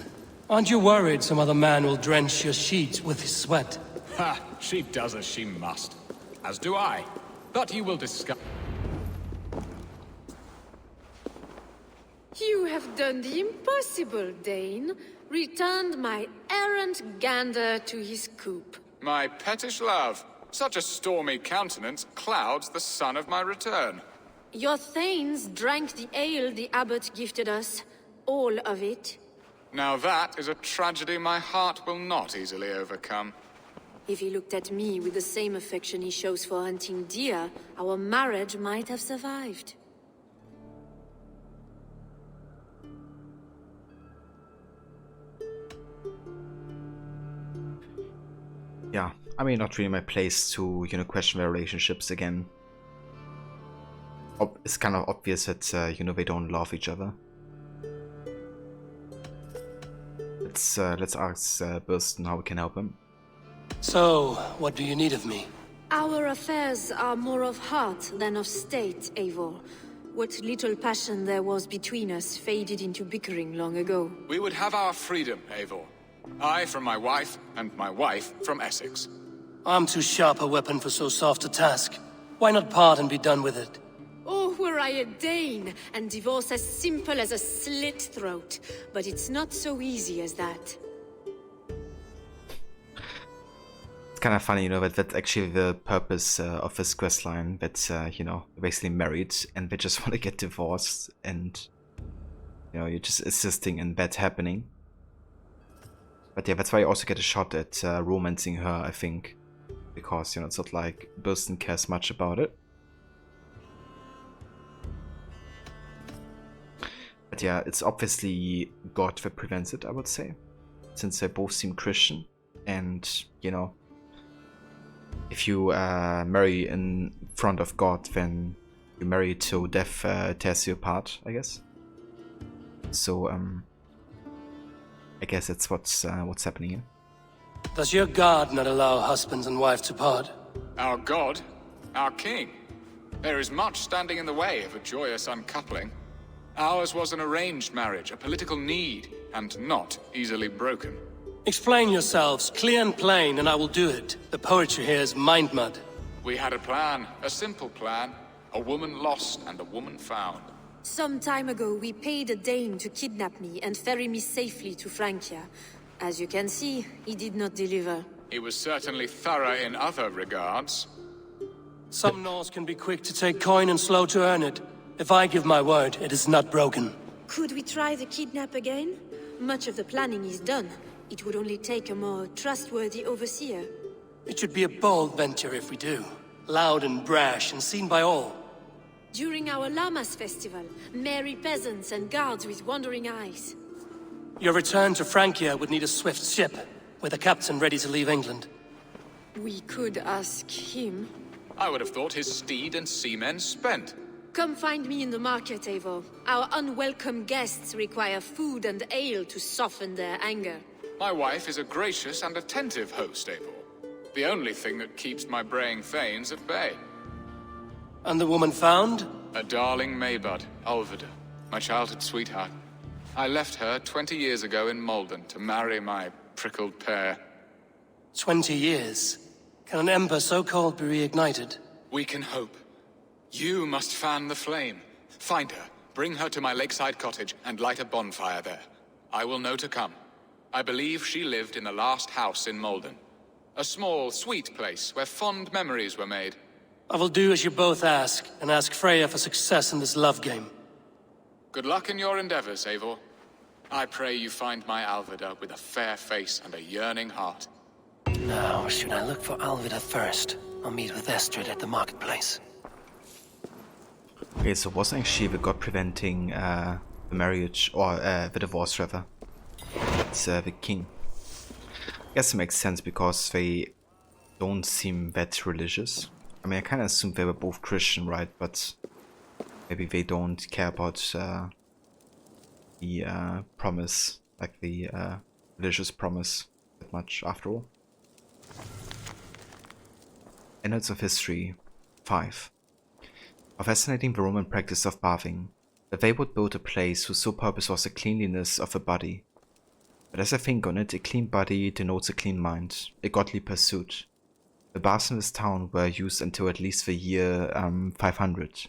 Aren't you worried some other man will drench your sheets with his sweat? Ha! She does as she must. As do I. But you will discover... You have done the impossible, Dane. Returned my errant gander to his coop. My pettish love. Such a stormy countenance clouds the sun of my return. Your thanes drank the ale the abbot gifted us. All of it. Now that is a tragedy my heart will not easily overcome. If he looked at me with the same affection he shows for hunting deer, our marriage might have survived. Yeah, I mean, not really my place to, you know, question their relationships again. It's kind of obvious that, you know, they don't love each other. Let's ask Burston how we can help him. So, what do you need of me? Our affairs are more of heart than of state, Eivor. What little passion there was between us faded into bickering long ago. We would have our freedom, Eivor. I from my wife, and my wife from Essex. I'm too sharp a weapon for so soft a task. Why not part and be done with it? Oh, were I a Dane, and divorce as simple as a slit throat. But it's not so easy as that. It's kind of funny, you know, that that's actually the purpose of this questline. That, you know, basically married and they just want to get divorced, and, you know, you're just assisting in that happening. But yeah, that's why you also get a shot at romancing her, I think. Because, you know, it's not like Burston cares much about it. But yeah, it's obviously God that prevents it, I would say. Since they both seem Christian. And, you know, if you marry in front of God, then you marry till death tears you apart, I guess. So, I guess that's what's happening here. Does your God not allow husbands and wives to part? Our God? Our king? There is much standing in the way of a joyous uncoupling. Ours was an arranged marriage, a political need, and not easily broken. Explain yourselves, clear and plain, and I will do it. The poetry here is mind mud. We had a plan, a simple plan. A woman lost and a woman found. Some time ago, we paid a Dane to kidnap me and ferry me safely to Francia. As you can see, he did not deliver. He was certainly thorough in other regards. Some Norse can be quick to take coin and slow to earn it. If I give my word, it is not broken. Could we try the kidnap again? Much of the planning is done. It would only take a more trustworthy overseer. It should be a bold venture if we do. Loud and brash and seen by all. During our Llamas festival, merry peasants and guards with wandering eyes. Your return to Francia would need a swift ship, with a captain ready to leave England. We could ask him. I would have thought his steed and seamen spent. Come find me in the market, Eivor. Our unwelcome guests require food and ale to soften their anger. My wife is a gracious and attentive host, Eivor. The only thing that keeps my braying thanes at bay. And the woman found? A darling Maybud, Alvida, my childhood sweetheart. I left her 20 years ago in Malden to marry my prickled pear. 20 years? Can an ember so cold be reignited? We can hope. You must fan the flame. Find her, bring her to my lakeside cottage, and light a bonfire there. I will know to come. I believe she lived in the last house in Malden. A small, sweet place where fond memories were made. I will do as you both ask, and ask Freya for success in this love game. Good luck in your endeavors, Eivor. I pray you find my Alvida with a fair face and a yearning heart. Now, should I look for Alvida first? I'll meet with Estrid at the marketplace. Okay, so was actually the god preventing the marriage, or the divorce rather? It's the king. I guess it makes sense because they don't seem that religious. I mean, I kind of assumed they were both Christian, right? But maybe they don't care about the promise, like the religious promise, that much after all. Annals of History 5. By fascinating the Roman practice of bathing, that they would build a place whose sole purpose was the cleanliness of the body. But as I think on it, a clean body denotes a clean mind, a godly pursuit. The baths in this town were used until at least the year 500.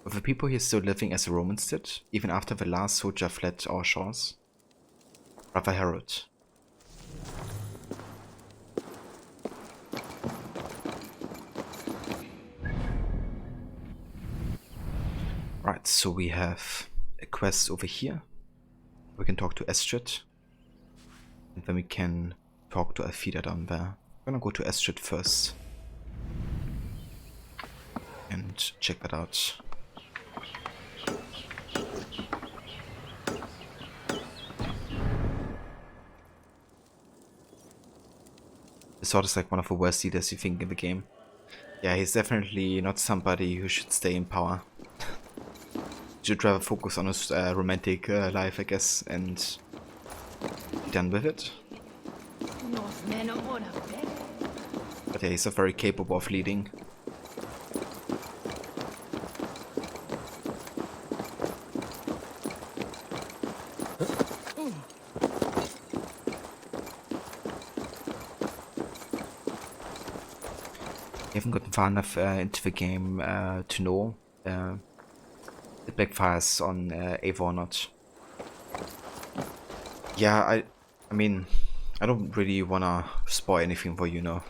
Were the people here still living as the Romans did, even after the last soldier fled our shores? Brother Herod. Right, so we have a quest over here. We can talk to Estrid. And then we can talk to Alfida down there. I'm gonna go to Estrid first. And check that out. This sword is like one of the worst leaders you think in the game. Yeah, he's definitely not somebody who should stay in power. Should rather focus on his romantic life, I guess, and be done with it. But yeah, he's not very capable of leading. I haven't gotten far enough into the game to know it backfires on Eivor or not. Yeah, I mean, I don't really wanna spoil anything for you know,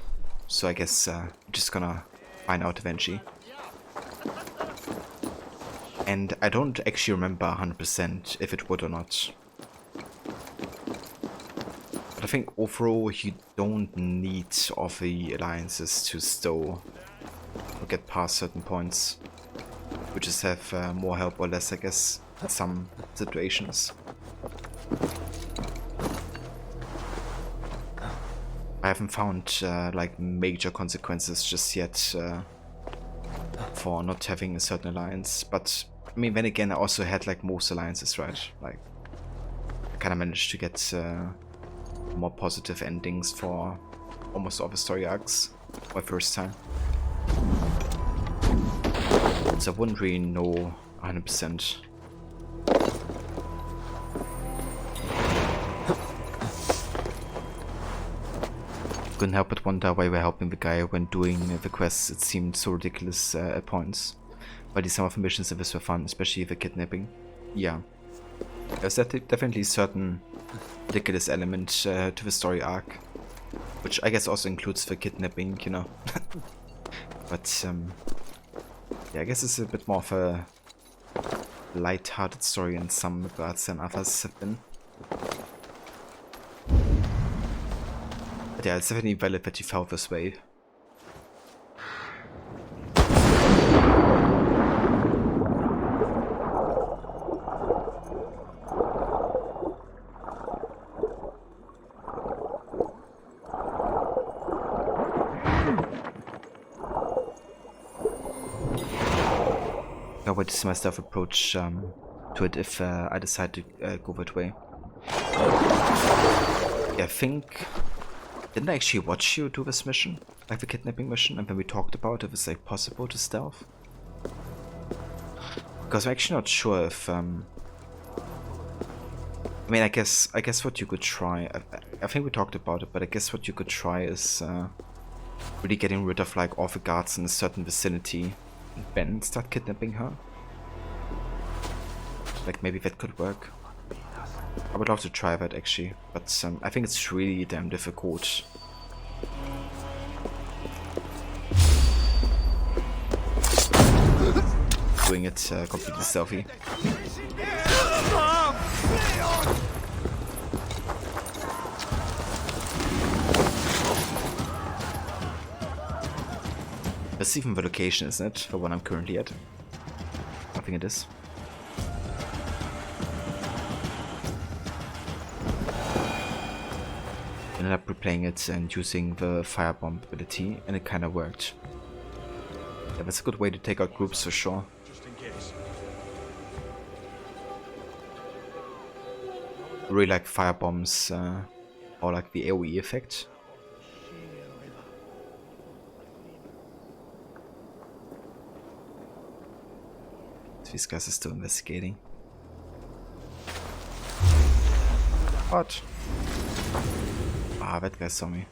so I guess I'm just gonna find out eventually. And I don't actually remember 100% if it would or not. But I think overall you don't need all the alliances to still get past certain points. We just have more help or less, I guess, in some situations. I haven't found like major consequences just yet for not having a certain alliance, but I mean, then again, I also had like most alliances, right? Like, I kind of managed to get more positive endings for almost all the story arcs my first time. So I wouldn't really know 100%. Couldn't help but wonder why we're helping the guy when doing the quests. It seemed so ridiculous at points. But some of the missions in this were fun, especially the kidnapping. Yeah. There's definitely a certain ridiculous element to the story arc. Which I guess also includes the kidnapping, you know. But yeah, I guess it's a bit more of a light-hearted story in some regards than others have been. yeah, it's definitely valid that you felt this way. I would see myself approach to it if I decide to go that way. Yeah, I think... Didn't I actually watch you do this mission? Like the kidnapping mission? And then we talked about if it's like possible to stealth? Because I'm actually not sure if... I mean, I guess what you could try... I think we talked about it, but I guess what you could try is really getting rid of like all the guards in a certain vicinity and then start kidnapping her. Like maybe that could work. I would love to try that actually, but I think it's really damn difficult. Doing it completely stealthy. That's even the location, isn't it? The one I'm currently at. I think it is. Ended up replaying it and using the firebomb ability, and it kind of worked. Yeah, that's a good way to take out groups for sure. Just in case. Really like firebombs, or like the AoE effect. These guys are still investigating. What? Ah, that guy saw me.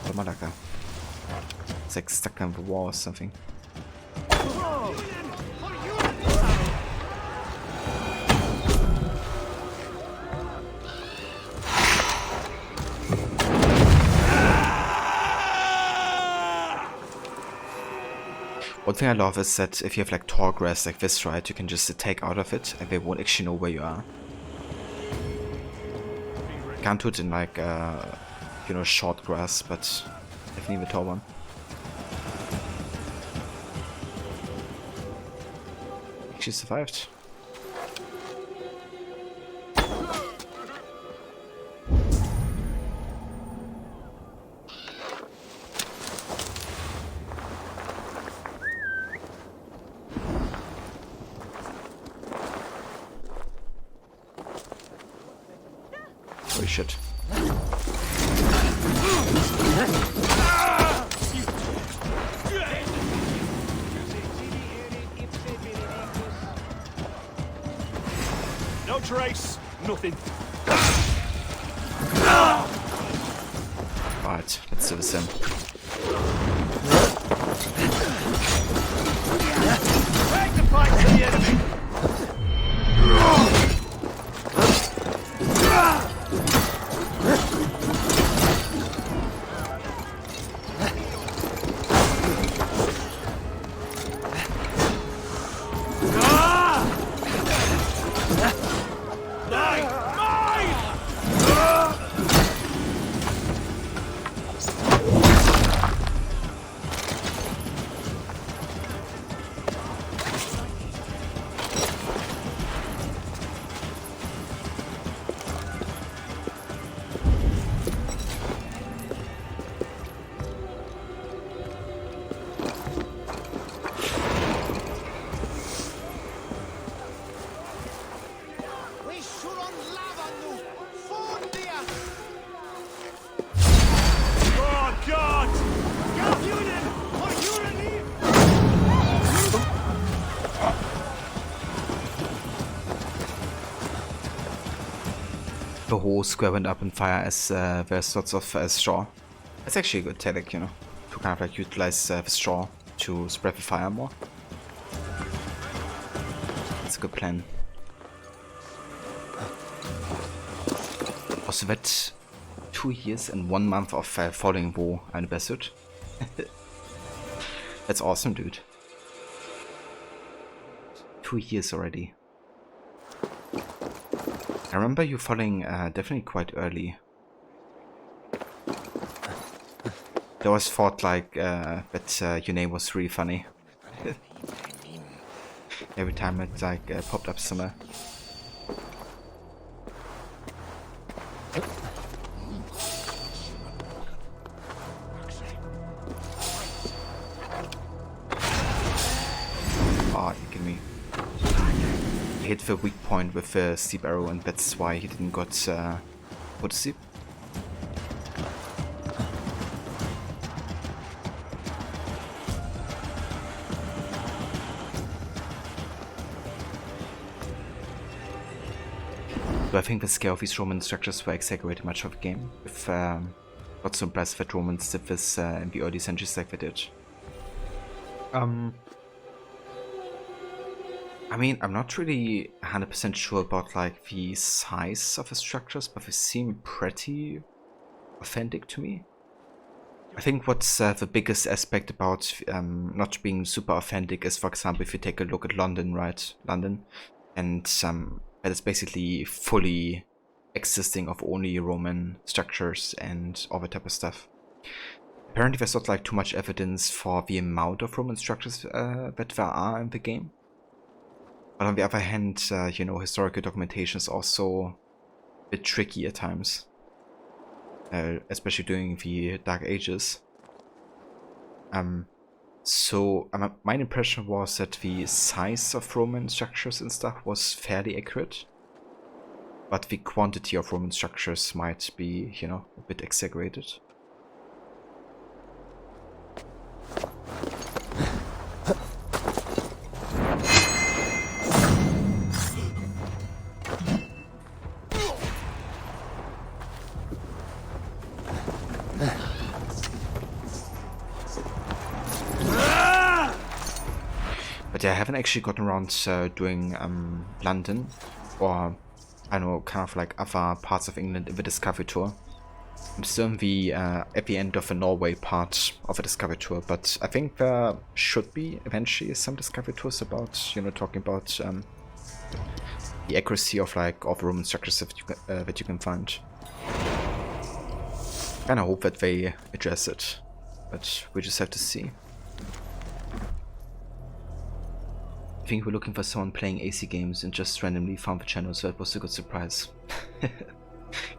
The Malaka. It's like stuck on the wall or something. One thing I love is that if you have like tall grass like this, right, you can just take out of it and they won't actually know where you are. Can't do it in like, you know, short grass, but definitely the tall one. She survived. Holy shit. No trace, nothing. Alright, let's do this in. Take the fight to the enemy. The whole square went up in fire as there's lots of straw. It's actually a good tactic, you know, to kind of like utilize the straw to spread the fire more. It's a good plan. Also, that 2 years and 1 month of following war anniversary. That's awesome, dude. 2 years already. I remember you following definitely quite early. I always thought like that your name was really funny. Every time it like popped up somewhere. Oh, you kidding me? He hit the weak point with the sleep arrow, and that's why he didn't got put to sleep. So I think the scale of these Roman structures were exaggerated much of the game. If not so impressive that Romans did this in the early centuries like they did. I mean, I'm not really 100% sure about like the size of the structures, but they seem pretty authentic to me. I think what's the biggest aspect about not being super authentic is, for example, if you take a look at London, right? London, and that is basically fully existing of only Roman structures and all that type of stuff. Apparently there's not like too much evidence for the amount of Roman structures that there are in the game. But on the other hand, you know, historical documentation is also a bit tricky at times. Especially during the Dark Ages. So my impression was that the size of Roman structures and stuff was fairly accurate. But the quantity of Roman structures might be, you know, a bit exaggerated. But yeah, I haven't actually gotten around doing London, or I don't know, kind of like other parts of England in the Discovery Tour. I'm still in the at the end of the Norway part of the Discovery Tour, but I think there should be eventually some Discovery Tours about, you know, talking about the accuracy of like all the Roman structures that you can find. Kind of hope that they address it, but we just have to see. I think we're looking for someone playing AC games and just randomly found the channel, so that was a good surprise.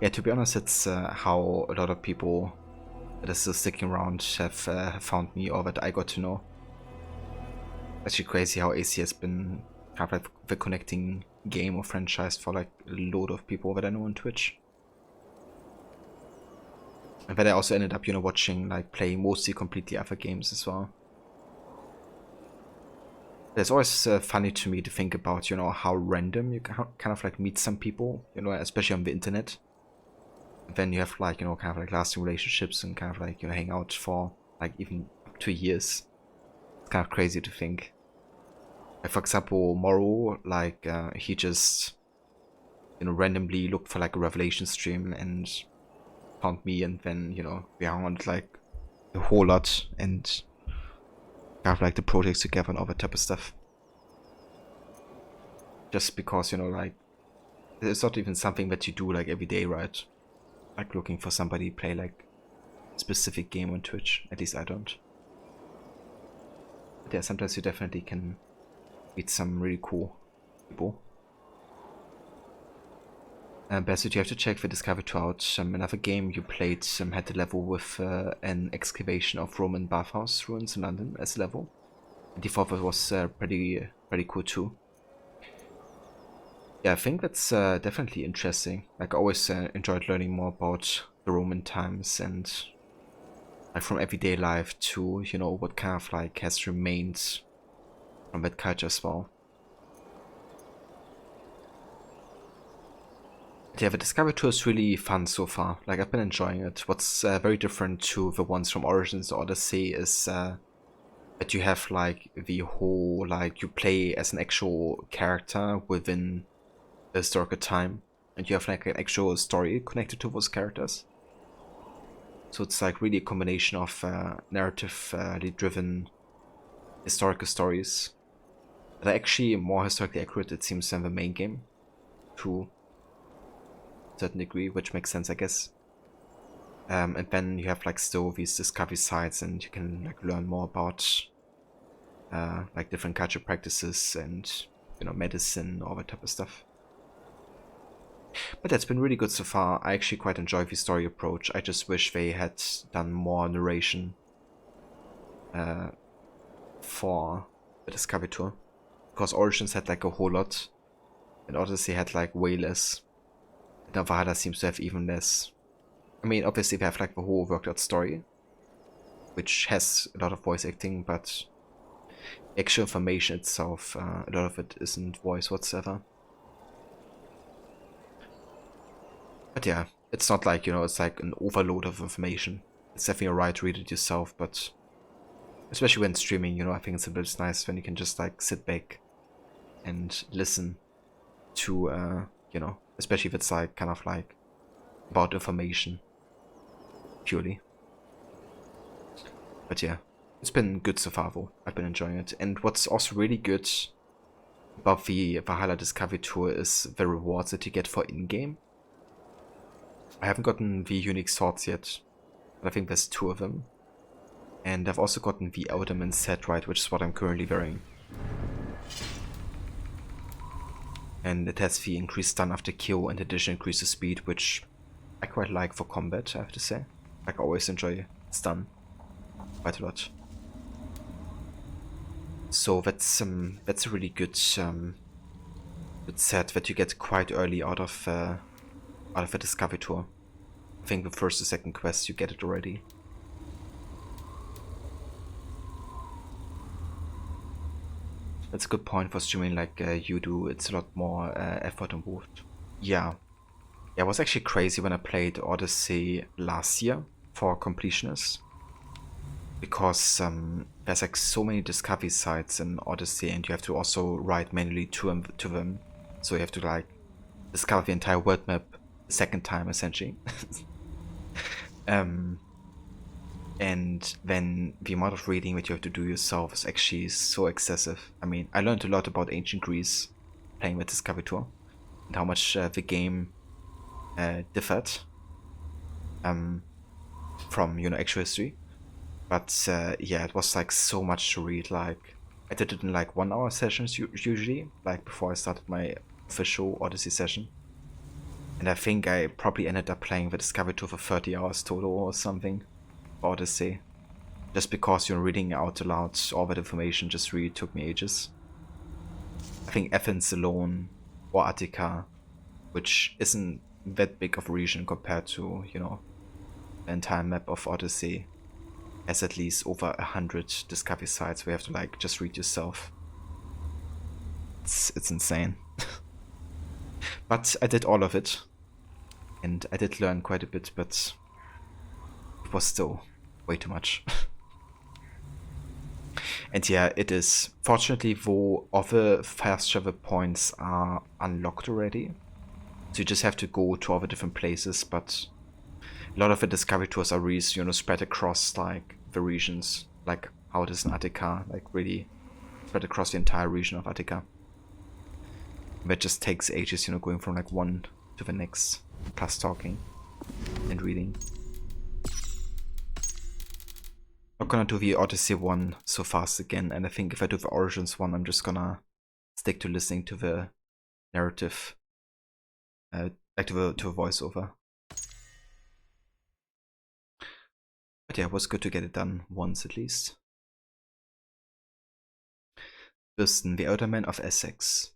Yeah, to be honest, it's how a lot of people that are still sticking around have found me, or that I got to know. Actually crazy how AC has been kind of like the connecting game or franchise for like a load of people that I know on Twitch. And that I also ended up, you know, watching like play mostly completely other games as well. It's always funny to me to think about, you know, how random you can kind of like meet some people, you know, especially on the internet. Then you have like, you know, kind of like lasting relationships and kind of like, you know, hang out for like even up to years. It's kind of crazy to think. Like, for example, Morrow, like he just, you know, randomly looked for like a Revelation stream and found me, and then, you know, we hung on like a whole lot and kind of like the projects together and all that type of stuff. Just because, you know, like it's not even something that you do like every day, right? Like looking for somebody to play like a specific game on Twitch. At least I don't. But yeah, sometimes you definitely can meet some really cool people. Bassett, you have to check the Discovery Tour out. Another game you played had the level with an excavation of Roman bathhouse ruins in London as a level. And I thought that was pretty cool too. Yeah, I think that's definitely interesting. Like, I always enjoyed learning more about the Roman times and like from everyday life to, you know, what kind of like has remained from that culture as well. Yeah, the Discovery Tour is really fun so far. Like, I've been enjoying it. What's very different to the ones from Origins or Odyssey is that you have like the whole, like, you play as an actual character within the historical time, and you have like an actual story connected to those characters. So it's like really a combination of narratively driven historical stories that are actually more historically accurate, it seems, than the main game, to a certain degree, which makes sense, I guess. And then you have like still these discovery sites, and you can like learn more about like different culture practices and, you know, medicine, all that type of stuff. But that's been really good so far. I actually quite enjoy the story approach. I just wish they had done more narration for the Discovery Tour, because Origins had like a whole lot, and Odyssey had like way less. Now Valhalla seems to have even less. I mean, obviously they have like the whole worked out story, which has a lot of voice acting, but actual information itself, a lot of it isn't voice whatsoever. But yeah, it's not like, you know, it's like an overload of information. It's definitely alright to read it yourself, but especially when streaming, you know, I think it's a bit nice when you can just like sit back and listen to, you know, especially if it's like kind of like about information purely. But yeah, it's been good so far though. I've been enjoying it. And what's also really good about the Valhalla Discovery Tour is the rewards that you get for in-game. I haven't gotten the unique swords yet, but I think there's 2 of them. And I've also gotten the Elderman set, right, which is what I'm currently wearing. And it has the increased stun after kill and addition increases speed, which I quite like for combat, I have to say. Like, I always enjoy stun quite a lot. So that's a really good good set that you get quite early out of a Discovery Tour. I think the first or second quest you get it already. That's a good point for streaming like you do. It's a lot more effort involved. Yeah. Yeah, it was actually crazy when I played Odyssey last year for Completionist. Because there's like so many discovery sites in Odyssey, and you have to also write manually to them. So you have to like discover the entire world map a second time essentially. And then the amount of reading that you have to do yourself is actually so excessive. I mean, I learned a lot about ancient Greece playing with Discovery Tour, and how much the game differed from, you know, actual history. But yeah, it was like so much to read. Like, I did it in like 1 hour sessions usually, like before I started my official Odyssey session. And I think I probably ended up playing the Discovery Tour for 30 hours total or something. Odyssey. Just because you're reading out aloud all that information just really took me ages. I think Athens alone, or Attica, which isn't that big of a region compared to, you know, the entire map of Odyssey, has at least over 100 discovery sites where you have to like just read yourself. It's insane. But I did all of it, and I did learn quite a bit, but it was still way too much. And yeah, it is. Fortunately, though, other fast travel points are unlocked already, so you just have to go to all the different places, but a lot of the discovery tours are really, you know, spread across like the regions, like how it is in Attica, like really spread across the entire region of Attica. That just takes ages, you know, going from like one to the next, plus talking and reading. Not gonna do the Odyssey one so fast again, and I think if I do the Origins one, I'm just gonna stick to listening to the narrative, like to the voiceover. But yeah, it was good to get it done once at least. Thurston, the Alderman of Essex.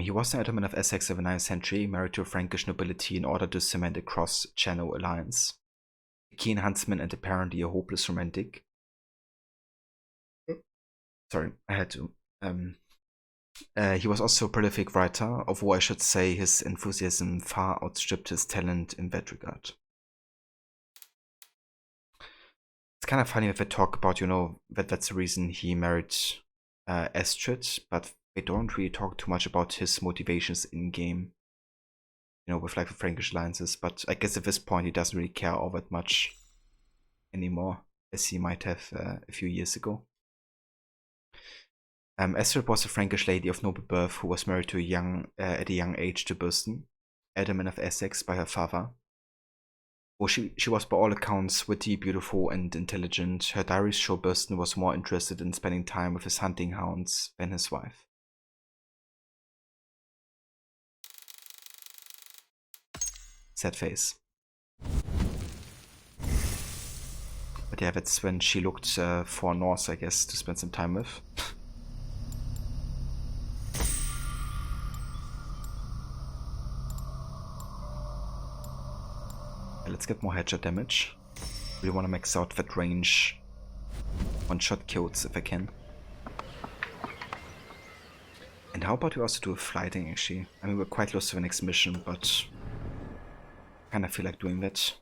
He was the Alderman of Essex of the 9th century, married to a Frankish nobility in order to cement a cross-channel alliance. A keen huntsman and apparently a hopeless romantic. Sorry, I had to. He was also a prolific writer, although I should say his enthusiasm far outstripped his talent in that regard. It's kind of funny if I talk about, you know, that's the reason he married Astrid, but they don't really talk too much about his motivations in game, you know, with like the Frankish alliances. But I guess at this point he doesn't really care all that much anymore, as he might have a few years ago. Astrid was a Frankish lady of noble birth who was married to at a young age to Burston, Alderman of Essex by her father. Well, she was by all accounts witty, beautiful, and intelligent. Her diaries show Burston was more interested in spending time with his hunting hounds than his wife. Sad face. But yeah, that's when she looked for Norse, I guess, to spend some time with. Let's get more headshot damage. We want to max out that range. One-shot kills if I can. And how about we also do a flighting actually? I mean, we're quite close to the next mission, but I kind of feel like doing that.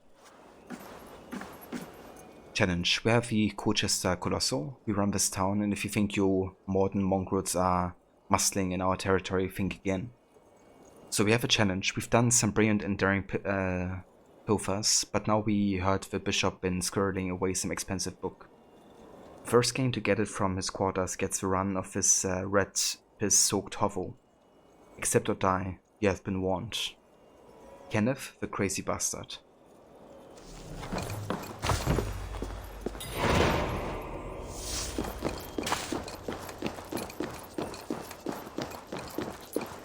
Challenge. We have the Colchester Colossal. We run this town, and if you think you modern mongrels are muscling in our territory, think again. So we have a challenge. We've done some brilliant and daring pilfers, but now we heard the bishop been squirreling away some expensive book. First game to get it from his quarters gets the run of his red piss-soaked hovel. Accept or die, you have been warned. Kenneth, the crazy bastard.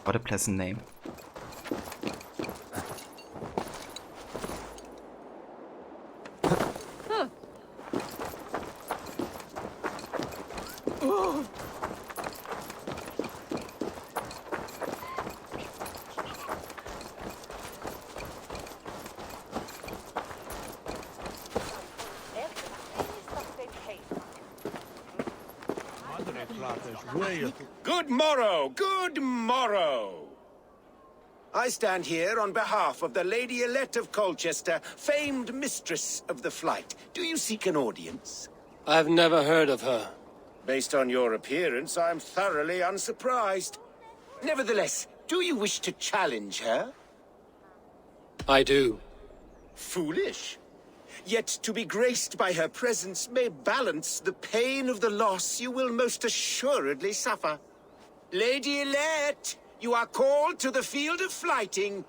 What a pleasant name. Good morrow, good morrow. I stand here on behalf of the Lady Elette of Colchester, famed mistress of the flight. Do you seek an audience? I've never heard of her. Based on your appearance, I'm thoroughly unsurprised. Nevertheless, do you wish to challenge her? I do. Foolish. Yet to be graced by her presence may balance the pain of the loss you will most assuredly suffer. Lady Elette, you are called to the field of flighting.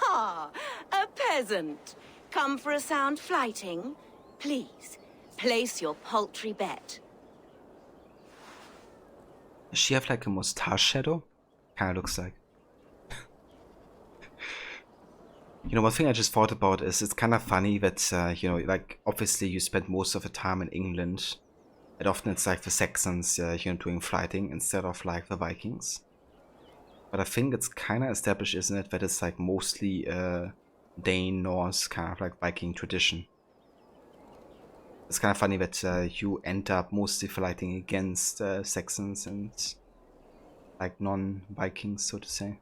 Ah, a peasant. Come for a sound flighting? Please, place your paltry bet. Does she have like a mustache shadow? Kinda looks like. You know, one thing I just thought about is it's kind of funny that, you know, like, obviously you spend most of the time in England. And often it's like the Saxons, you know, doing fighting instead of like the Vikings. But I think it's kind of established, isn't it, that it's like mostly Dane, Norse, kind of like Viking tradition. It's kind of funny that you end up mostly fighting against Saxons and like non-Vikings, so to say.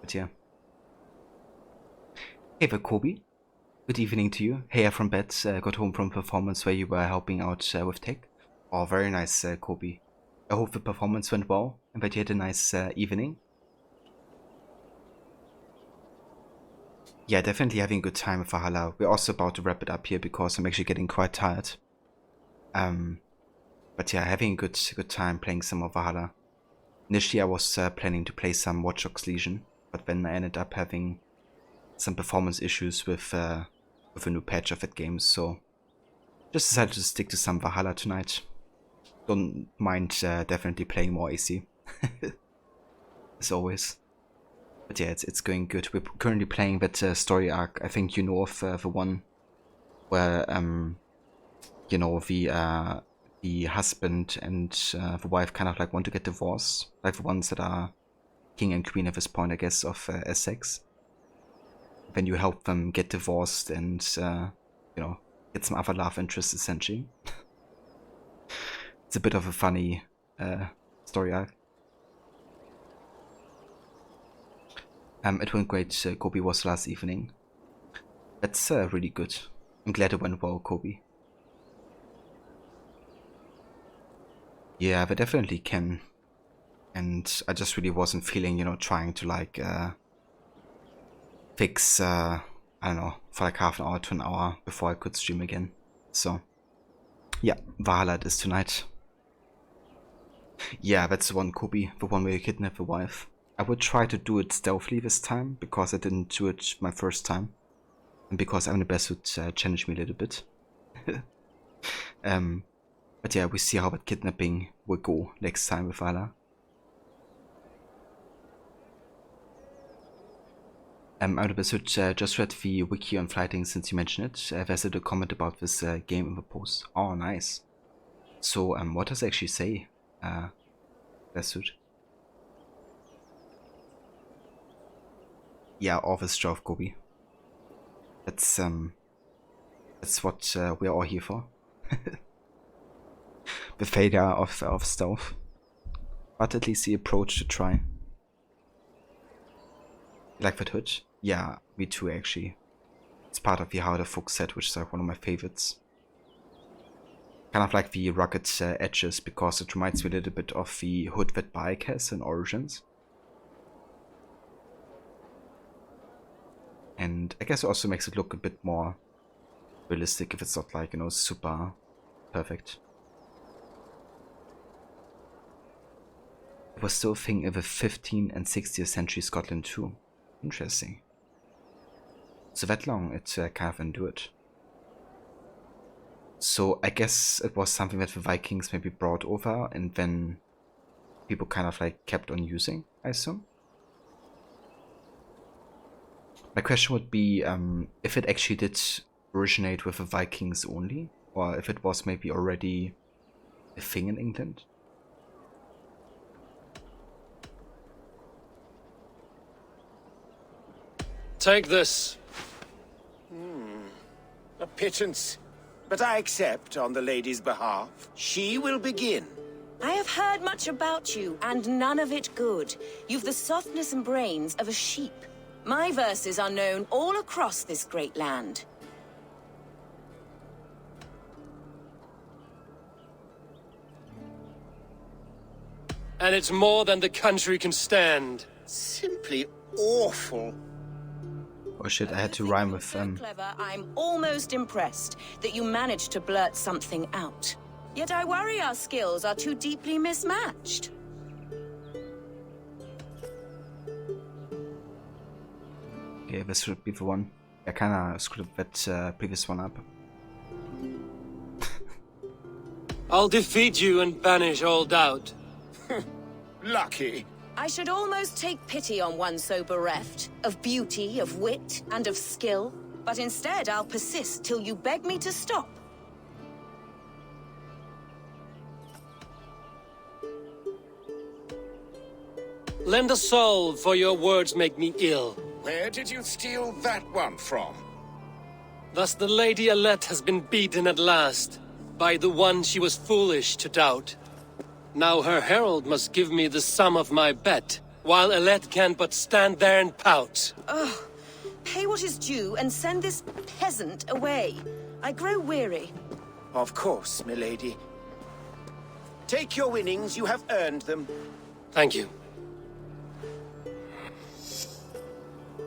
But yeah. Hey there, Kobe. Good evening to you. Hey, from bed. Got home from performance where you were helping out with tech. Oh, very nice, Kobe. I hope the performance went well and that you had a nice evening. Yeah, definitely having a good time with Valhalla. We're also about to wrap it up here because I'm actually getting quite tired. But yeah, having a good time playing some of Valhalla. Initially I was planning to play some Watch Dogs Legion, but then I ended up having some performance issues with a new patch of that game, so just decided to stick to some Valhalla tonight. Don't mind definitely playing more AC, as always. But yeah, it's going good. We're currently playing that story arc. I think you know of the one where you know, the husband and the wife kind of like want to get divorced, like the ones that are king and queen at this point, I guess, of Essex. Then you help them get divorced and you know, get some other love interests essentially. It's a bit of a funny story arc. It went great. Kobe was last evening. That's really good. I'm glad it went well, Kobe. Yeah, they definitely can. And I just really wasn't feeling, you know, trying to like fix, I don't know, for like half an hour to an hour before I could stream again. So, yeah, Valhalla is tonight. Yeah, that's the one, Kobe, the one where you kidnap the wife. I would try to do it stealthily this time, because I didn't do it my first time. And because I'm the best would challenge me a little bit. But yeah, we see how that kidnapping will go next time with Valhalla. I just read the wiki on flighting since you mentioned it. There's a comment about this game in the post. Oh, nice. So, what does it actually say? Vesud. Yeah, office job, Kobe. That's what we're all here for. The failure of stealth. But at least the approach to try. Like that hood? Yeah, me too actually. It's part of the Harder Fox set, which is like one of my favorites. Kind of like the rugged edges, because it reminds me a little bit of the hood that Bike has in Origins. And I guess it also makes it look a bit more realistic if it's not like, you know, super perfect. It was still a thing in the 15th and 16th century Scotland too. Interesting. So that long it kind of endured. So I guess it was something that the Vikings maybe brought over and then people kind of like kept on using, I assume. My question would be if it actually did originate with the Vikings only, or if it was maybe already a thing in England. Take this. A pittance. But I accept on the lady's behalf. She will begin. I have heard much about you, and none of it good. You've the softness and brains of a sheep. My verses are known all across this great land. And it's more than the country can stand. Simply awful. Oh shit, I had to rhyme with them. Clever, I'm almost impressed that you managed to blurt something out. Yet I worry our skills are too deeply mismatched. Okay, this should be the one. I kinda screwed that previous one up. I'll defeat you and banish all doubt. Lucky. I should almost take pity on one so bereft, of beauty, of wit, and of skill. But instead, I'll persist till you beg me to stop. Lend a soul, for your words make me ill. Where did you steal that one from? Thus the Lady Alette has been beaten at last, by the one she was foolish to doubt. Now her herald must give me the sum of my bet, while Alette can but stand there and pout. Ugh. Pay what is due and send this peasant away. I grow weary. Of course, milady. Take your winnings, you have earned them. Thank you.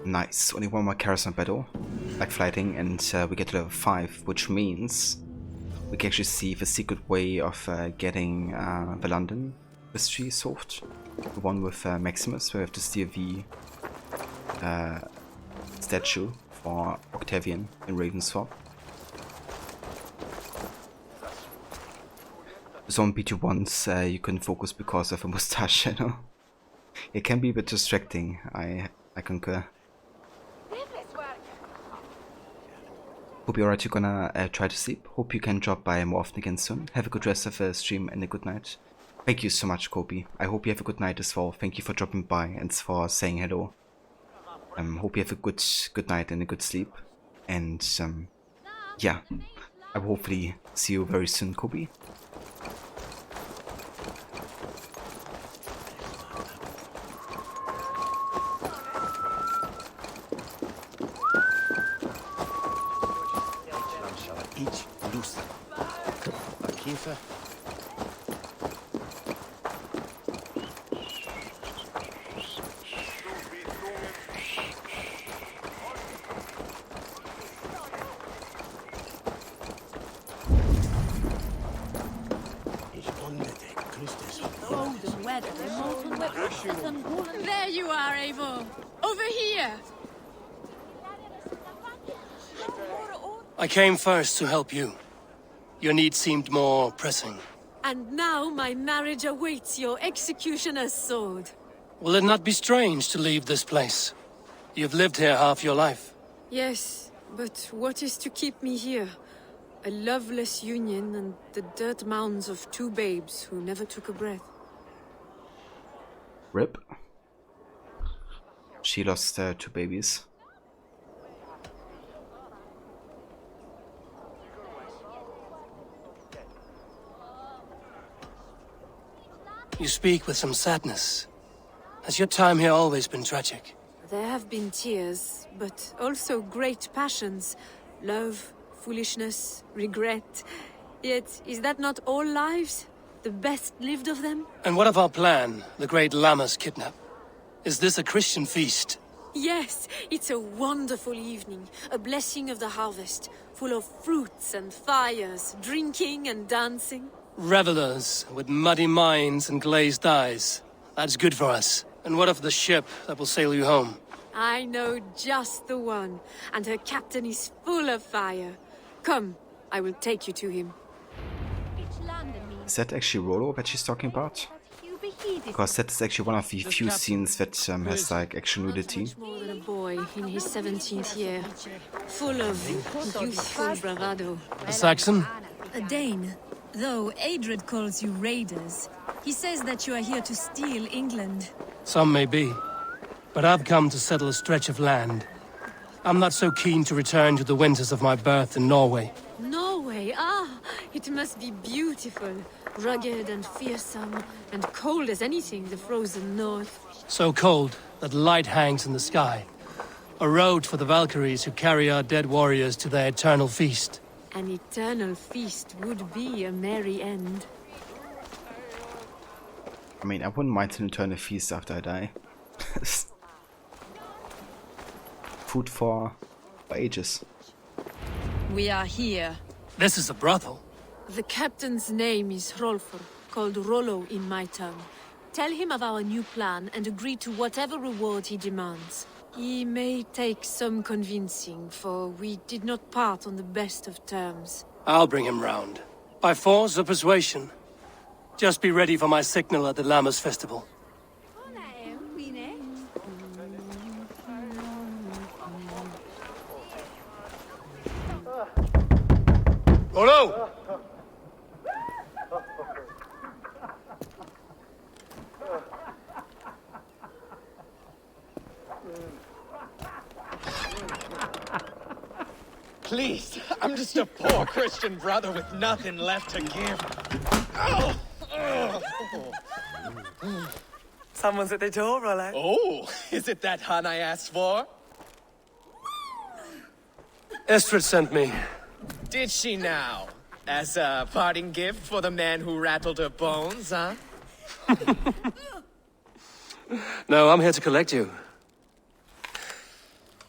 Nice, only one more charisma battle, like fighting, and we get to level 5, which means we can actually see the secret way of getting the London mystery solved. The one with Maximus, where we have to steal the statue for Octavian in Ravensthorpe. Some PT ones you couldn't focus because of a mustache, you know. It can be a bit distracting, I concur. Hope you're alright, you're gonna try to sleep. Hope you can drop by more often again soon. Have a good rest of the stream and a good night. Thank you so much, Kobe. I hope you have a good night as well. Thank you for dropping by and for saying hello. Hope you have a good night and a good sleep. And yeah, I will hopefully see you very soon, Kobe. There you are, Eivor. Over here. I came first to help you. Your need seemed more pressing. And now my marriage awaits your executioner's sword. Will it not be strange to leave this place? You've lived here half your life. Yes, but what is to keep me here? A loveless union and the dirt mounds of two babes who never took a breath. Rip. She lost 2 babies. You speak with some sadness. Has your time here always been tragic? There have been tears, but also great passions. Love, foolishness, regret. Yet, is that not all lives? The best lived of them? And what of our plan, the great Lamma's kidnap? Is this a Christian feast? Yes, it's a wonderful evening. A blessing of the harvest, full of fruits and fires, drinking and dancing. Revelers with muddy minds and glazed eyes. That's good for us. And what of the ship that will sail you home? I know just the one, and her captain is full of fire. Come, I will take you to him. Is that actually Rollo that she's talking about? Because that is actually one of the few scenes that has like actual nudity. More than a boy in his 17th year, full of youthful bravado. A Saxon? A Dane. Though Adred calls you raiders, he says that you are here to steal England. Some may be. But I've come to settle a stretch of land. I'm not so keen to return to the winters of my birth in Norway. Norway, it must be beautiful. Rugged and fearsome, and cold as anything, the frozen north. So cold that light hangs in the sky. A road for the Valkyries who carry our dead warriors to their eternal feast. An eternal feast would be a merry end. I mean, I wouldn't mind an eternal feast after I die. Food for ages. We are here. This is a brothel. The captain's name is Hrolfr, called Rollo in my tongue. Tell him of our new plan and agree to whatever reward he demands. He may take some convincing, for we did not part on the best of terms. I'll bring him round. By force or persuasion. Just be ready for my signal at the Lamma's festival. Rollo! Please, I'm just a poor Christian brother with nothing left to give. Someone's at the door, Rollo. Oh, is it that hun I asked for? Estrid sent me. Did she now? As a parting gift for the man who rattled her bones, huh? No, I'm here to collect you.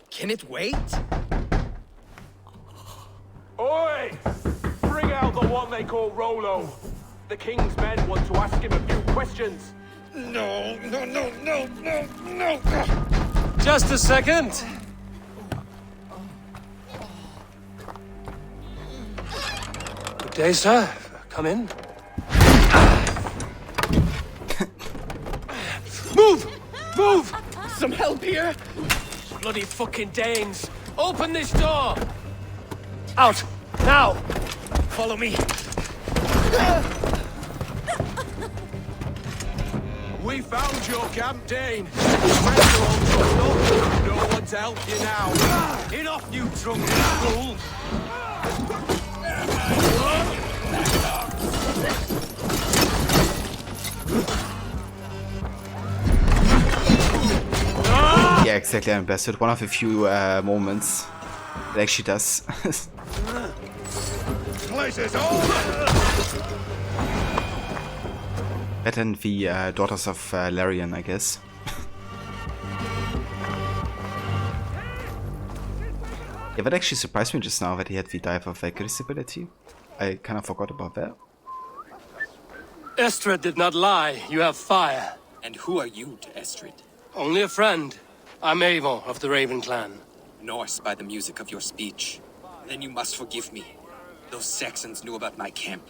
Can it wait? Oi! Bring out the one they call Rollo. The king's men want to ask him a few questions. No. Just a second. Good day, sir. Come in. Move! Move! Some help here? Bloody fucking Danes! Open this door! Out! Now! Follow me. We found your camp, Dane. Friends are all trussed up. No one's helped you now. Enough, you drunken fool! Yeah, exactly. I'm best at one of the few moments that actually does. Places all. Better than the Daughters of Larian, I guess. Yeah, that actually surprised me just now that he had the Dive of Valkyrie's ability. I kind of forgot about that. Estrid did not lie. You have fire. And who are you to Estrid? Only a friend. I'm Avon of the Raven clan. Norse by the music of your speech. Then you must forgive me. Those Saxons knew about my camp.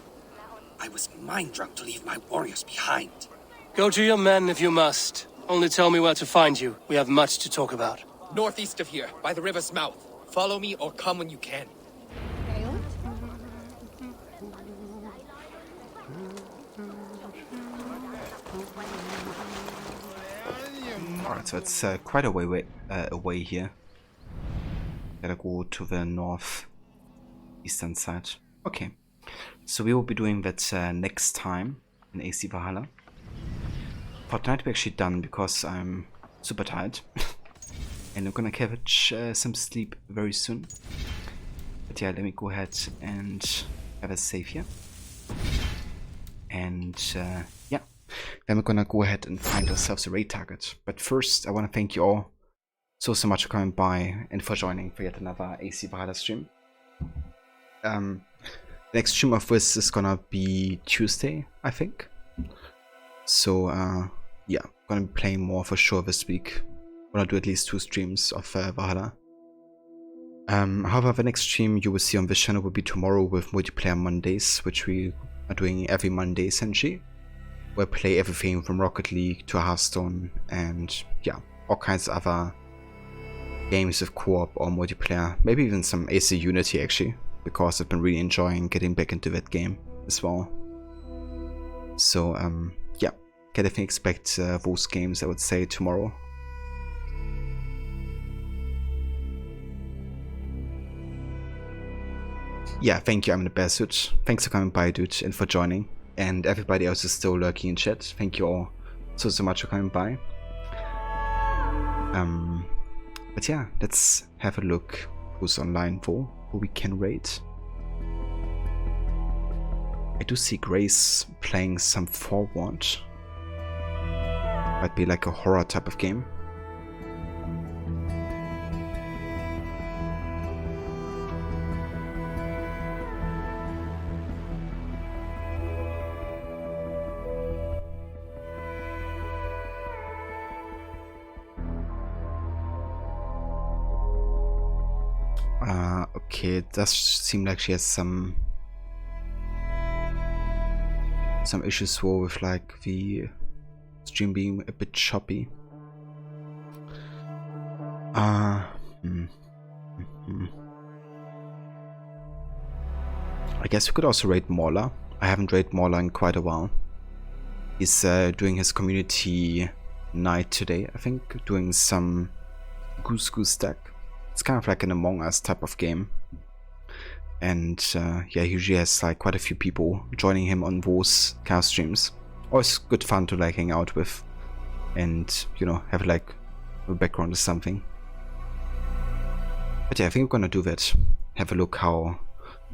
I was mind-drunk to leave my warriors behind. Go to your men if you must. Only tell me where to find you. We have much to talk about. Northeast of here, by the river's mouth. Follow me or come when you can. Alright, so it's quite a way away here. Gotta go to the north eastern side. Okay, so we will be doing that next time in AC Valhalla. For tonight we're actually done because I'm super tired. And I'm gonna catch some sleep very soon. But yeah, let me go ahead and have a save here. And yeah, then we're gonna go ahead and find ourselves a raid target. But first, I want to thank you all so much for coming by and for joining for yet another AC Valhalla stream. The next stream of this is gonna be Tuesday, I think. So yeah, I'm gonna be playing more for sure this week. I'm gonna do at least 2 streams of Valhalla. However, the next stream you will see on this channel will be tomorrow with Multiplayer Mondays, which we are doing every Monday essentially. We'll play everything from Rocket League to Hearthstone and yeah, all kinds of other games of co-op or multiplayer. Maybe even some AC Unity actually, because I've been really enjoying getting back into that game as well. So yeah, can definitely expect those games, I would say, tomorrow. Yeah, thank you, I'm in the bear suit. Thanks for coming by, dude, and for joining. And everybody else is still lurking in chat. Thank you all so much for coming by. But yeah, let's have a look who's online for, who we can raid. I do see Grace playing some Forward. Might be like a horror type of game. Okay, it does seem like she has some issues with like the stream being a bit choppy. I guess we could also raid Mauler. I haven't raided Mauler in quite a while. He's doing his community night today, I think, doing some Goose Stack. It's kind of like an Among Us type of game. And yeah, he usually has like quite a few people joining him on those kind of streams. Always good fun to like hang out with and, you know, have like a background or something. But yeah, I think we're gonna do that. Have a look how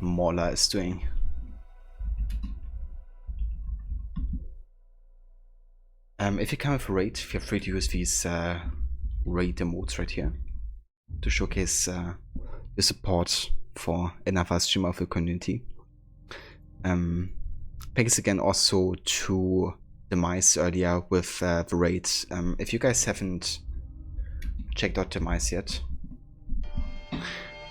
Mauler is doing. If you come with a raid, feel free to use these raid emotes right here to showcase your support for another streamer of the community. Thanks again also to Demise earlier with the raid. If you guys haven't checked out Demise yet,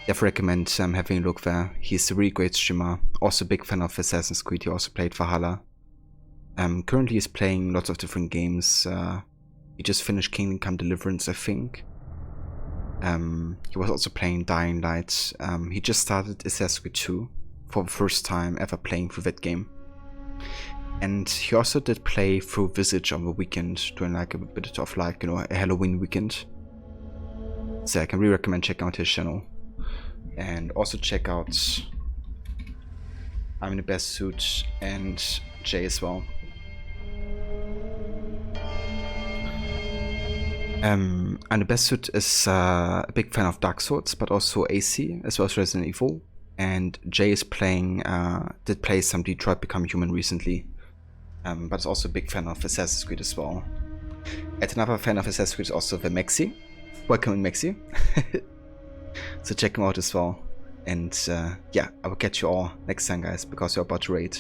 definitely recommend having a look there. He's a really great streamer, also a big fan of Assassin's Creed. He also played Valhalla. Currently he's playing lots of different games. He just finished Kingdom Come Deliverance, I think. He was also playing Dying Light. He just started Assassin's Creed 2 for the first time ever playing through that game. And he also did play through Visage on the weekend, doing like a bit of like, you know, a Halloween weekend. So I can really recommend checking out his channel. And also check out I'm in the Best Suit and Jay as well. And the Best Suit is a big fan of Dark Souls, but also AC as well as Resident Evil. And Jay is playing, did play some Detroit Become Human recently, but is also a big fan of Assassin's Creed as well. And another fan of Assassin's Creed is also the Maxi. Welcome in, Maxi. So check him out as well. And yeah, I will catch you all next time, guys, because you're about to raid.